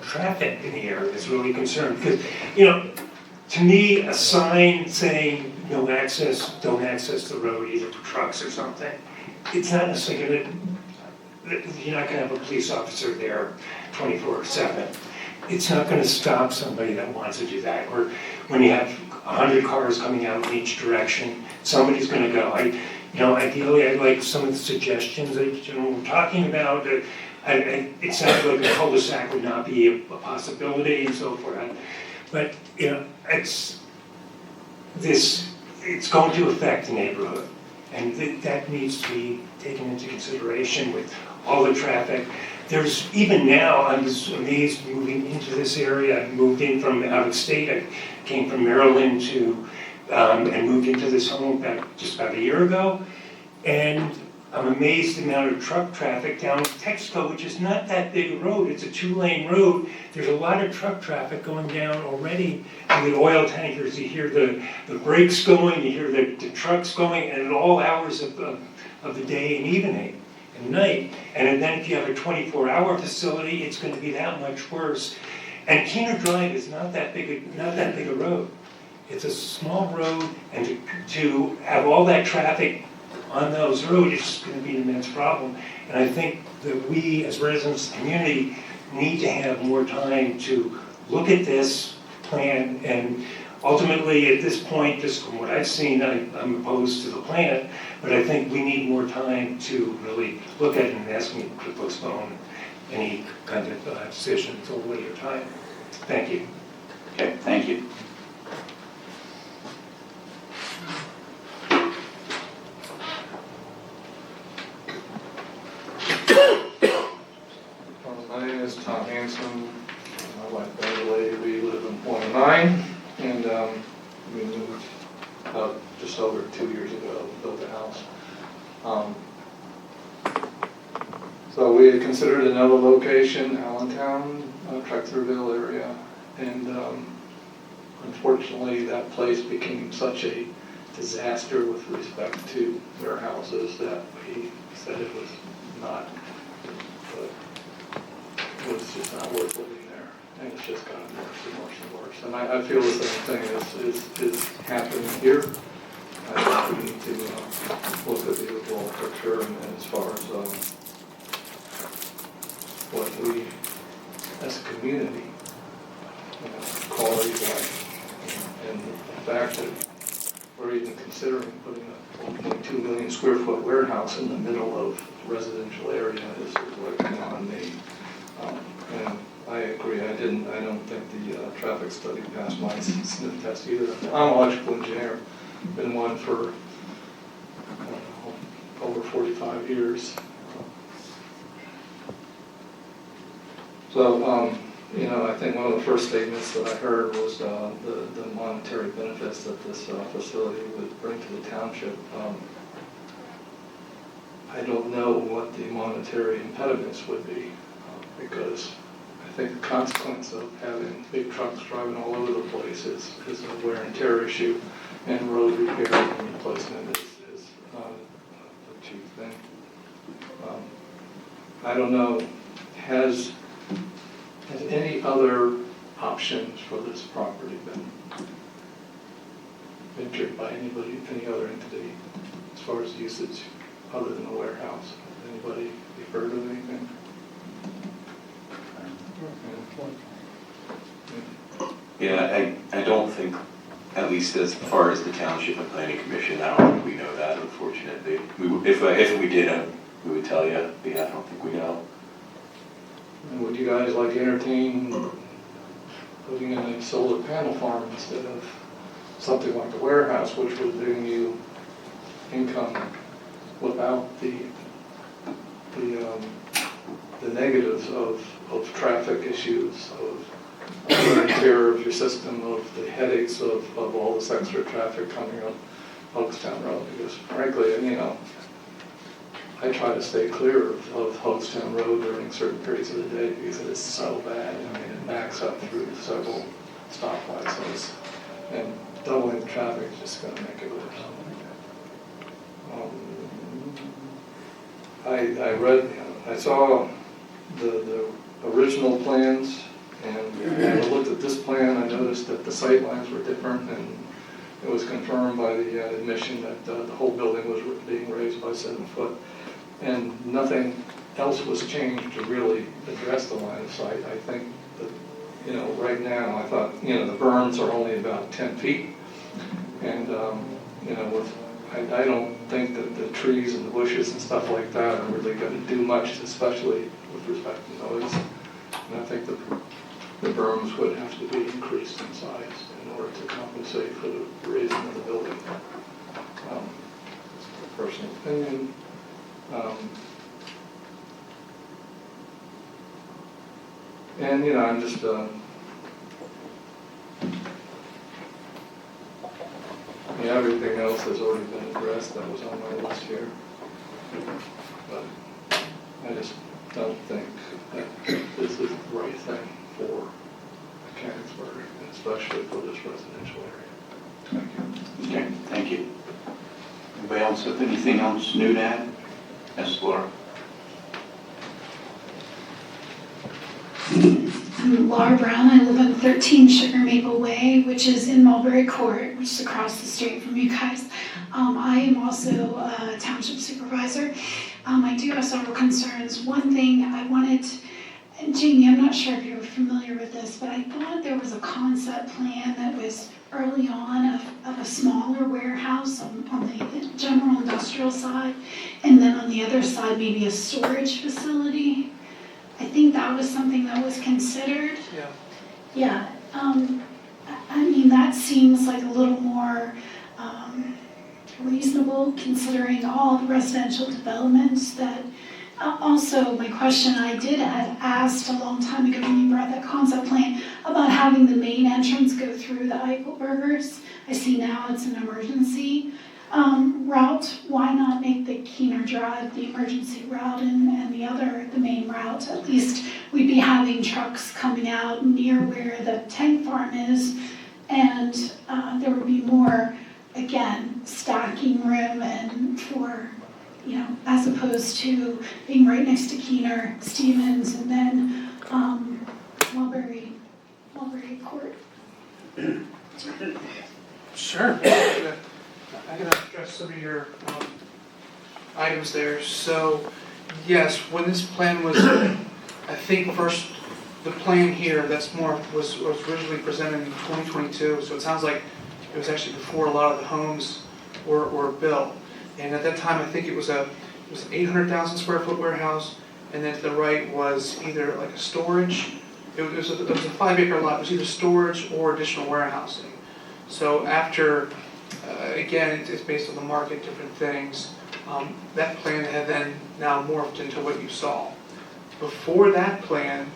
traffic in the area is really concerned. Because, to me, a sign saying no access, don't access the road either for trucks or something, it's not necessarily you're not gonna have a police officer there 24/7. It's not gonna stop somebody that wants to do that. Or when you have 100 cars coming out in each direction, somebody's gonna go. Ideally, I'd like some of the suggestions that we're talking about. It sounds like a cul-de-sac would not be a possibility and so forth. But it's going to affect the neighborhood, and that needs to be taken into consideration with all the traffic. There's, even now, I'm just amazed moving into this area. I moved in from out of state. I came from Maryland to and moved into this home just about a year ago. And I'm amazed the amount of truck traffic down Texaco, which is not that big a road. It's a 2-lane road. There's a lot of truck traffic going down already. And the oil tankers, you hear the brakes going, you hear the trucks going, and at all hours of the day and evening and night. And then if you have a 24-hour facility, it's going to be that much worse. And Keener Drive is not that big a road. It's a small road, and to have all that traffic on those roads, it's just going to be an immense problem. And I think that we, as residents of the community, need to have more time to look at this plan. And ultimately, at this point, just from what I've seen, I'm opposed to the plan, but I think we need more time to really look at it and ask me to postpone any kind of decision until a later time. Thank you. Okay, thank you. My name is Tom Hanson. My wife Beverly, we live in 109, and we moved about just over 2 years ago, built a house. So we had considered another location, Allentown, Trexlerville area, and unfortunately that place became such a disaster with respect to warehouses that we said it was not, it was just not worth living there, and it's just gotten worse and worse and worse. And I feel the same thing is happening here. I think we need to look at the overall picture, and as far as what we, as a community, quality of life, and the fact that we're even considering putting a 1.2 million square foot warehouse in the middle of residential area is like beyond me. And I agree, I don't think the traffic study passed my sniff test either. I'm an electrical engineer, been one for over 45 years. So, I think one of the first statements that I heard was the monetary benefits that this facility would bring to the township. I don't know what the monetary impediments would be, because I think the consequence of having big trucks driving all over the place is a wear and tear issue, and road repair and replacement is a cheap thing. I don't know, has any other options for this property been ventured by anybody, any other entity, as far as usage other than a warehouse? Anybody heard of anything? Yeah, I don't think, at least as far as the Township and Planning Commission, I don't think we know that, unfortunately. If we did, we would tell you, but yeah, I don't think we know. And would you guys like to entertain putting in a solar panel farm instead of something like a warehouse, which would bring you income without the negatives of traffic issues, of wear and tear of your system, of the headaches of all this extra traffic coming up Hoagstown Road? Because frankly, I try to stay clear of Hoagstown Road during certain periods of the day because it is so bad. It backs up through several stoplights, and doubling the traffic is just going to make it worse. I saw the original plans, and when I looked at this plan, I noticed that the sight lines were different, and it was confirmed by the admission that the whole building was being raised by 7 foot. And nothing else was changed to really address the line of sight. I think that, right now, I thought, the berms are only about 10 feet. And, I don't think that the trees and the bushes and stuff like that are really going to do much, especially with respect to noise. And I think the berms would have to be increased in size in order to compensate for the raising of the building. Just a personal opinion. And I'm just mean, everything else has already been addressed that was on my list here. But I just don't think that this is the right thing for Mechanicsburg, especially for this residential area. Okay, thank you. Anybody else have anything else new to add? Yes, Laura. I'm Laura Brown. I live on 13 Sugar Maple Way, which is in Mulberry Court, which is across the street from you guys. I am also a township supervisor. I do have several concerns. One thing I wanted, and Jamie, I'm not sure if you're familiar with this, but I thought there was a concept plan that was early on of a smaller warehouse on the general industrial side, and then on the other side maybe a storage facility. I think that was something that was considered. Yeah. Yeah, I mean, that seems like a little more reasonable considering all the residential developments that, also my question, I did had asked a long time ago when you brought that concept plan about having the main entrance go through the Eichelbergers. I see now it's an emergency route. Why not make the Keener Drive the emergency route and the other the main route? At least we'd be having trucks coming out near where the tank farm is, and there would be more, again, stacking room and for, you know, as opposed to being right next to Keener, Stevens, and then Mulberry Court. Sure. I'm gonna address some of your items there. So, yes, when this plan was, I think first, the plan here, that's more, was originally presented in 2022, so it sounds like it was actually before a lot of the homes were built. And at that time, I think it was an 800,000 square foot warehouse, and then to the right was either like a storage, it was a 5 acre lot, it was either storage or additional warehousing. So after, again, it's based on the market, different things, that plan had then now morphed into what you saw. Before that plan,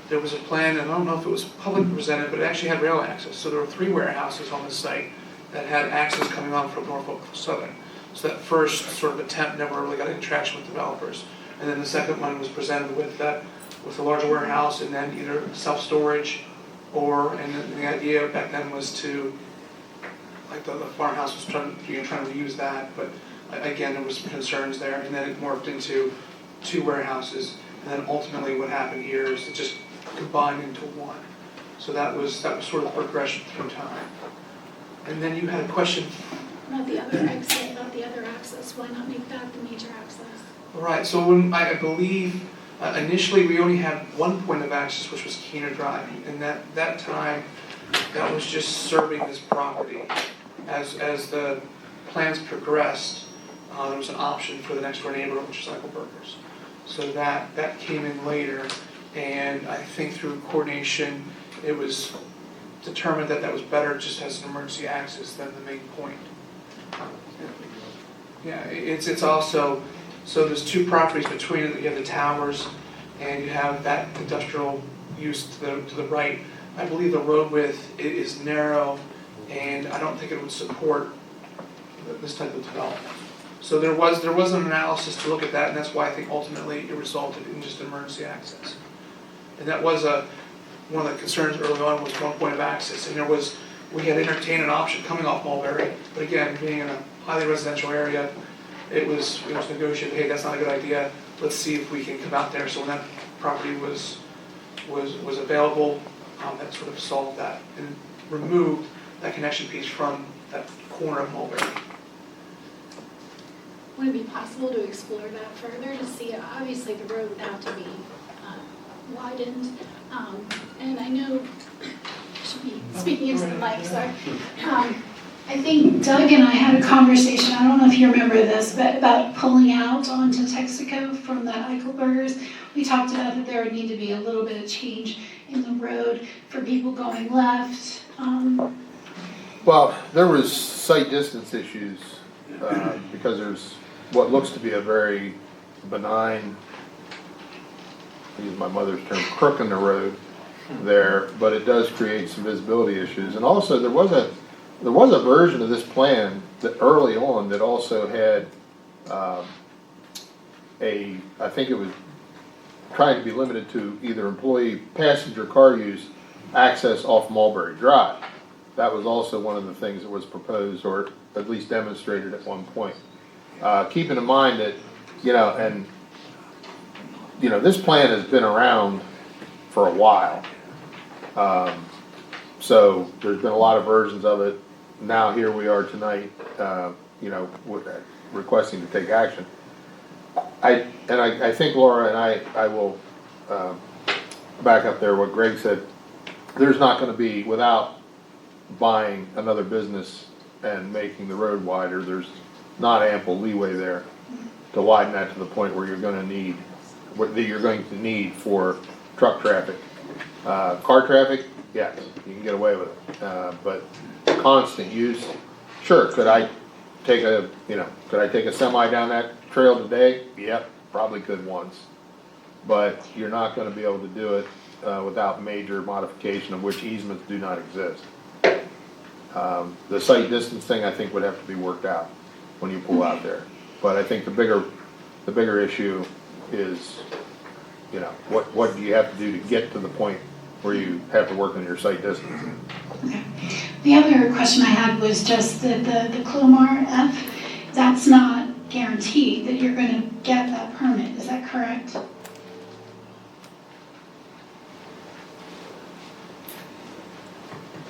there was a plan, and I don't know if it was publicly presented, but it actually had rail access. So there were 3 warehouses on the site that had access coming on from Norfolk Southern. So that first sort of attempt never really got any traction with developers. And then the second one was presented with a larger warehouse and then either self-storage or, and the idea back then was to, like the farmhouse was trying to use that, but again, there was some concerns there, and then it morphed into 2 warehouses, and then ultimately what happened here is it just combined into 1. So that was sort of the progression through time. And then you had a question. Not the other exit, not the other access. Why not make that the major access? Right, so when I believe initially we only had one point of access, which was Keener Drive, and that time that was just serving this property. As the plans progressed, there was an option for the next door neighborhood, which is Eichelbergers. So that came in later, and I think through coordination, it was determined that was better just as an emergency access than the main point. Yeah, it's also, so there's 2 properties between it. You have the towers, and you have that industrial use to the right. I believe the road width is narrow, and I don't think it would support this type of development. So there was an analysis to look at that, and that's why I think ultimately it resulted in just emergency access. And that was one of the concerns early on was one point of access, and we had entertained an option coming off Mulberry, but again, being in a highly residential area, it was negotiated. Hey, that's not a good idea. Let's see if we can come out there. So when that property was available, that sort of solved that and removed that connection piece from that corner of Mulberry. Would it be possible to explore that further to see, obviously the road would have to be widened, and I know, should be speaking into the mic, sorry. I think Doug and I had a conversation, I don't know if you remember this, but about pulling out onto Texaco from the Eichelbergers. We talked about that there would need to be a little bit of change in the road for people going left. Well, there was sight distance issues because there's what looks to be a very benign, I use my mother's term, crook in the road there, but it does create some visibility issues. And also there was a there was a version of this plan that early on that also had, I think it was trying to be limited to either employee passenger car use access off Mulberry Drive. That was also one of the things that was proposed or at least demonstrated at one point. Keeping in mind that, this plan has been around for a while. So there's been a lot of versions of it. Now here we are tonight, requesting to take action. I think Laura and I will back up there what Greg said. There's not going to be, without buying another business and making the road wider, there's not ample leeway there to widen that to the point where you're going to need what you're going to need for truck traffic. Car traffic, yes, you can get away with it, but constant use, sure. Could I take a semi down that trail today? Yep, probably could once, but you're not going to be able to do it without major modification, of which easements do not exist. The site distance thing, I think, would have to be worked out when you pull out there. But I think the bigger issue is, what do you have to do to get to the point where you have to work on your site distance? Okay. The other question I had was just that the Clomar F, that's not guaranteed that you're going to get that permit. Is that correct?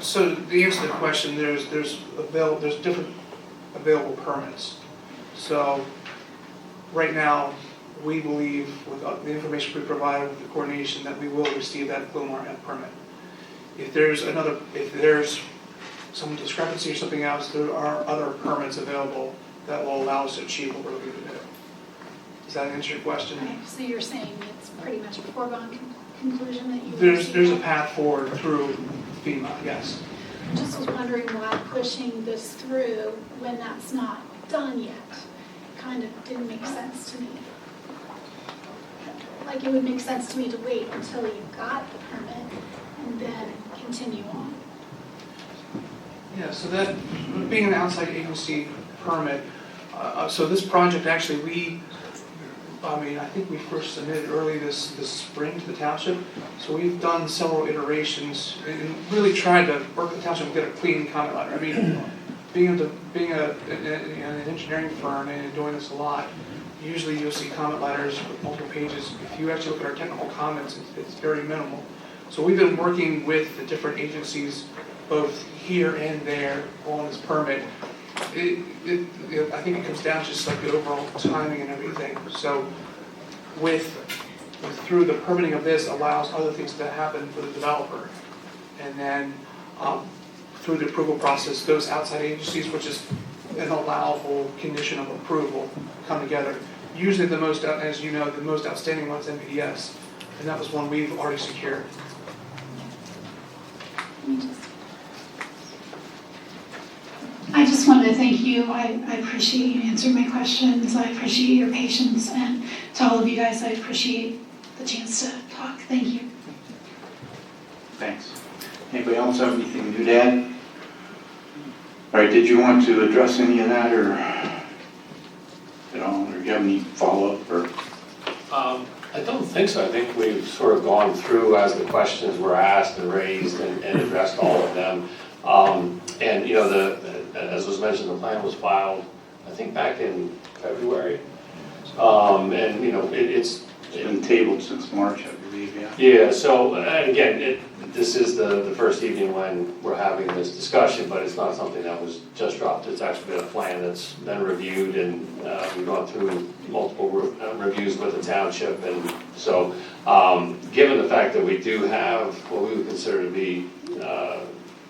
So to answer the question, there's different available permits. So right now, we believe with the information we provide with the coordination that we will receive that Clomar F permit. If there's some discrepancy or something else, there are other permits available that will allow us to achieve what we're looking to do. Does that answer your question? Right. So you're saying it's pretty much a foregone conclusion that you There's a path forward through FEMA, yes. I just was wondering why pushing this through when that's not done yet kind of didn't make sense to me. Like, it would make sense to me to wait until you got the permit and then continue on. Yeah, so that, being an outside agency permit, so this project actually, I think we first submitted early this spring to the township. So we've done several iterations and really tried to work with the township and get a clean comment letter. Being an engineering firm and doing this a lot, usually you'll see comment letters with multiple pages. If you actually look at our technical comments, it's very minimal. So we've been working with the different agencies, both here and there, on this permit. I think it comes down to just like the overall timing and everything. So through the permitting of this allows other things to happen for the developer. And then through the approval process, those outside agencies, which is an allowable condition of approval, come together. Usually as you know, the most outstanding one's NPDS, and that was one we've already secured. I just wanted to thank you. I appreciate you answering my questions. I appreciate your patience. And to all of you guys, I appreciate the chance to talk. Thank you. Thanks. Anybody else have anything to add? All right, did you want to address any of that or at all? Or do you have any follow-up or? I don't think so. I think we've sort of gone through as the questions were asked and raised and addressed all of them. And as was mentioned, the plan was filed, I think, back in February. It's been tabled since March, I believe, yeah. Yeah, so, and again, this is the first evening when we're having this discussion, but it's not something that was just dropped. It's actually been a plan that's been reviewed, and we've gone through multiple reviews with the township. And so, given the fact that we do have what we would consider to be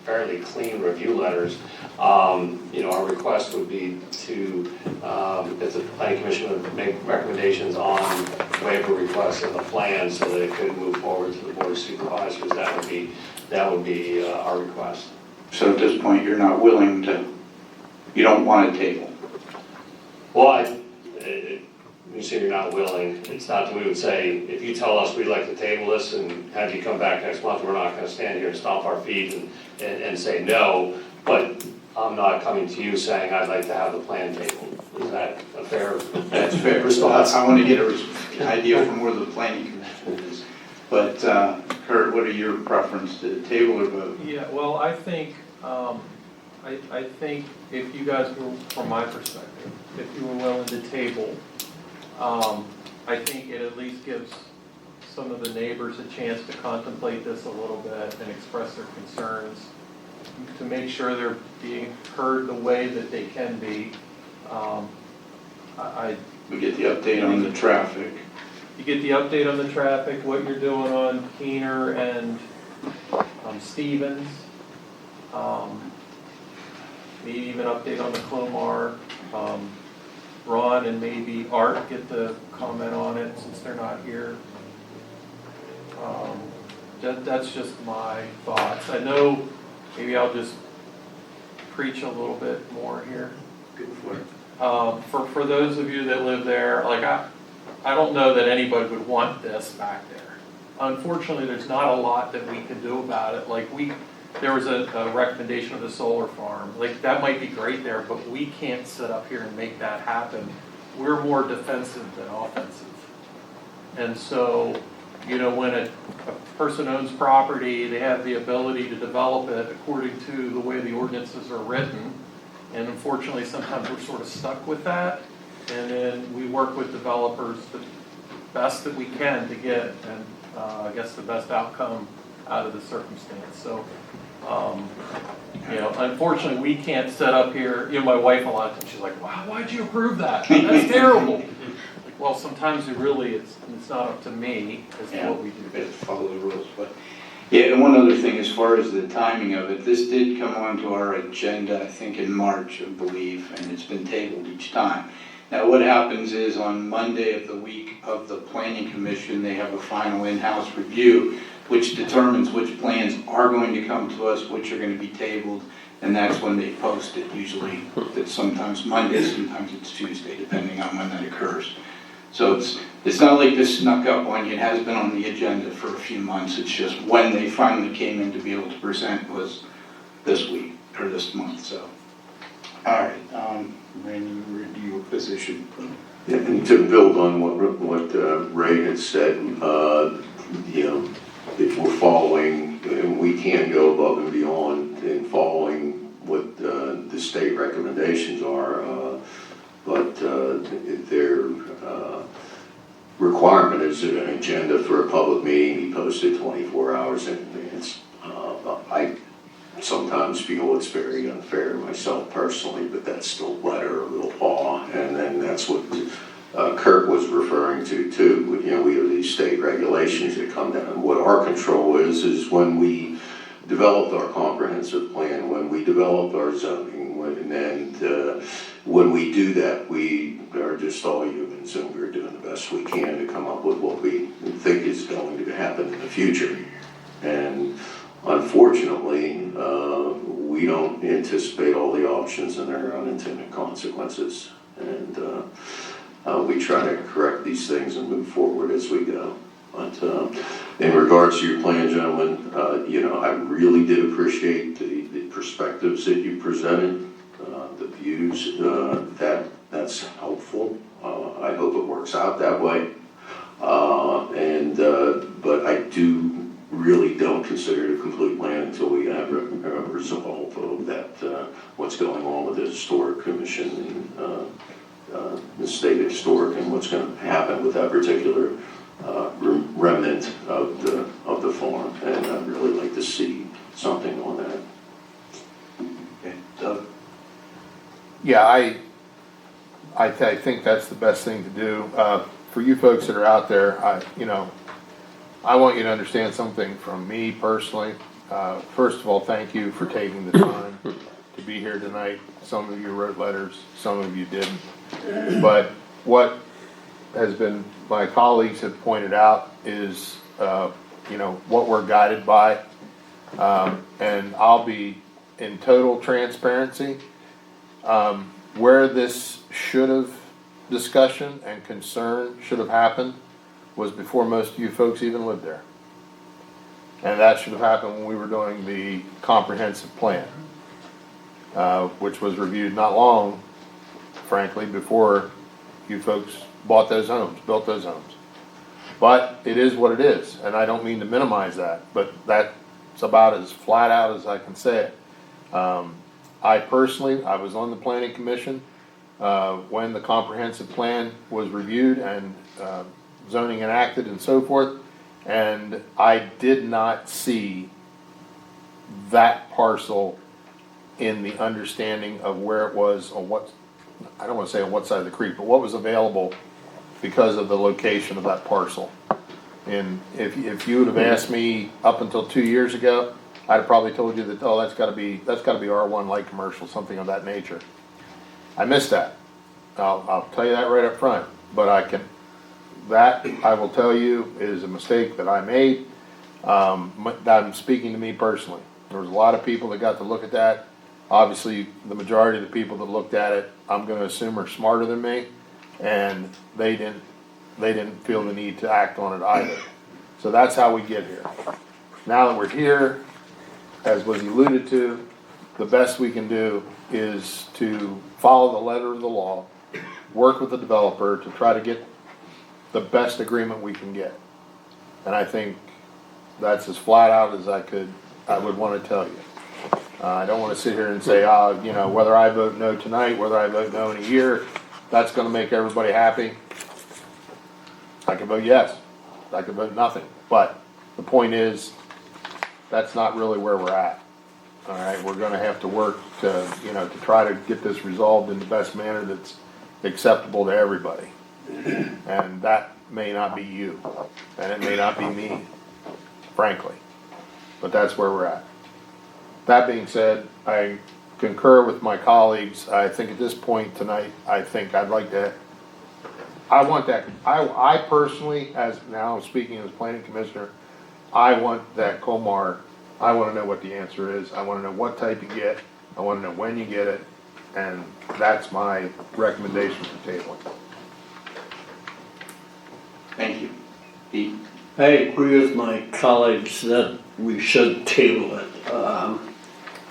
fairly clean review letters, our request would be to, if the planning commission would make recommendations on waiver requests in the plan so that it could move forward to the board of supervisors, that would be our request. So at this point, you're not willing to, you don't want a table? Well, when you say you're not willing, it's not that we would say, if you tell us we'd like to table this and have you come back next month, we're not going to stand here and stomp our feet and say no. But I'm not coming to you saying I'd like to have the plan tabled. Is that a fair That's fair. response? I want to get an idea from where the planning commission is. But Kurt, what are your preference, to table or vote? Yeah, well, I think if you guys were, from my perspective, if you were willing to table, I think it at least gives some of the neighbors a chance to contemplate this a little bit and express their concerns, to make sure they're being heard the way that they can be. We get the update on the traffic. You get the update on the traffic, what you're doing on Keener and Stevens. Maybe even update on the Clomar. Ron and maybe Art get to comment on it since they're not here. That's just my thoughts. I know maybe I'll just preach a little bit more here. Good for it. For those of you that live there, like I don't know that anybody would want this back there. Unfortunately, there's not a lot that we can do about it. Like there was a recommendation of the solar farm. Like that might be great there, but we can't sit up here and make that happen. We're more defensive than offensive. And so, you know, when a person owns property, they have the ability to develop it according to the way the ordinances are written. And unfortunately, sometimes we're sort of stuck with that. And then we work with developers the best that we can to get, and I guess the best outcome out of the circumstance. So, you know, unfortunately, we can't sit up here. You know, my wife a lot of times, she's like, "Wow, why'd you approve that? That's terrible." Like, well, sometimes it's not up to me as to what we do. We have to follow the rules. But yeah, and one other thing, as far as the timing of it, this did come onto our agenda, I think in March, I believe, and it's been tabled each time. Now, what happens is on Monday of the week of the Planning Commission, they have a final in-house review, which determines which plans are going to come to us, which are going to be tabled, and that's when they post it. Usually, it's sometimes Monday, sometimes it's Tuesday, depending on when that occurs. So it's not like this snuck up on you. It has been on the agenda for a few months. It's just when they finally came in to be able to present was this week, or this month, so. All right, Randy, review your position. Yeah, and to build on what Ray had said, you know, if we're following, and we can go above and beyond in following what the state recommendations are, but their requirement is an agenda for a public meeting be posted 24 hours in advance. I sometimes feel it's very unfair myself personally, but that's the letter of the law, and then that's what Kurt was referring to too. You know, we have these state regulations that come down. What our control is when we developed our comprehensive plan, when we developed our zoning, when we do that, we are just all humans, and we're doing the best we can to come up with what we think is going to happen in the future. And unfortunately, we don't anticipate all the options and their unintended consequences. And we try to correct these things and move forward as we go. But in regards to your plan, gentlemen, you know, I really did appreciate the perspectives that you presented, the views. That's helpful. I hope it works out that way. But I really don't consider it a complete plan until we have a resolve of that, what's going on with the Historic Commission and the State Historic, and what's going to happen with that particular remnant of the farm. And I'd really like to see something on that. Okay, Doug? Yeah, I think that's the best thing to do. For you folks that are out there, I want you to understand something from me personally. First of all, thank you for taking the time to be here tonight. Some of you wrote letters, some of you didn't. But what has been, my colleagues have pointed out is, what we're guided by. And I'll be in total transparency. Where this discussion and concern should have happened was before most of you folks even lived there. And that should have happened when we were doing the comprehensive plan. which was reviewed not long, frankly, before you folks bought those homes, built those homes. But it is what it is, and I don't mean to minimize that, but that's about as flat out as I can say it. I personally, I was on the planning commission when the comprehensive plan was reviewed and zoning enacted and so forth, and I did not see that parcel in the understanding of where it was on what, I don't want to say on what side of the creek, but what was available because of the location of that parcel. And if you would have asked me up until 2 years ago, I'd have probably told you that, oh, that's gotta be R1 light commercial, something of that nature. I missed that. I'll tell you that right up front, but that I will tell you is a mistake that I made. I'm speaking to me personally. There was a lot of people that got to look at that. Obviously, the majority of the people that looked at it, I'm gonna assume are smarter than me, and they didn't feel the need to act on it either. So that's how we get here. Now that we're here, as was alluded to, the best we can do is to follow the letter of the law, work with the developer to try to get the best agreement we can get. And I think that's as flat out as I would want to tell you. I don't want to sit here and say, whether I vote no tonight, whether I vote no in a year, that's going to make everybody happy. I could vote yes, I could vote nothing, but the point is, that's not really where we're at. All right, we're gonna have to work to try to get this resolved in the best manner that's acceptable to everybody. And that may not be you, and it may not be me, frankly, but that's where we're at. That being said, I concur with my colleagues. I think at this point tonight, I personally, as now speaking as planning commissioner, I want that Comar, I wanna know what the answer is, I wanna know what type you get, I wanna know when you get it, and that's my recommendation for tabling. Thank you. Pete? I agree with my colleagues that we should table it.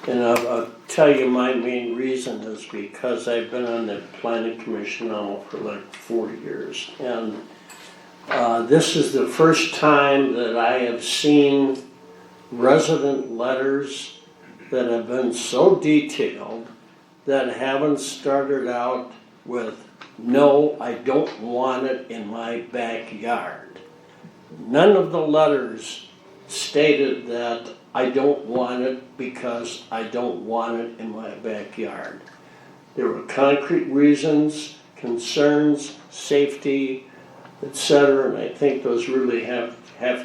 And I'll tell you my main reason is because I've been on the planning commission now for like 40 years. And this is the first time that I have seen resident letters that have been so detailed that haven't started out with, no, I don't want it in my backyard. None of the letters stated that I don't want it because I don't want it in my backyard. There were concrete reasons, concerns, safety, etc., and I think those really have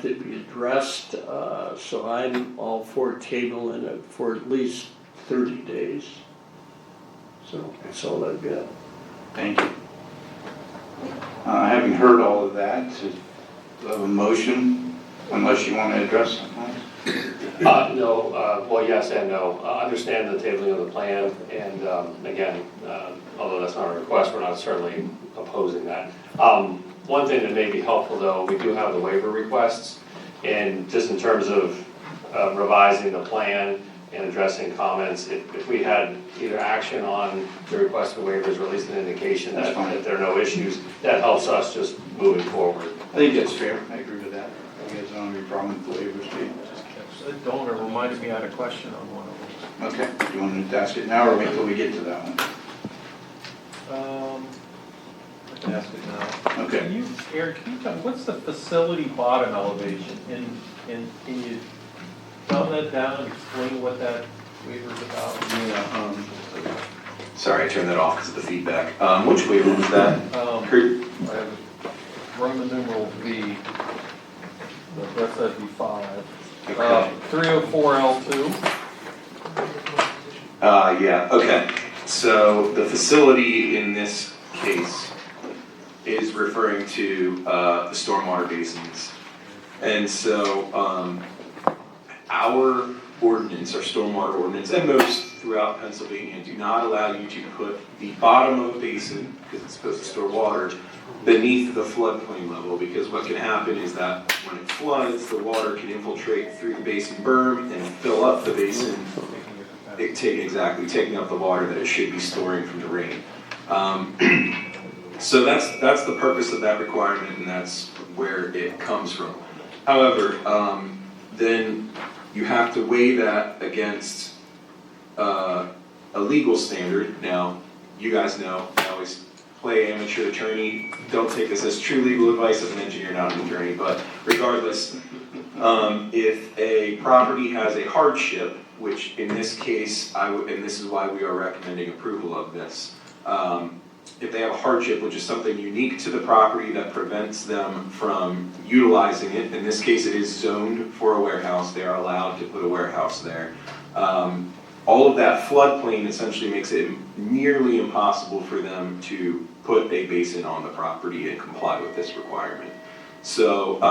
to be addressed. So I'm all for tabling it for at least 30 days. So that's all I've got. Thank you. Having heard all of that, do you have a motion, unless you want to address something? No, well, yes and no. Understand the tabling of the plan, and again, although that's not a request, we're not certainly opposing that. One thing that may be helpful though, we do have the waiver requests, and just in terms of revising the plan and addressing comments, if we had either action on the request for waivers or at least an indication that there are no issues, that helps us just moving forward. I think that's fair, I agree with that. You guys don't have any problem with the waivers, do you? The donor reminded me I had a question on one of them. Okay, do you want to ask it now or wait till we get to that one? I can ask it now. Okay. Eric, can you tell me, what's the facility bottom elevation? Can you dumb that down and explain what that waiver's about? Yeah, sorry, I turned that off because of the feedback. Which waiver was that? I have Roman numeral V, the rest of that V5. Okay. 304L2. Yeah, okay. So the facility in this case is referring to the stormwater basins. And so our ordinance, our stormwater ordinance, and most throughout Pennsylvania do not allow you to put the bottom of a basin, because it's supposed to store water, beneath the floodplain level, because what can happen is that when it floods, the water can infiltrate through the basin berm and fill up the basin taking up the water that it should be storing from the rain. So that's the purpose of that requirement, and that's where it comes from. However, then you have to weigh that against a legal standard. Now, you guys know, I always play amateur attorney. Don't take this as true legal advice as an engineer, not an attorney, but regardless, if a property has a hardship, which in this case, and this is why we are recommending approval of this, if they have a hardship, which is something unique to the property that prevents them from utilizing it, in this case it is zoned for a warehouse, they are allowed to put a warehouse there. All of that floodplain essentially makes it nearly impossible for them to put a basin on the property and comply with this requirement. So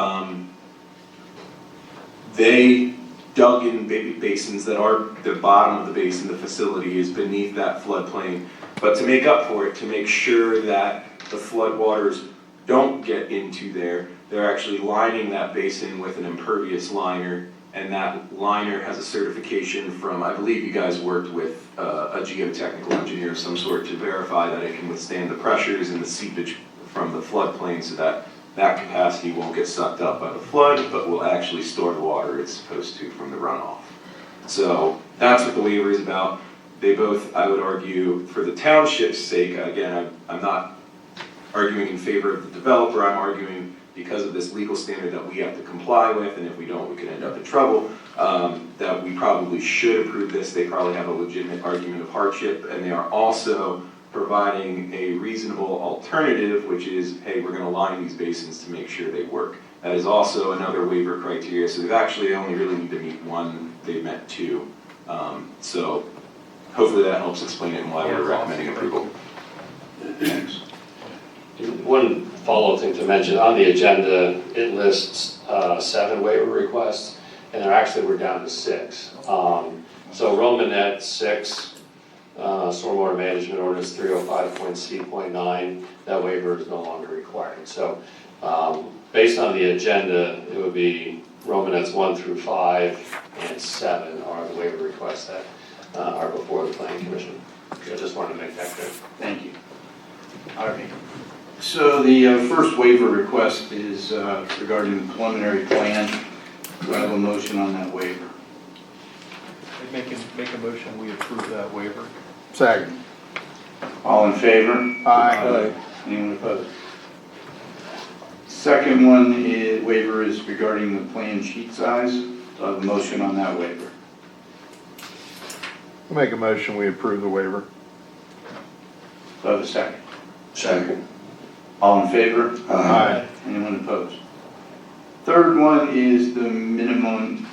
they dug in basins that are the bottom of the basin, the facility is beneath that floodplain. But to make up for it, to make sure that the floodwaters don't get into there, they're actually lining that basin with an impervious liner, and that liner has a certification from, I believe you guys worked with a geotechnical engineer of some sort to verify that it can withstand the pressures and the seepage from the floodplain so that that capacity won't get sucked up by the flood, but will actually store the water it's supposed to from the runoff. So that's what the waiver is about. They both, I would argue, for the township's sake, again, I'm not arguing in favor of the developer, I'm arguing because of this legal standard that we have to comply with, and if we don't, we could end up in trouble, that we probably should approve this. They probably have a legitimate argument of hardship, and they are also providing a reasonable alternative, which is, hey, we're gonna line these basins to make sure they work. That is also another waiver criteria, so they only really need to meet one, they've met two. So hopefully that helps explain it and why we're recommending approval. Thanks. One follow-up thing to mention, on the agenda, it lists 7 waiver requests, and there actually we're down to 6. So Romanet 6, Stormwater Management Ordinance 305.C.9, that waiver is no longer required. So based on the agenda, it would be Romanets 1 through 5 and 7 are the waiver requests that are before the Planning Commission. So I just wanted to make that clear. Thank you. All right. So the first waiver request is regarding the preliminary plan. Do I have a motion on that waiver? Make a motion, we approve that waiver. Second. All in favor? Aye. Anyone opposed? Second one is, waiver is regarding the plan sheet size. Do I have a motion on that waiver? Make a motion, we approve the waiver. Do I have a second? Second. All in favor? Aye. Anyone opposed? Third one is the minimum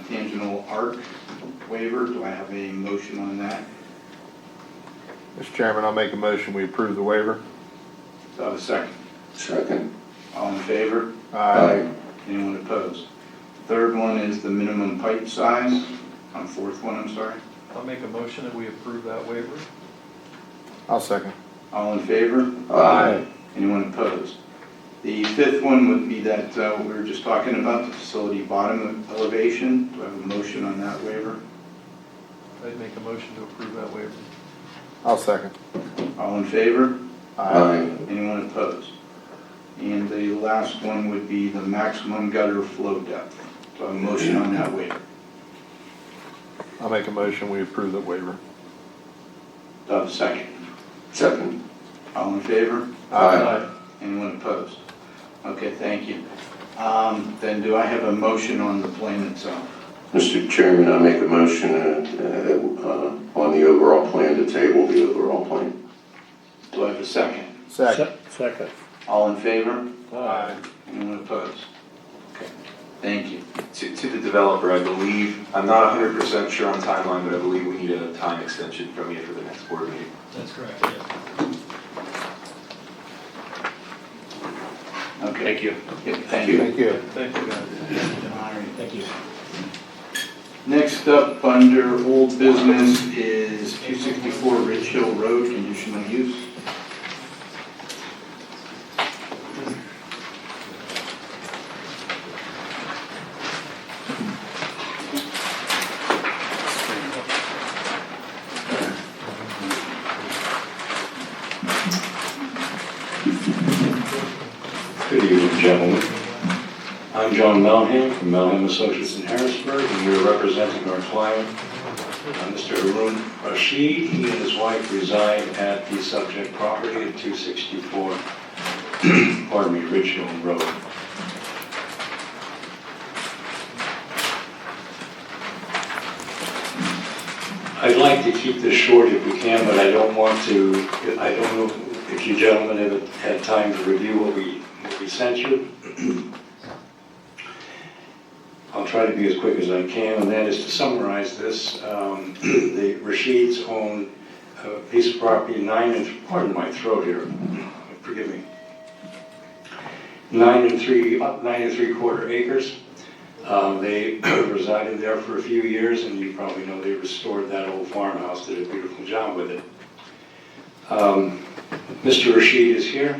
tangential arc waiver. Do I have a motion on that? Mr. Chairman, I'll make a motion, we approve the waiver. Do I have a second? Second. All in favor? Aye. Anyone opposed? Third one is the minimum pipe size. On fourth one, I'm sorry. I'll make a motion that we approve that waiver. I'll second. All in favor? Aye. Anyone opposed? The fifth one would be that we were just talking about, the facility bottom elevation. Do I have a motion on that waiver? I'd make a motion to approve that waiver. I'll second. All in favor? Aye. Anyone opposed? And the last one would be the maximum gutter flow depth. Do I have a motion on that waiver? I'll make a motion, we approve the waiver. Do I have a second? Second. All in favor? Aye. Anyone opposed? Okay, thank you. Then do I have a motion on the plan itself? Mr. Chairman, I make a motion on the overall plan to table the overall plan. Do I have a second? Second. Second. All in favor? Aye. Anyone opposed? Okay, thank you. To the developer, I believe, I'm not 100% sure on timeline, but I believe we need a time extension from you for the next board meeting. That's correct, yes. Okay. Thank you. Yeah, thank you. Thank you. Thank you, guys. All right. Thank you. Next up, under old business, is 264 Ridge Hill Road, conditional use. Good evening, gentlemen. I'm John Melham from Melham Associates in Harrisburg, and we're representing our client, Mr. Harun Rashid. He and his wife reside at the subject property at 264, Ridge Hill Road. I'd like to keep this short if we can, but I don't know if you gentlemen have had time to review what we sent you. I'll try to be as quick as I can, and that is to summarize this. The Rashids own a piece of property, pardon my throat here, forgive me, 9 3/4 acres. They resided there for a few years, and you probably know they restored that old farmhouse, did a beautiful job with it. Mr. Rashid is here.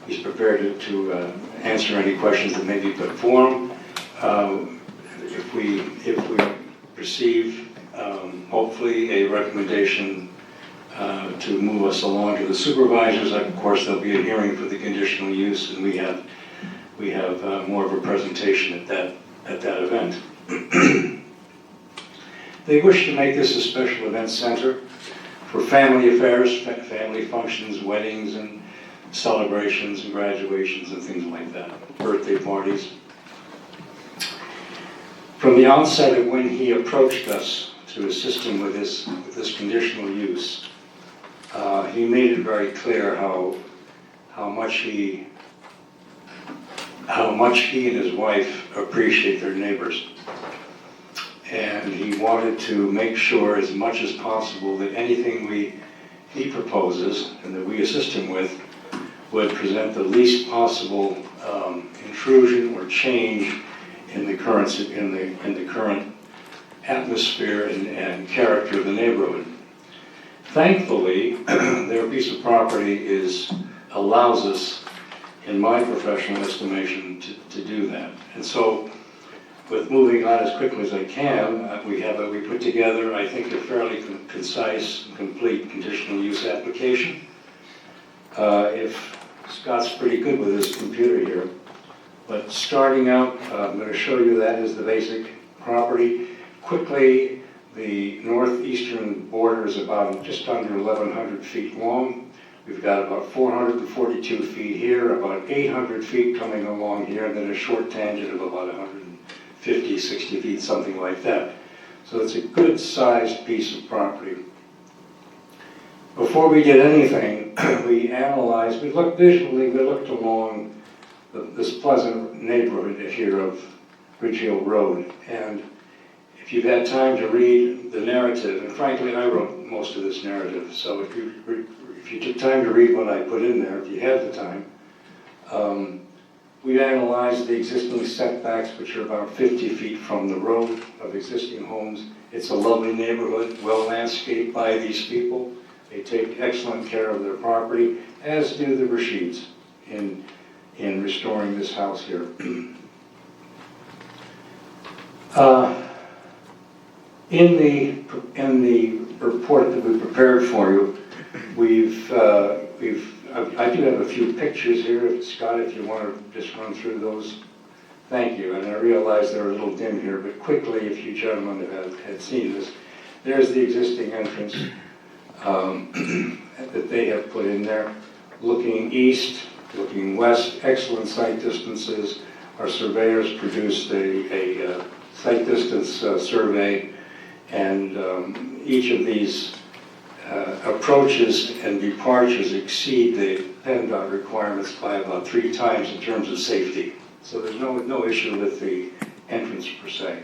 He's prepared to answer any questions that may be put for him. If we receive, hopefully, a recommendation to move us along to the supervisors, of course, there'll be a hearing for the conditional use, and we have more of a presentation at that event. They wish to make this a special event center for family affairs, family functions, weddings, and celebrations, and graduations, and things like that, birthday parties. From the onset of when he approached us to assist him with this conditional use, he made it very clear how much he and his wife appreciate their neighbors. And he wanted to make sure as much as possible that anything he proposes and that we assist him with would present the least possible intrusion or change in the current atmosphere and character of the neighborhood. Thankfully, their piece of property allows us, in my professional estimation, to do that. And so, with moving on as quickly as I can, we put together, I think, a fairly concise and complete conditional use application. If Scott's pretty good with his computer here, but starting out, I'm going to show you that is the basic property. Quickly, the northeastern border is about just under 1,100 feet long. We've got about 442 feet here, about 800 feet coming along here, and then a short tangent of about 150, 60 feet, something like that. So it's a good-sized piece of property. Before we did anything, we looked along this pleasant neighborhood here of Ridge Hill Road, and if you've had time to read the narrative, and frankly, I wrote most of this narrative, so if you took time to read what I put in there, if you had the time, we analyzed the existing setbacks, which are about 50 feet from the road of existing homes. It's a lovely neighborhood, well landscaped by these people. They take excellent care of their property, as do the Rashids in restoring this house here. In the report that we prepared for you, I do have a few pictures here, Scott, if you want to just run through those. Thank you, and I realize they're a little dim here, but quickly, if you gentlemen had seen this, there's the existing entrance that they have put in there. Looking east, looking west, excellent sight distances. Our surveyors produced a sight distance survey, and each of these approaches and departures exceed the PennDOT requirements by about 3 times in terms of safety. So there's no issue with the entrance per se.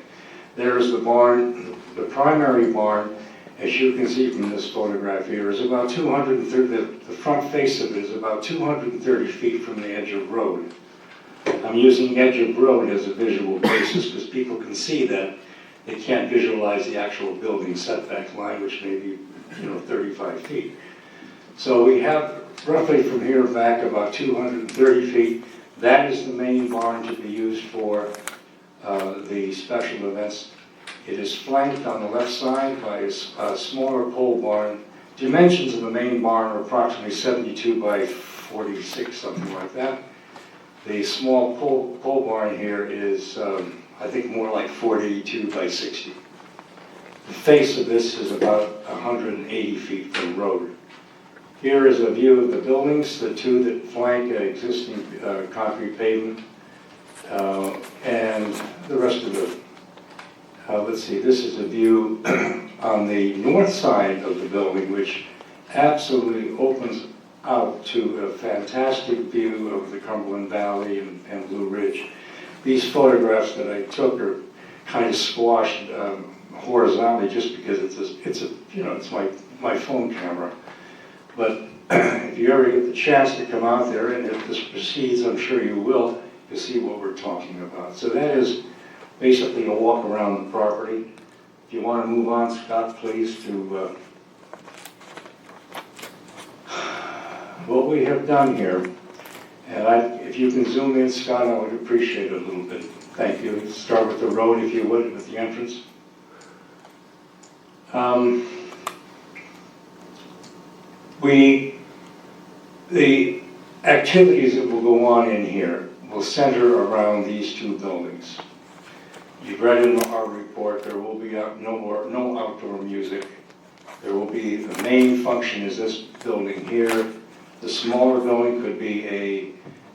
There is the barn. The primary barn, as you can see from this photograph here, is about 230, the front face of it is about 230 feet from the edge of road. I'm using edge of road as a visual basis because people can see that. They can't visualize the actual building setback line, which may be 35 feet. So we have roughly from here back about 230 feet. That is the main barn to be used for the special events. It is flanked on the left side by a smaller pole barn. Dimensions of the main barn are approximately 72 by 46, something like that. The small pole barn here is, I think, more like 42 by 60. The face of this is about 180 feet from the road. Here is a view of the buildings, the two that flank existing concrete pavement, and the rest of the, let's see, this is a view on the north side of the building, which absolutely opens out to a fantastic view of the Cumberland Valley and Blue Ridge. These photographs that I took are kind of squashed horizontally just because it's my phone camera. But if you ever get the chance to come out there, and if this proceeds, I'm sure you will, you'll see what we're talking about. So that is basically a walk around the property. If you want to move on, Scott, please, to what we have done here. And if you can zoom in, Scott, I would appreciate it a little bit. Thank you. Start with the road, if you would, with the entrance. The activities that will go on in here will center around these two buildings. You've read in our report, there will be no outdoor music. There will be, the main function is this building here. The smaller building could be a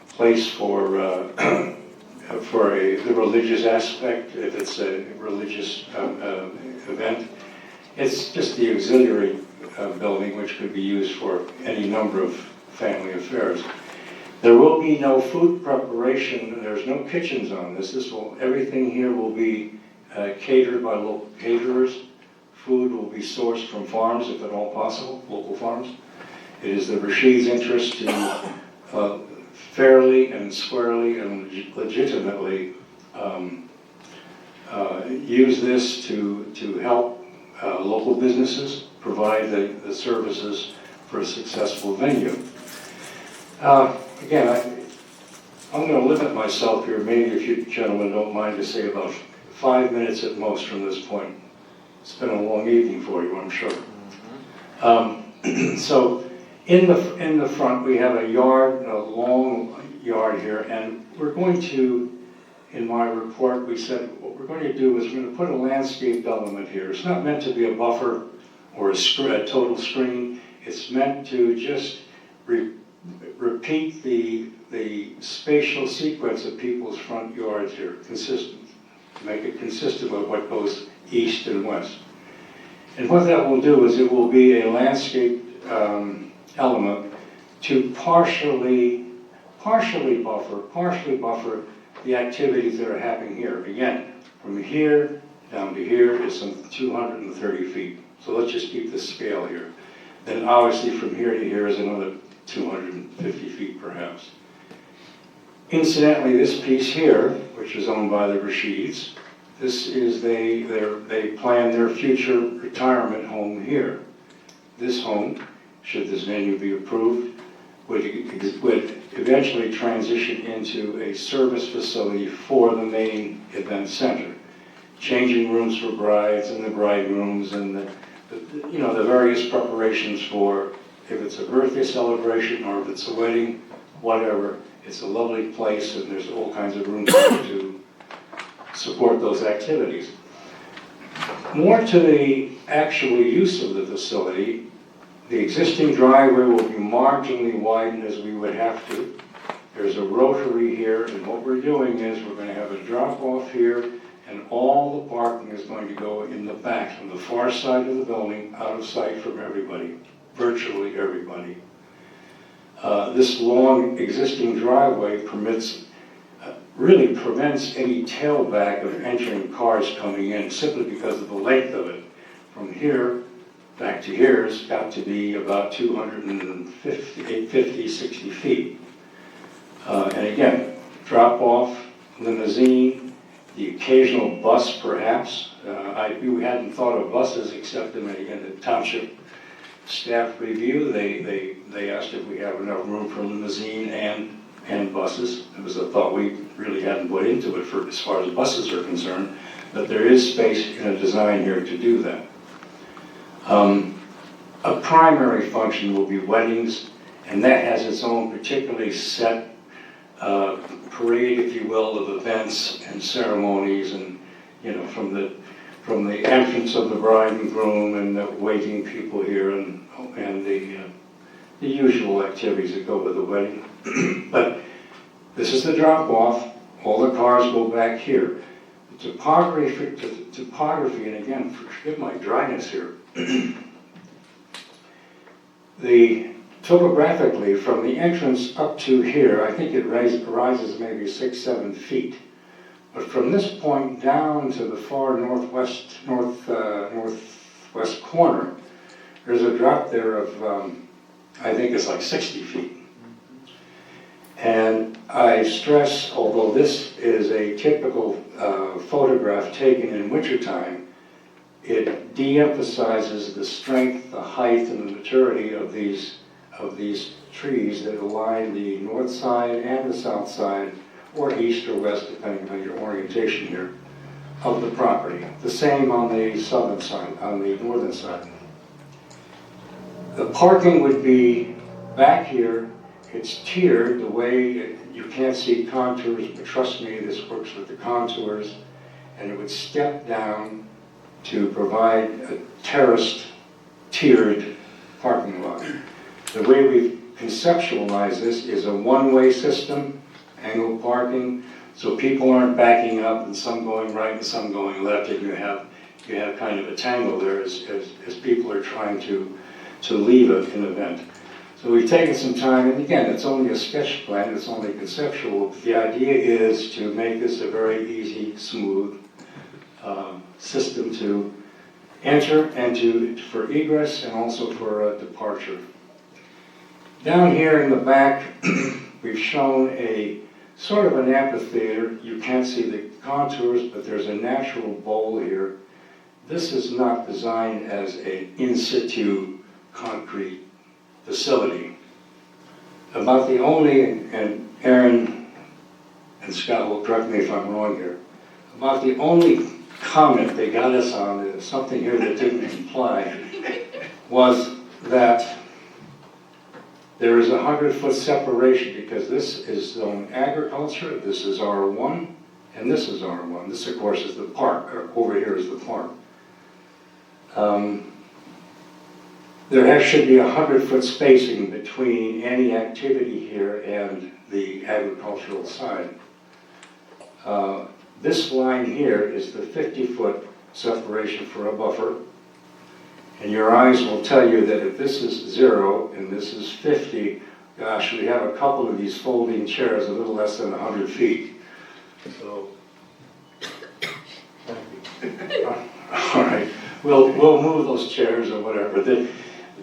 place for the religious aspect, if it's a religious event. It's just the auxiliary building, which could be used for any number of family affairs. There will be no food preparation. There's no kitchens on this. Everything here will be catered by local caterers. Food will be sourced from farms, if at all possible, local farms. It is the Rashid's interest to fairly and squarely and legitimately use this to help local businesses provide the services for a successful venue. Again, I'm going to limit myself here, maybe if you gentlemen don't mind, to say about 5 minutes at most from this point. It's been a long evening for you, I'm sure. So in the front, we have a long yard here, and we're going to, in my report, we said what we're going to do is we're going to put a landscape element here. It's not meant to be a buffer or a total screen. It's meant to just repeat the spatial sequence of people's front yards here, consistent, to make it consistent with what goes east and west. And what that will do is it will be a landscape element to partially buffer the activities that are happening here. Again, from here down to here is some 230 feet. So let's just keep this scale here. Then obviously from here to here is another 250 feet perhaps. Incidentally, this piece here, which is owned by the Rashids, this is they plan their future retirement home here. This home, should this venue be approved, would eventually transition into a service facility for the main event center. Changing rooms for brides and the bridegrooms and the various preparations for, if it's a birthday celebration or if it's a wedding, whatever. It's a lovely place and there's all kinds of room to support those activities. More to the actual use of the facility, the existing driveway will be marginally widened as we would have to. There's a rotary here, and what we're doing is we're going to have a drop-off here, and all the parking is going to go in the back, on the far side of the building, out of sight from everybody, virtually everybody. This long existing driveway really prevents any tailback of entering cars coming in, simply because of the length of it. From here back to here has got to be about 250, 60 feet. And again, drop off, limousine, the occasional bus perhaps. We hadn't thought of buses except in the Township staff review. They asked if we have enough room for limousine and buses. It was a thought we really hadn't put into it as far as buses are concerned, but there is space in a design here to do that. A primary function will be weddings, and that has its own particularly set parade, if you will, of events and ceremonies, and, you know, from the entrance of the bride and groom and the waiting people here and the usual activities that go with the wedding. But this is the drop-off. All the cars go back here. The topography, and again, forgive my dryness here. Topographically, from the entrance up to here, I think it rises maybe 6-7 feet. But from this point down to the far northwest corner, there's a drop there of, I think it's like 60 feet. And I stress, although this is a typical photograph taken in wintertime, it de-emphasizes the strength, the height, and the maturity of these trees that align the north side and the south side, or east or west, depending on your orientation here, of the property. The same on the southern side, on the northern side. The parking would be back here. It's tiered the way you can't see contours, but trust me, this works with the contours, and it would step down to provide a terraced, tiered parking lot. The way we've conceptualized this is a one-way system, angled parking, so people aren't backing up and some going right and some going left, and you have kind of a tangle there as people are trying to leave an event. So we've taken some time, and again, it's only a sketch plan, it's only conceptual, but the idea is to make this a very easy, smooth system to enter and for egress and also for departure. Down here in the back, we've shown a sort of an amphitheater. You can't see the contours, but there's a natural bowl here. This is not designed as an in situ concrete facility. About the only, and Aaron and Scott will correct me if I'm wrong here, about the only comment they got us on, something here that didn't comply, was that there is a 100-foot separation because this is zone agriculture, this is R1, and this is R1. This, of course, is the park, or over here is the park. There should be a 100-foot spacing between any activity here and the agricultural side. This line here is the 50-foot separation for a buffer. And your eyes will tell you that if this is 0 and this is 50, gosh, we have a couple of these folding chairs a little less than 100 feet. So, all right, we'll move those chairs or whatever.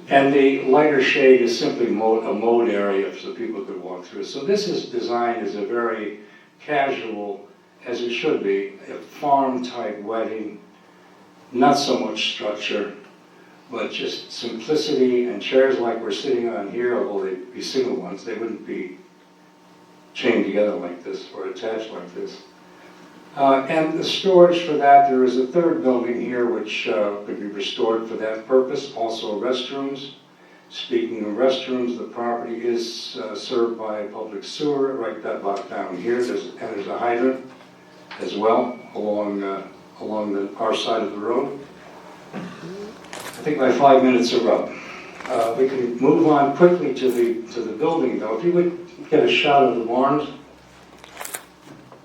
And the lighter shade is simply a mode area so people could walk through. So this is designed as a very casual, as it should be, a farm-type wedding, not so much structure, but just simplicity, and chairs like we're sitting on here, although they'd be single ones, they wouldn't be chained together like this or attached like this. And the storage for that, there is a third building here which could be restored for that purpose, also restrooms. Speaking of restrooms, the property is served by a public sewer right about down here, there's a hydrant as well along our side of the road. I think my 5 minutes are up. We can move on quickly to the building though. If you would get a shot of the barns,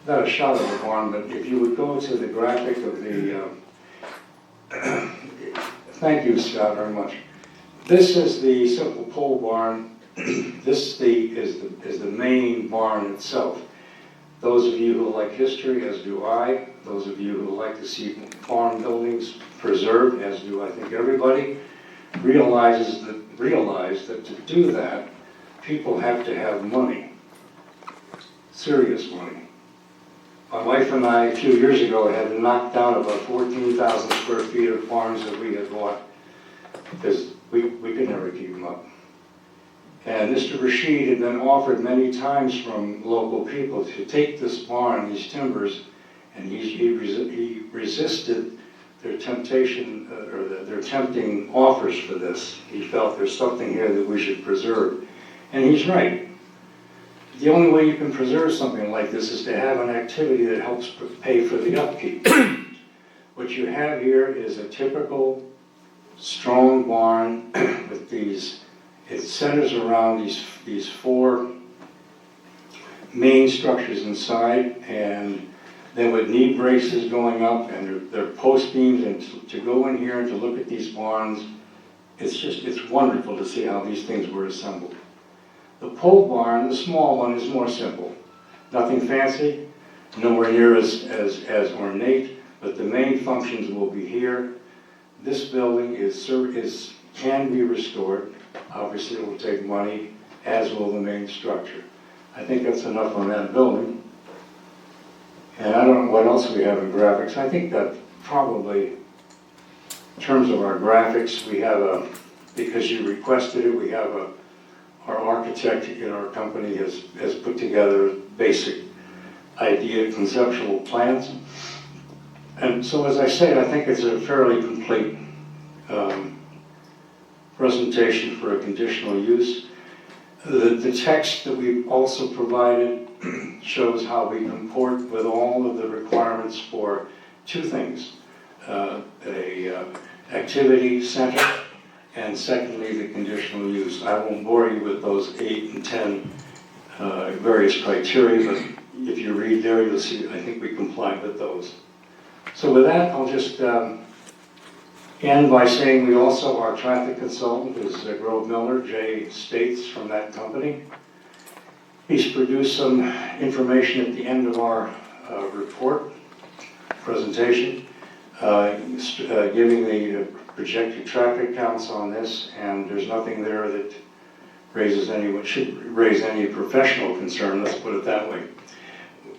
not a shot of the barn, but if you would go to the graphic of the, thank you, Scott, very much. This is the simple pole barn. This is the main barn itself. Those of you who like history, as do I, those of you who like to see farm buildings preserved, as do I think everybody, realize that to do that, people have to have money, serious money. My wife and I, a few years ago, had knocked down about 14,000 square feet of farms that we had bought because we could never keep them up. And Mr. Rashid had been offered many times from local people to take this barn, these timbers, and he resisted their temptation, or their tempting offers for this. He felt there's something here that we should preserve. And he's right. the only way you can preserve something like this is to have an activity that helps pay for the upkeep. What you have here is a typical strong barn with these, it centers around these four main structures inside, and then with knee braces going up and their post beams, and to go in here and to look at these barns, it's wonderful to see how these things were assembled. The pole barn, the small one, is more simple. Nothing fancy, nowhere near as ornate, but the main functions will be here. This building can be restored. Obviously, it will take money, as will the main structure. I think that's enough on that building. And I don't know what else we have in graphics. I think that probably, in terms of our graphics, we have because you requested it, we have our architect in our company has put together basic idea, conceptual plans. And so, as I say, I think it's a fairly complete presentation for a conditional use. The text that we've also provided shows how we comport with all of the requirements for two things. Activity center, and secondly, the conditional use. I won't bore you with those 8 and 10 various criteria, but if you read there, you'll see I think we comply with those. So with that, I'll just end by saying we also, our traffic consultant is Grove Miller, Jay States from that company. He's produced some information at the end of our report presentation, giving the projected traffic counts on this, and there's nothing there that should raise any professional concern, let's put it that way.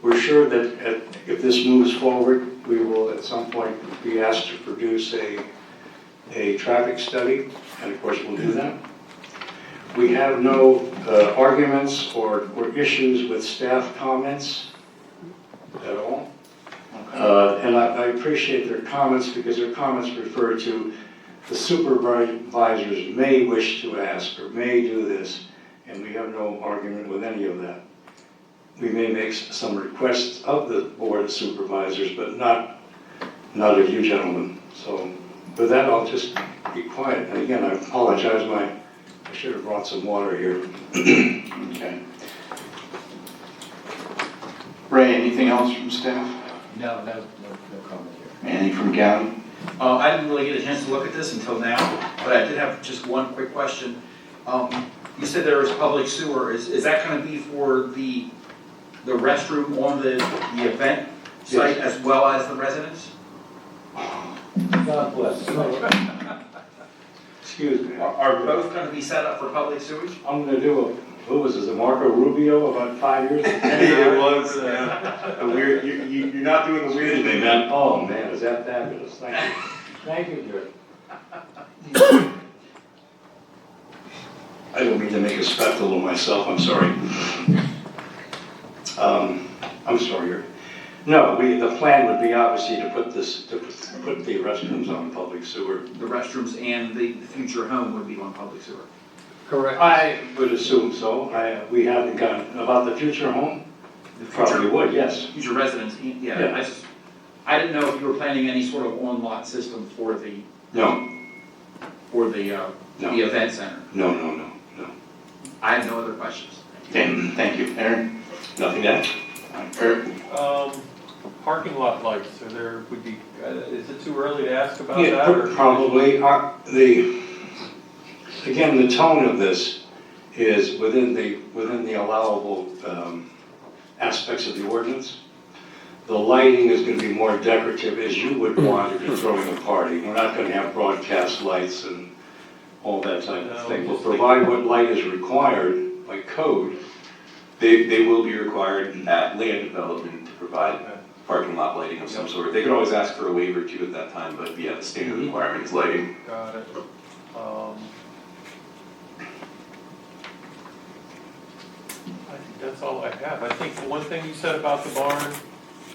We're sure that if this moves forward, we will at some point be asked to produce a traffic study, and of course we'll do that. We have no arguments or issues with staff comments at all. And I appreciate their comments because their comments refer to the supervisors may wish to ask or may do this, and we have no argument with any of that. We may make some requests of the Board of Supervisors, but not of you gentlemen. So with that, I'll just be quiet. And again, I apologize, I should have brought some water here. Okay. Ray, anything else from staff? No comment here. Anything from Gavin? I didn't really get a chance to look at this until now, but I did have just one quick question. You said there was public sewer. Is that going to be for the restroom on the event site as well as the residents? God bless. Excuse me. Are both going to be set up for public sewage? I'm going to do who was this, a Marco Rubio about 5 years ago? It was, yeah. A weird, you're not doing the weird thing, man. Oh, man, is that fabulous? Thank you. Thank you, Jerry. I don't mean to make a spectacle of myself, I'm sorry. I'm sorry. No, the plan would be obviously to put the restrooms on public sewer. The restrooms and the future home would be on public sewer. Correct. I would assume so. We haven't gotten, about the future home? Probably would, yes. Future residents, yeah. I didn't know if you were planning any sort of on-lot system for the... No. For the event center. No. I have no other questions. Thank you. Aaron? Nothing to add? Eric? Parking lot lights, would be, is it too early to ask about Yeah, that? Or probably. Again, the tone of this is within the allowable aspects of the ordinance. The lighting is going to be more decorative as you would want if you're throwing a party. We're not going to have broadcast lights and all that type of thing. We'll provide what light is required by code. They will be required at land development to provide parking lot lighting of some sort. They could always ask for a waiver too at that time, but yeah, the standard requirement is lighting. Got it. I think that's all I have. I think the one thing you said about the barn,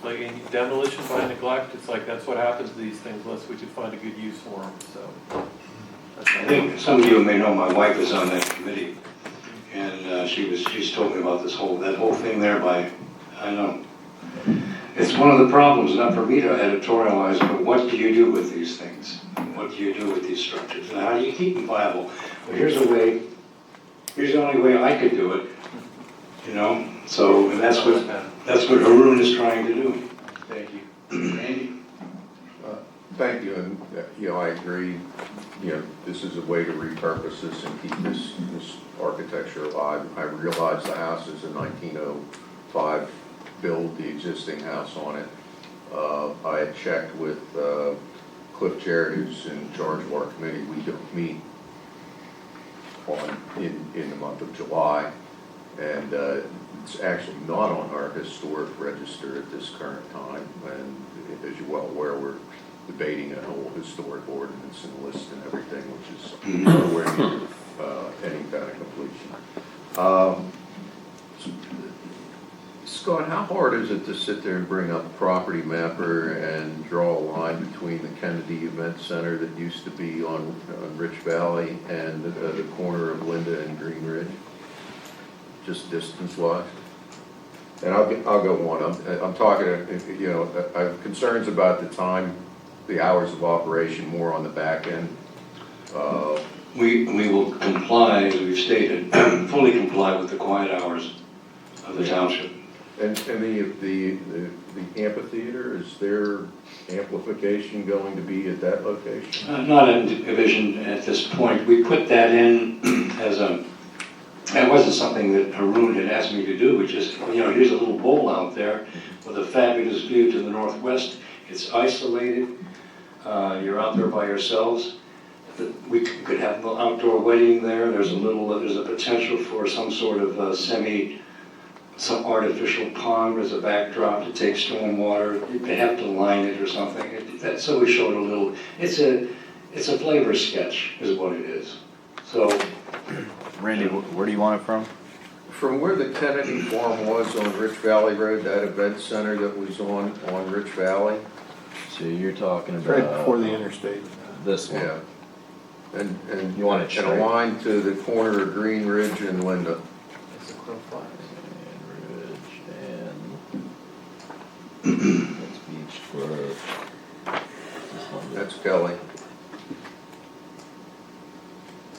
like in demolition by neglect, it's like that's what happens to these things unless we could find a good use for them. So I think some of you may know my wife is on that committee, And she's told me about that whole thing there I know. It's one of the problems, not for me to editorialize, but what do you do with these things? What do you do with these structures? And how do you keep them viable? Well, here's the only way I could do it, you know? So, and that's what Haroon is trying to do. Thank you. Randy? Thank you, and, I agree, this is a way to repurpose this and keep this architecture alive. I realize the house is a 1905 build, the existing house on it. I had checked with Cliff Jarrett, who's in charge of our committee. We don't meet in the month of July, and it's actually not on our historic register at this current time, and as you're well aware, we're debating a whole historic ordinance and list and everything, which is nowhere near any kind of completion. Scott, how hard is it to sit there and bring up a property mapper and draw a line between the Kennedy Event Center that used to be on Rich Valley and the corner of Linda and Green Ridge, just distance-wise? And I'll go one. I'm talking, I have concerns about the time, the hours of operation more on the back end. We will comply, as we've stated, fully comply with the quiet hours of the township. And the amphitheater, is there amplification going to be at that location? Not envisioned at this point. We put that in as that wasn't something that Haroon had asked me to do. We just, here's a little bowl out there with a fabulous view to the northwest. It's isolated. You're out there by yourselves. We could have an outdoor wedding there. There's a potential for some sort of some artificial pond as a backdrop to take storm water. They have to line it or something. So we showed a little. It's a flavor sketch, is what it is. So, Randy, where do you want it from? From where the Kennedy Farm was on Rich Valley Road, that event center that was on Rich Valley. So you're talking about Right before the interstate. This one. Yeah. And you want it straight. And a line to the corner of Green Ridge and Linda. That's Beach Grove. That's Kelly.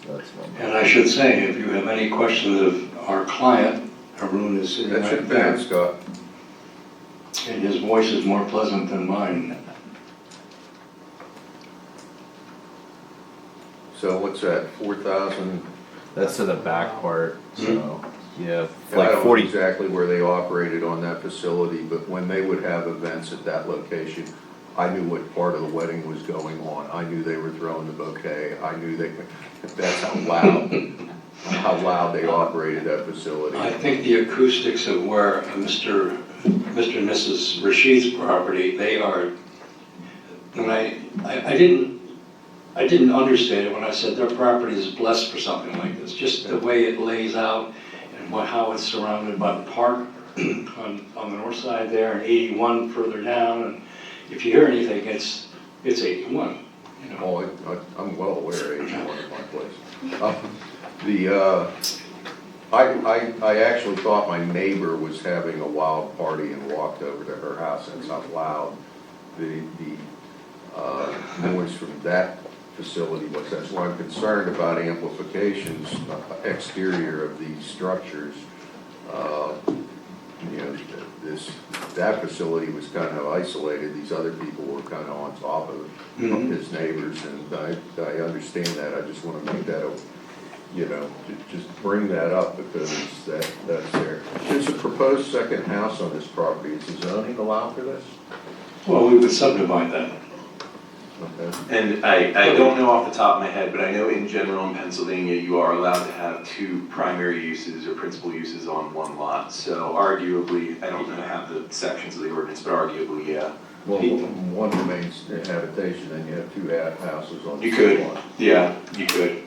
That's one. and I should say, if you have any questions of our client, Haroon is sitting That should right be there. it, Scott. And his voice is more pleasant than mine. So what's that, 4,000? That's to the back part, so, yeah, I like don't know 40. exactly where they operated on that facility, but when they would have events at that location, I knew what part of the wedding was going on. I knew they were throwing the bouquet. I knew that's how loud they operated that facility. I think the acoustics of where Mr. and Mrs. Rashid's property, they are, when I didn't understate it when I said their property is blessed for something like this. Just the way it lays out and how it's surrounded by the park on the north side there and 81 further down. And if you hear anything, it's 81. Oh, I'm well aware of 81 at my place. I actually thought my neighbor was having a wild party and walked over to her house. That's how loud the noise from that facility was. That's why I'm concerned about amplifications exterior of these structures. That facility was kind of isolated. These other people were kind of on top of his neighbors, and I understand that. I just want to make that just bring that up because that's there. There's a proposed second house on this property. Is the zoning allow for this? Well, we would subdivide that. Okay. And I don't know off the top of my head, but I know in general in Pennsylvania, you are allowed to have two primary uses or principal uses on one lot. So arguably, I don't know have the sections of the ordinance, but arguably, yeah. Well, one remains habitation, and you have two houses on the You same could, lot. yeah, you could.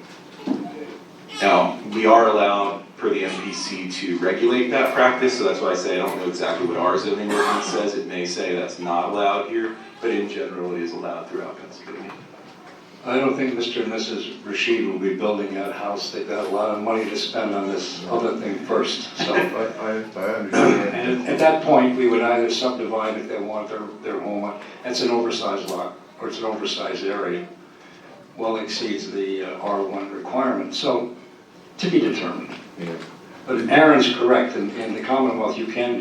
Now, we are allowed per the MPC to regulate that practice, so that's why I say I don't know exactly what our zoning ordinance says. It may say that's not allowed here, but in general, it is allowed throughout Pennsylvania. I don't think Mr. and Mrs. Rashid will be building that house. They've got a lot of money to spend on this other thing first, so. I understand. And at that point, we would either subdivide if they want their home. It's an oversized lot, or it's an oversized area. Well exceeds the R1 requirement, so to be determined. Yeah. But Aaron's correct, in the Commonwealth, you can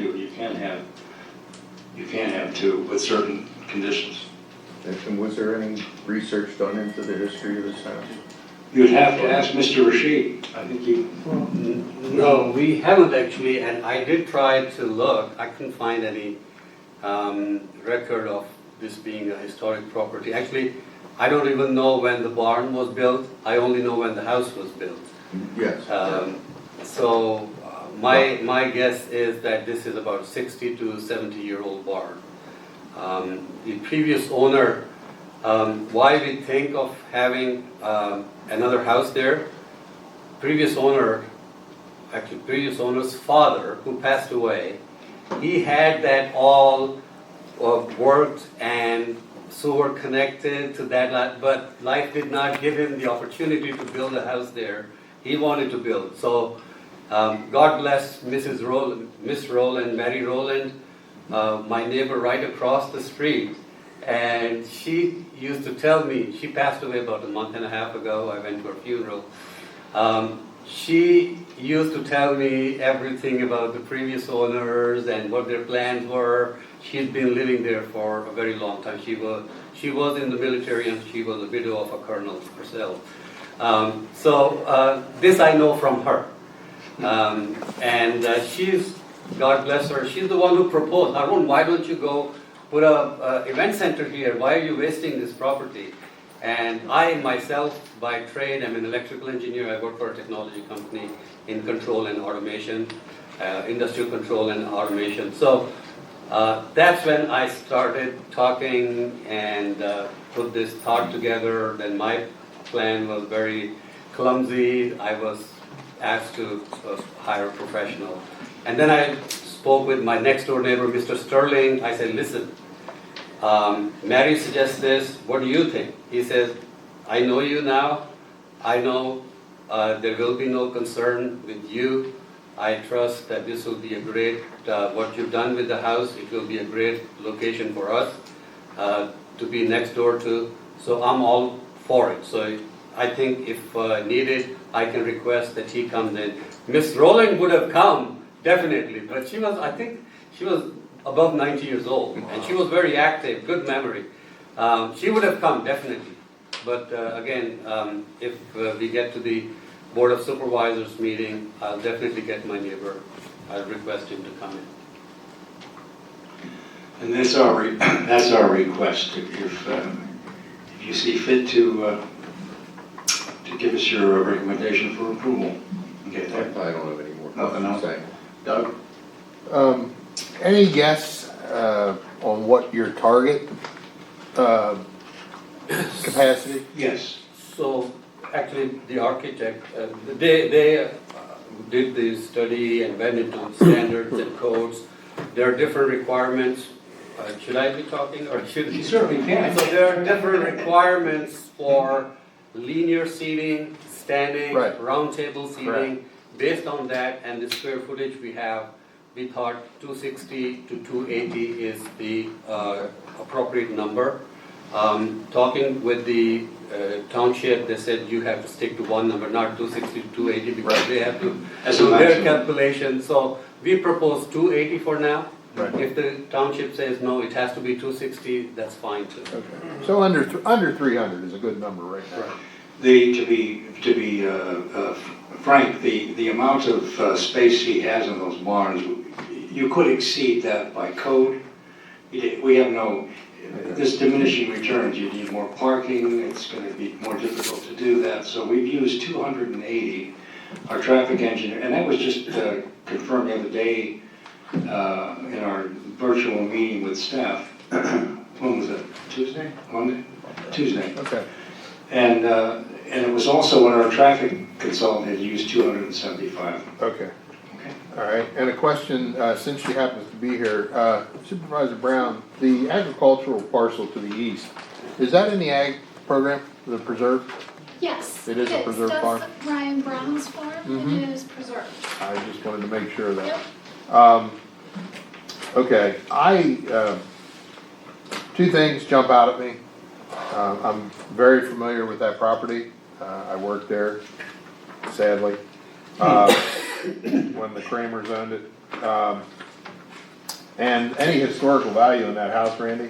have two with certain conditions. And was there any research done into the history of this house? You'd have to ask Mr. Rashid. I think he. No, we haven't actually, and I did try to look. I couldn't find any record of this being a historic property. Actually, I don't even know when the barn was built. I only know when the house was built. Yes. So my guess is that this is about 60 to 70-year-old barn. The previous owner, why we think of having another house there, previous owner's father, who passed away, he had that all worked and sewer connected to that lot, but life did not give him the opportunity to build a house there. He wanted to build. So God bless Miss Rowland, Mary Rowland, my neighbor right across the street. And she used to tell me, she passed away about a month and a half ago. I went to her funeral. She used to tell me everything about the previous owners and what their plans were. She'd been living there for a very long time. She was in the military, and she was a widow of a colonel herself. So this I know from her. And she's, God bless her, she's the one who proposed, Arun, why don't you go put a event center here? Why are you wasting this property? And I myself, by trade, am an electrical engineer. I work for a technology company in control and automation, industrial control and automation. So that's when I started talking and put this thought together. Then my plan was very clumsy. I was asked to hire a professional. And then I spoke with my next door neighbor, Mr. Sterling. I said, listen, Mary suggests this, what do you think? He says, I know you now. I know there will be no concern with you. I trust that this will be a great, what you've done with the house, it will be a great location for us to be next door to. So I'm all for it. So I think if needed, I can request that he comes in. Miss Rowland would have come, definitely, but she was, I think, she was above 90 years old, and she was very active, good memory. She would have come, definitely. But again, if we get to the Board of Supervisors meeting, I'll definitely get my neighbor. I'll request him to come in. And that's our request. If you see fit to give us your recommendation for approval. Okay, I don't have any more nothing else. to say. Doug? Any guess on what your target capacity? Yes. So actually, the architect, they did the study and went into standards and codes. There are different requirements. Should I be talking or should you certainly can? So there are different requirements for linear seating, standing, round table seating. Right. Based on that and the square footage we have, we thought 260 to 280 is the appropriate number. Talking with the township, they said you have to stick to one number, not 260 to 280, because they have to do their calculation. So we propose 280 for now. Right. If the township says no, it has to be 260, that's fine too. Okay. So under 300 is a good number right now. Right. To be frank, the amount of space he has in those barns, you could exceed that by code. We have no, this diminishing returns, you need more parking, it's going to be more difficult to do that. So we've used 280. Our traffic engineer, and that was just confirmed the other day in our virtual meeting with staff. When was it? Tuesday? Monday? Tuesday. Okay. And it was also when our traffic consultant had used 275. Okay. All right. And a question, since she happens to be here, Supervisor Brown, the agricultural parcel to the east, is that in the ag program? the preserve? Yes. It is a preserved farm? That's Ryan Brown's farm, and Mhm. it is preserved. I just wanted to make sure of that. Yep. Okay, two things jump out at me. I'm very familiar with that property. I worked there, sadly, when the Kramers owned it. And any historical value in that house, Randy,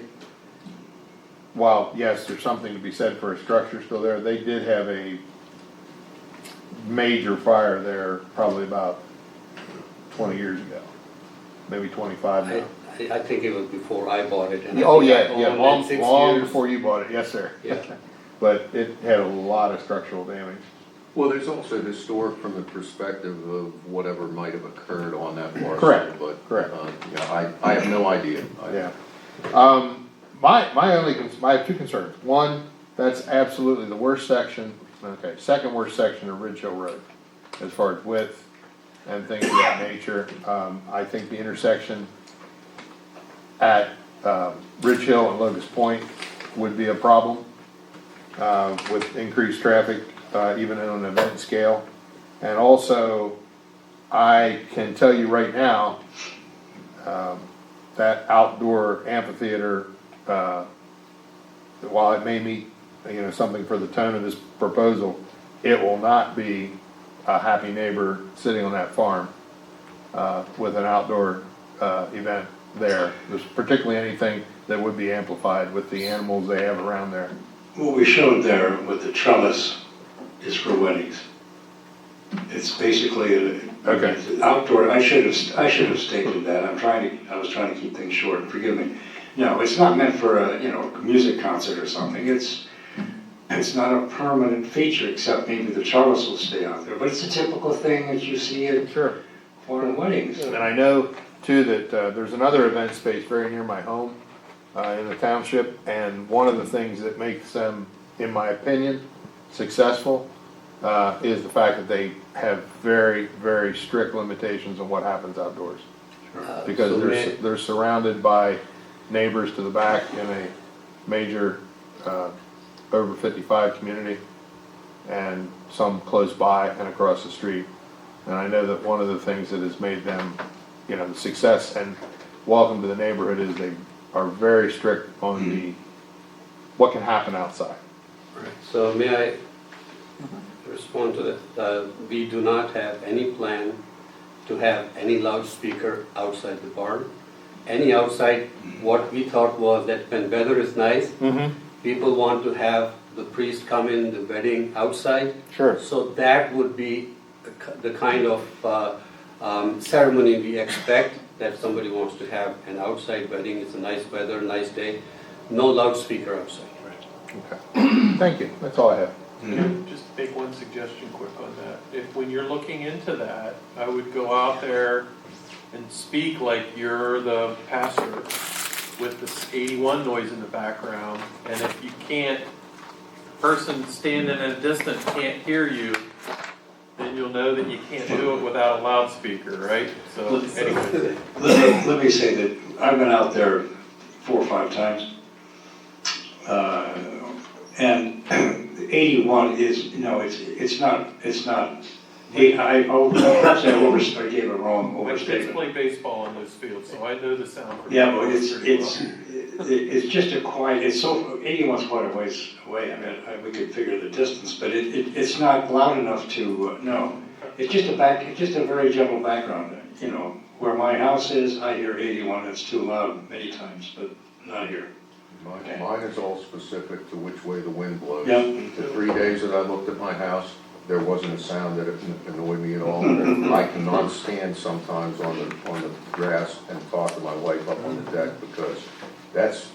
while, yes, there's something to be said for a structure still there, they did have a major fire there probably about 20 years ago, maybe 25 now. I think it was before I bought it. And I Oh, think I yeah, owned long, it 6 long years. before you bought it, yes, sir. Yeah. But it had a lot of structural damage. Well, there's also historic from the perspective of whatever might have occurred on that parcel. Correct, But, correct. Yeah, I have no idea. Yeah. I have two concerns. One, that's absolutely the worst section, okay, second worst section of Ridge Hill Road, as far as width and things of that nature. I think the intersection at Ridge Hill and Locust Point would be a problem with increased traffic, even on an event scale. And also, I can tell you right now, that outdoor amphitheater, while it may meet, something for the tone of this proposal, it will not be a happy neighbor sitting on that farm with an outdoor event there. There's particularly anything that would be amplified with the animals they have around there. What we showed there with the trellis is for weddings. It's basically it's outdoor. I should have stated that. I was trying to keep things short. Forgive me. No, it's not meant for a music concert or something. It's not a permanent feature, except maybe the trellis will stay out there. But it's a typical thing that you see at foreign weddings. And I know too that there's another event space very near my home in the township, and one of the things that makes them, in my opinion, successful is the fact that they have very, very strict limitations on what happens outdoors. Because they're surrounded by neighbors to the back in a major over 55 community, and some close by and across the street. And I know that one of the things that has made them, the success and welcome to the neighborhood is they are very strict on what can happen outside. So may I respond to that? We do not have any plan to have any loudspeaker outside the barn. Any outside, what we thought was that when weather is nice, people want to have the priest come in the wedding outside. Sure. So that would be the kind of ceremony we expect, that somebody wants to have an outside wedding. It's a nice weather, nice day, no loudspeaker outside. Okay. Thank you. That's all I have. Can I just make one suggestion quick on that? If, when you're looking into that, I would go out there and speak like you're the pastor with this 81 noise in the background, and if you can't, person standing at a distance can't hear you, then you'll know that you can't do it without a loudspeaker, right? So anyway. Let me say that I've been out there 4 or 5 times. And 81 is, it's not, perhaps I gave a wrong My kids overstatement. play baseball in those fields, so I know the sound. Yeah, but it's just a quiet, 81's quite a ways away. I mean, we could figure the distance, but it's not loud enough to, no. It's just a very gentle background. Where my house is, I hear 81, it's too loud many times, but not here. Mine is all specific to which way the wind blows. Yep. The 3 days that I looked at my house, there wasn't a sound that annoyed me at all. I cannot stand sometimes on the grass and talk to my wife up on the deck, because that's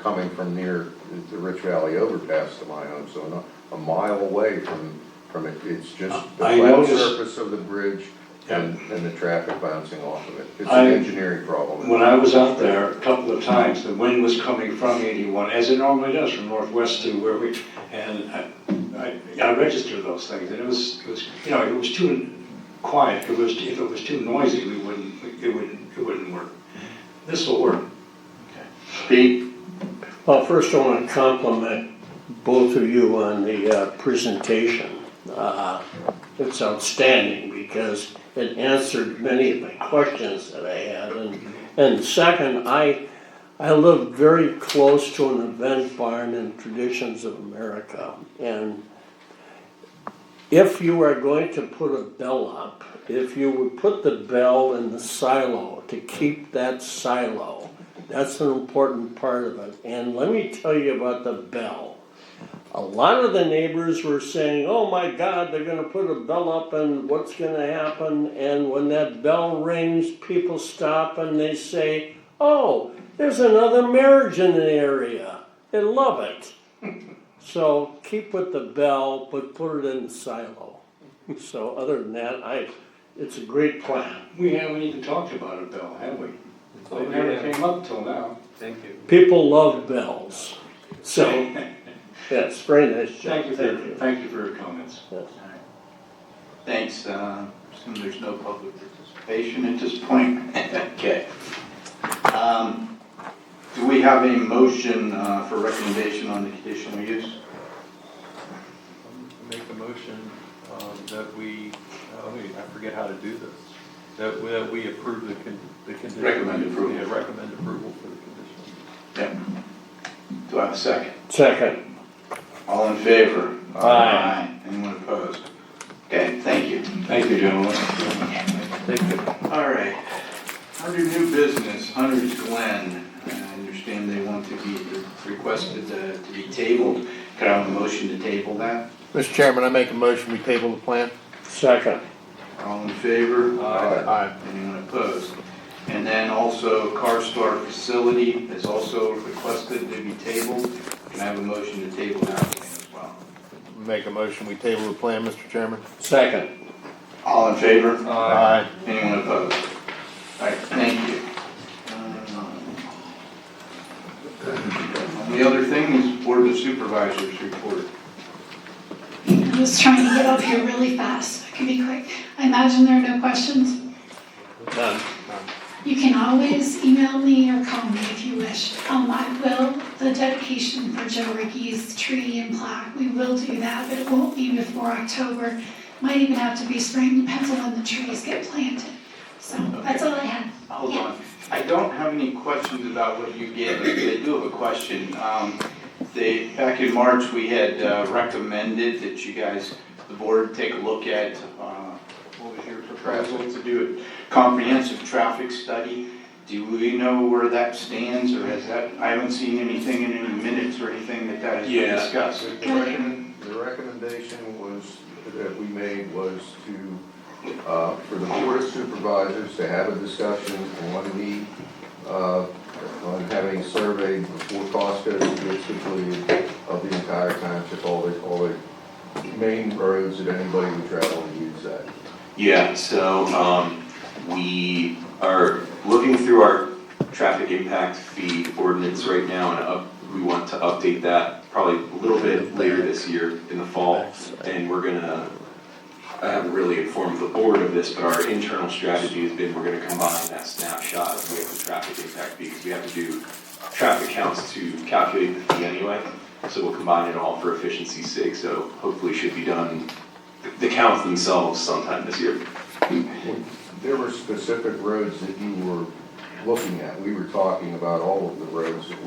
coming from near the Rich Valley overpass to my home, so not a mile away from it. It's just the flat surface of the bridge and the traffic bouncing off of it. It's an engineering problem. When I was out there a couple of times, the wind was coming from 81, as it normally does, from northwest to where and I registered those things, and it was too quiet. If it was too noisy, it wouldn't work. This will work. Well, first I want to compliment both of you on the presentation. It's outstanding because it answered many of my questions that I had. And second, I live very close to an event barn in Traditions of America. And if you are going to put a bell up, if you would put the bell in the silo to keep that silo, that's an important part of it. And let me tell you about the bell. A lot of the neighbors were saying, oh my God, they're gonna put a bell up and what's gonna happen? And when that bell rings, people stop and they say, oh, there's another marriage in the area. They love it. So keep with the bell, but put it in the silo. So other than that, it's a great plan. We haven't even talked about a bell, have we? It never came up till now. Thank you. People love bells. So, yes, very nice job. Thank you for your comments. Yes. Thanks. Assume there's no public participation at this point. Okay. Do we have a motion for recommendation on the conditional use? Make a motion that we, I forget how to do this, that we approve the condition. Recommend approval. Yeah, recommend approval for the condition. Yep. Do I have a second? Second. All in favor? Aye. Anyone opposed? Okay, thank you. Thank you, gentlemen. Thank you. All right. Under new business, Hunter's Glen, I understand they want to be requested to be tabled. Could I have a motion to table that? Mr. Chairman, I make a motion, we table the plan. Second. All in favor? Aye. Anyone opposed? And then also Car Store Facility is also requested to be tabled. Can I have a motion to table that plan as well? Make a motion, we table the plan, Mr. Chairman. Second. All in favor? Aye. Anyone opposed? All right, thank you. The other thing is Board of Supervisors report. I'm just trying to get up here really fast. I can be quick. I imagine there are no questions. None. You can always email me or call me if you wish. The dedication for Joe Ricky's tree and plaque, we will do that, but it won't be before October. Might even have to be spring, depends on when the trees get planted. So that's all I had. Hold on. I don't have any questions about what you gave, but I do have a question. Back in March, we had recommended that you guys, the board, take a look at, what was your proposal to do a comprehensive traffic study? Do we know where that stands, or has that, I haven't seen anything in any minutes or anything that has been discussed. The recommendation was, that we made was to, for the Board of Supervisors to have a discussion on having a survey before cost goes basically of the entire township, all the main roads that anybody would travel to use that. Yeah, so we are looking through our traffic impact fee ordinance right now, and we want to update that probably a little bit later this year in the fall, and we're gonna, I haven't really informed the board of this, but our internal strategy has been we're gonna combine that snapshot with the traffic impact fee, because we have to do traffic counts to calculate the fee anyway, so we'll combine it all for efficiency's sake, so hopefully should be done, the counts themselves sometime this year. There were specific roads that you were looking at. We were talking about all of the roads that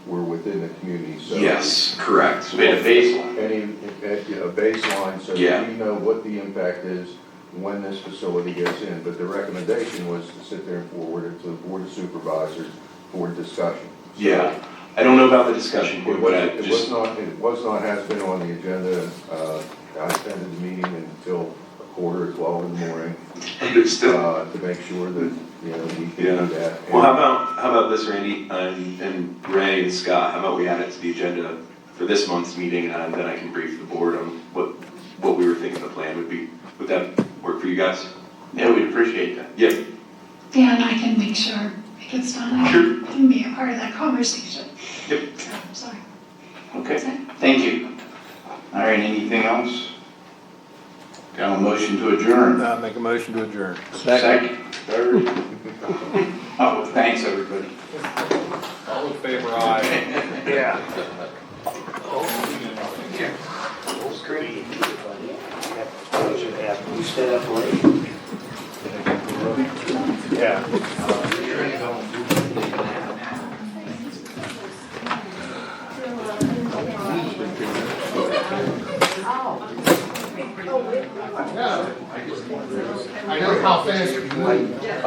were within the community, so. Yes, correct. So we had a baseline. A baseline, so that we know what the impact is when this facility goes in. But the recommendation was to sit there and forward it to the Board of Supervisors for discussion. So Yeah, I don't know about the discussion It board, was, but I it just, was not, has been on the agenda. I attended the meeting until 11:45 in the morning. Understood. To make sure that, we can do that. Well, how about this, Randy, and Ray and Scott, how about we add it to the agenda for this month's meeting, and then I can brief the board on what we were thinking the plan would be. Would that work for you guys? Yeah, we'd appreciate that. Yep. Yeah, and I can make sure it gets done. I can be a part of that conversation. Yep. So, sorry. Okay, thank you. All right, anything else? Got a motion to adjourn. Make a motion to adjourn. Second. Third. Oh, thanks, everybody. All in favor, aye. Yeah. stay up late. Yeah. I know how fast you move. Yeah.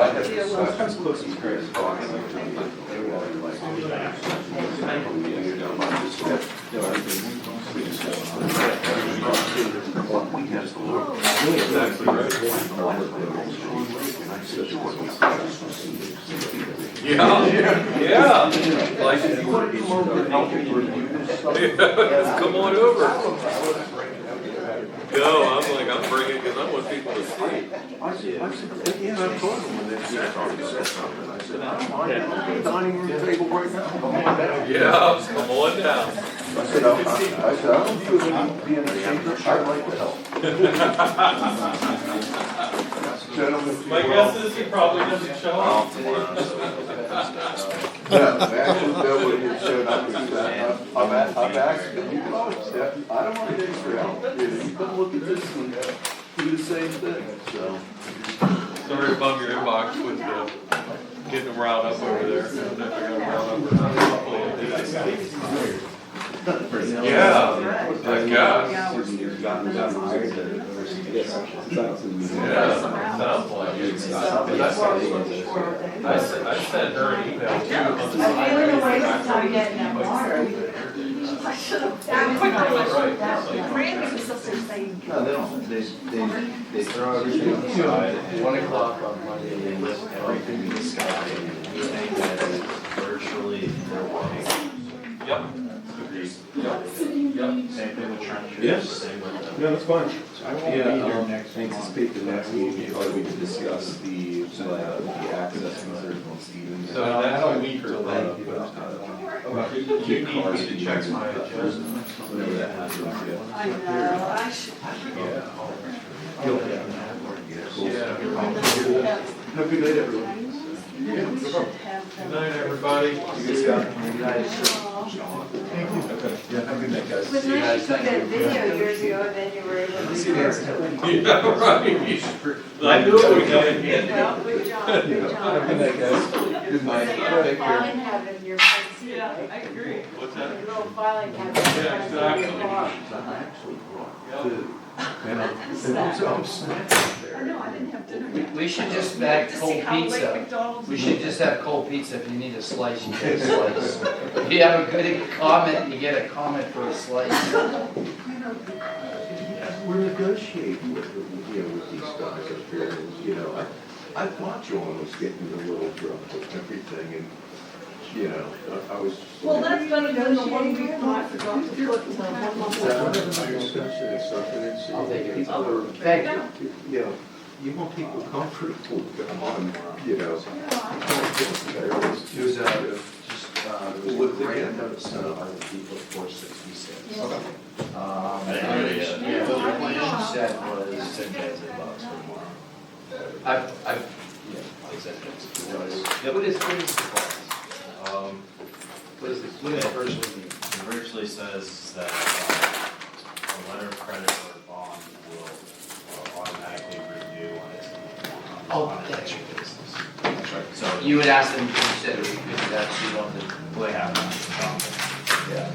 Like, if you want to come over and help me review this stuff, come on over. No, I'm like, I'm bringing, because I want people to see. I said, yeah, I told them when they said something. I said, I don't mind, I'm at the dining room table right now. Come on down. Yeah, come on down. I said, I don't feel the need to be in a chamber, I'd like to help. Gentlemen. My guess is he probably doesn't show up. No, actually, nobody showed up because I'm asking, you can always step, I don't want to get extra help. You come look at this and do the same thing, so. Sorry to bum your inbox with getting them riled up over there. I don't know if I got them riled up or not. Hopefully I did. Yeah, I guess. Yeah, sounds like it. I sent her an email too. I feel the way that I'm getting that water. I should have. No, they don't, they throw everything on the side, at 1 o'clock on Monday, they list everything in the sky, and we think that it's virtually their working. Yep. Same thing with Trindle. Yes. Same with No, that's fine. Anticipate the next meeting, probably to discuss the access concerns on Stevens. So next week or Thank you need me to check my agenda. Whenever that happens, yeah. I know, I should. Have a good night, everyone. Good night, everybody. You guys got Okay, yeah, have a good night, guys. But then you took that video years ago, and then you were able to. Yeah, right. I knew it would come in. Well, good job, good job. Good night, guys. Good night. So Take you're care. filing cabinet in your front seat. Yeah, I agree. What's that? Your little filing cabinet. Yeah, exactly. I know, I didn't have dinner. We should just bag To see cold how late pizza. McDonald's We is. should just have cold pizza. If you need a slice, you get a slice. If you have a good comment, you get a comment for a slice. We're negotiating with these guys up here, and, I thought John was getting a little drunk with everything, and, I was. Well, that's better than the one we thought forgot to put in the one month. I'll take it. People are, Thank you. You want people comfortable, come on, There's What they get? notice on the people at 466. Okay. Yeah, the plan she said was $10,000 for tomorrow. I've, What is the cost? what is the first one? It virtually says that a letter of credit or a bond will automatically renew on its on its that's actual business. That's right. So You would ask them, you said we could do that, so you wanted to. they have that. Yeah.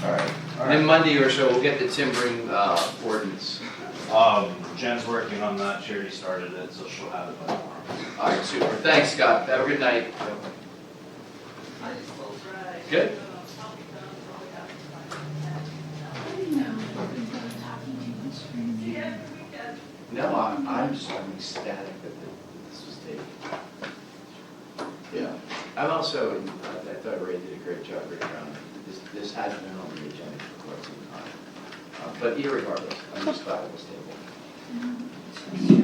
All right. And then Monday or so, we'll get the timbering ordinance. Jen's working on that. She already started it, so she'll have it by tomorrow. All right, super. Thanks, Scott. Have a good night. Good. No, I'm just ecstatic that this was taken. Yeah. I'm also, I thought Ray did a great job bringing around. This hadn't been on the agenda for quite some time. But irregardless, I'm just glad it was tabled. We should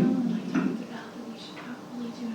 probably do it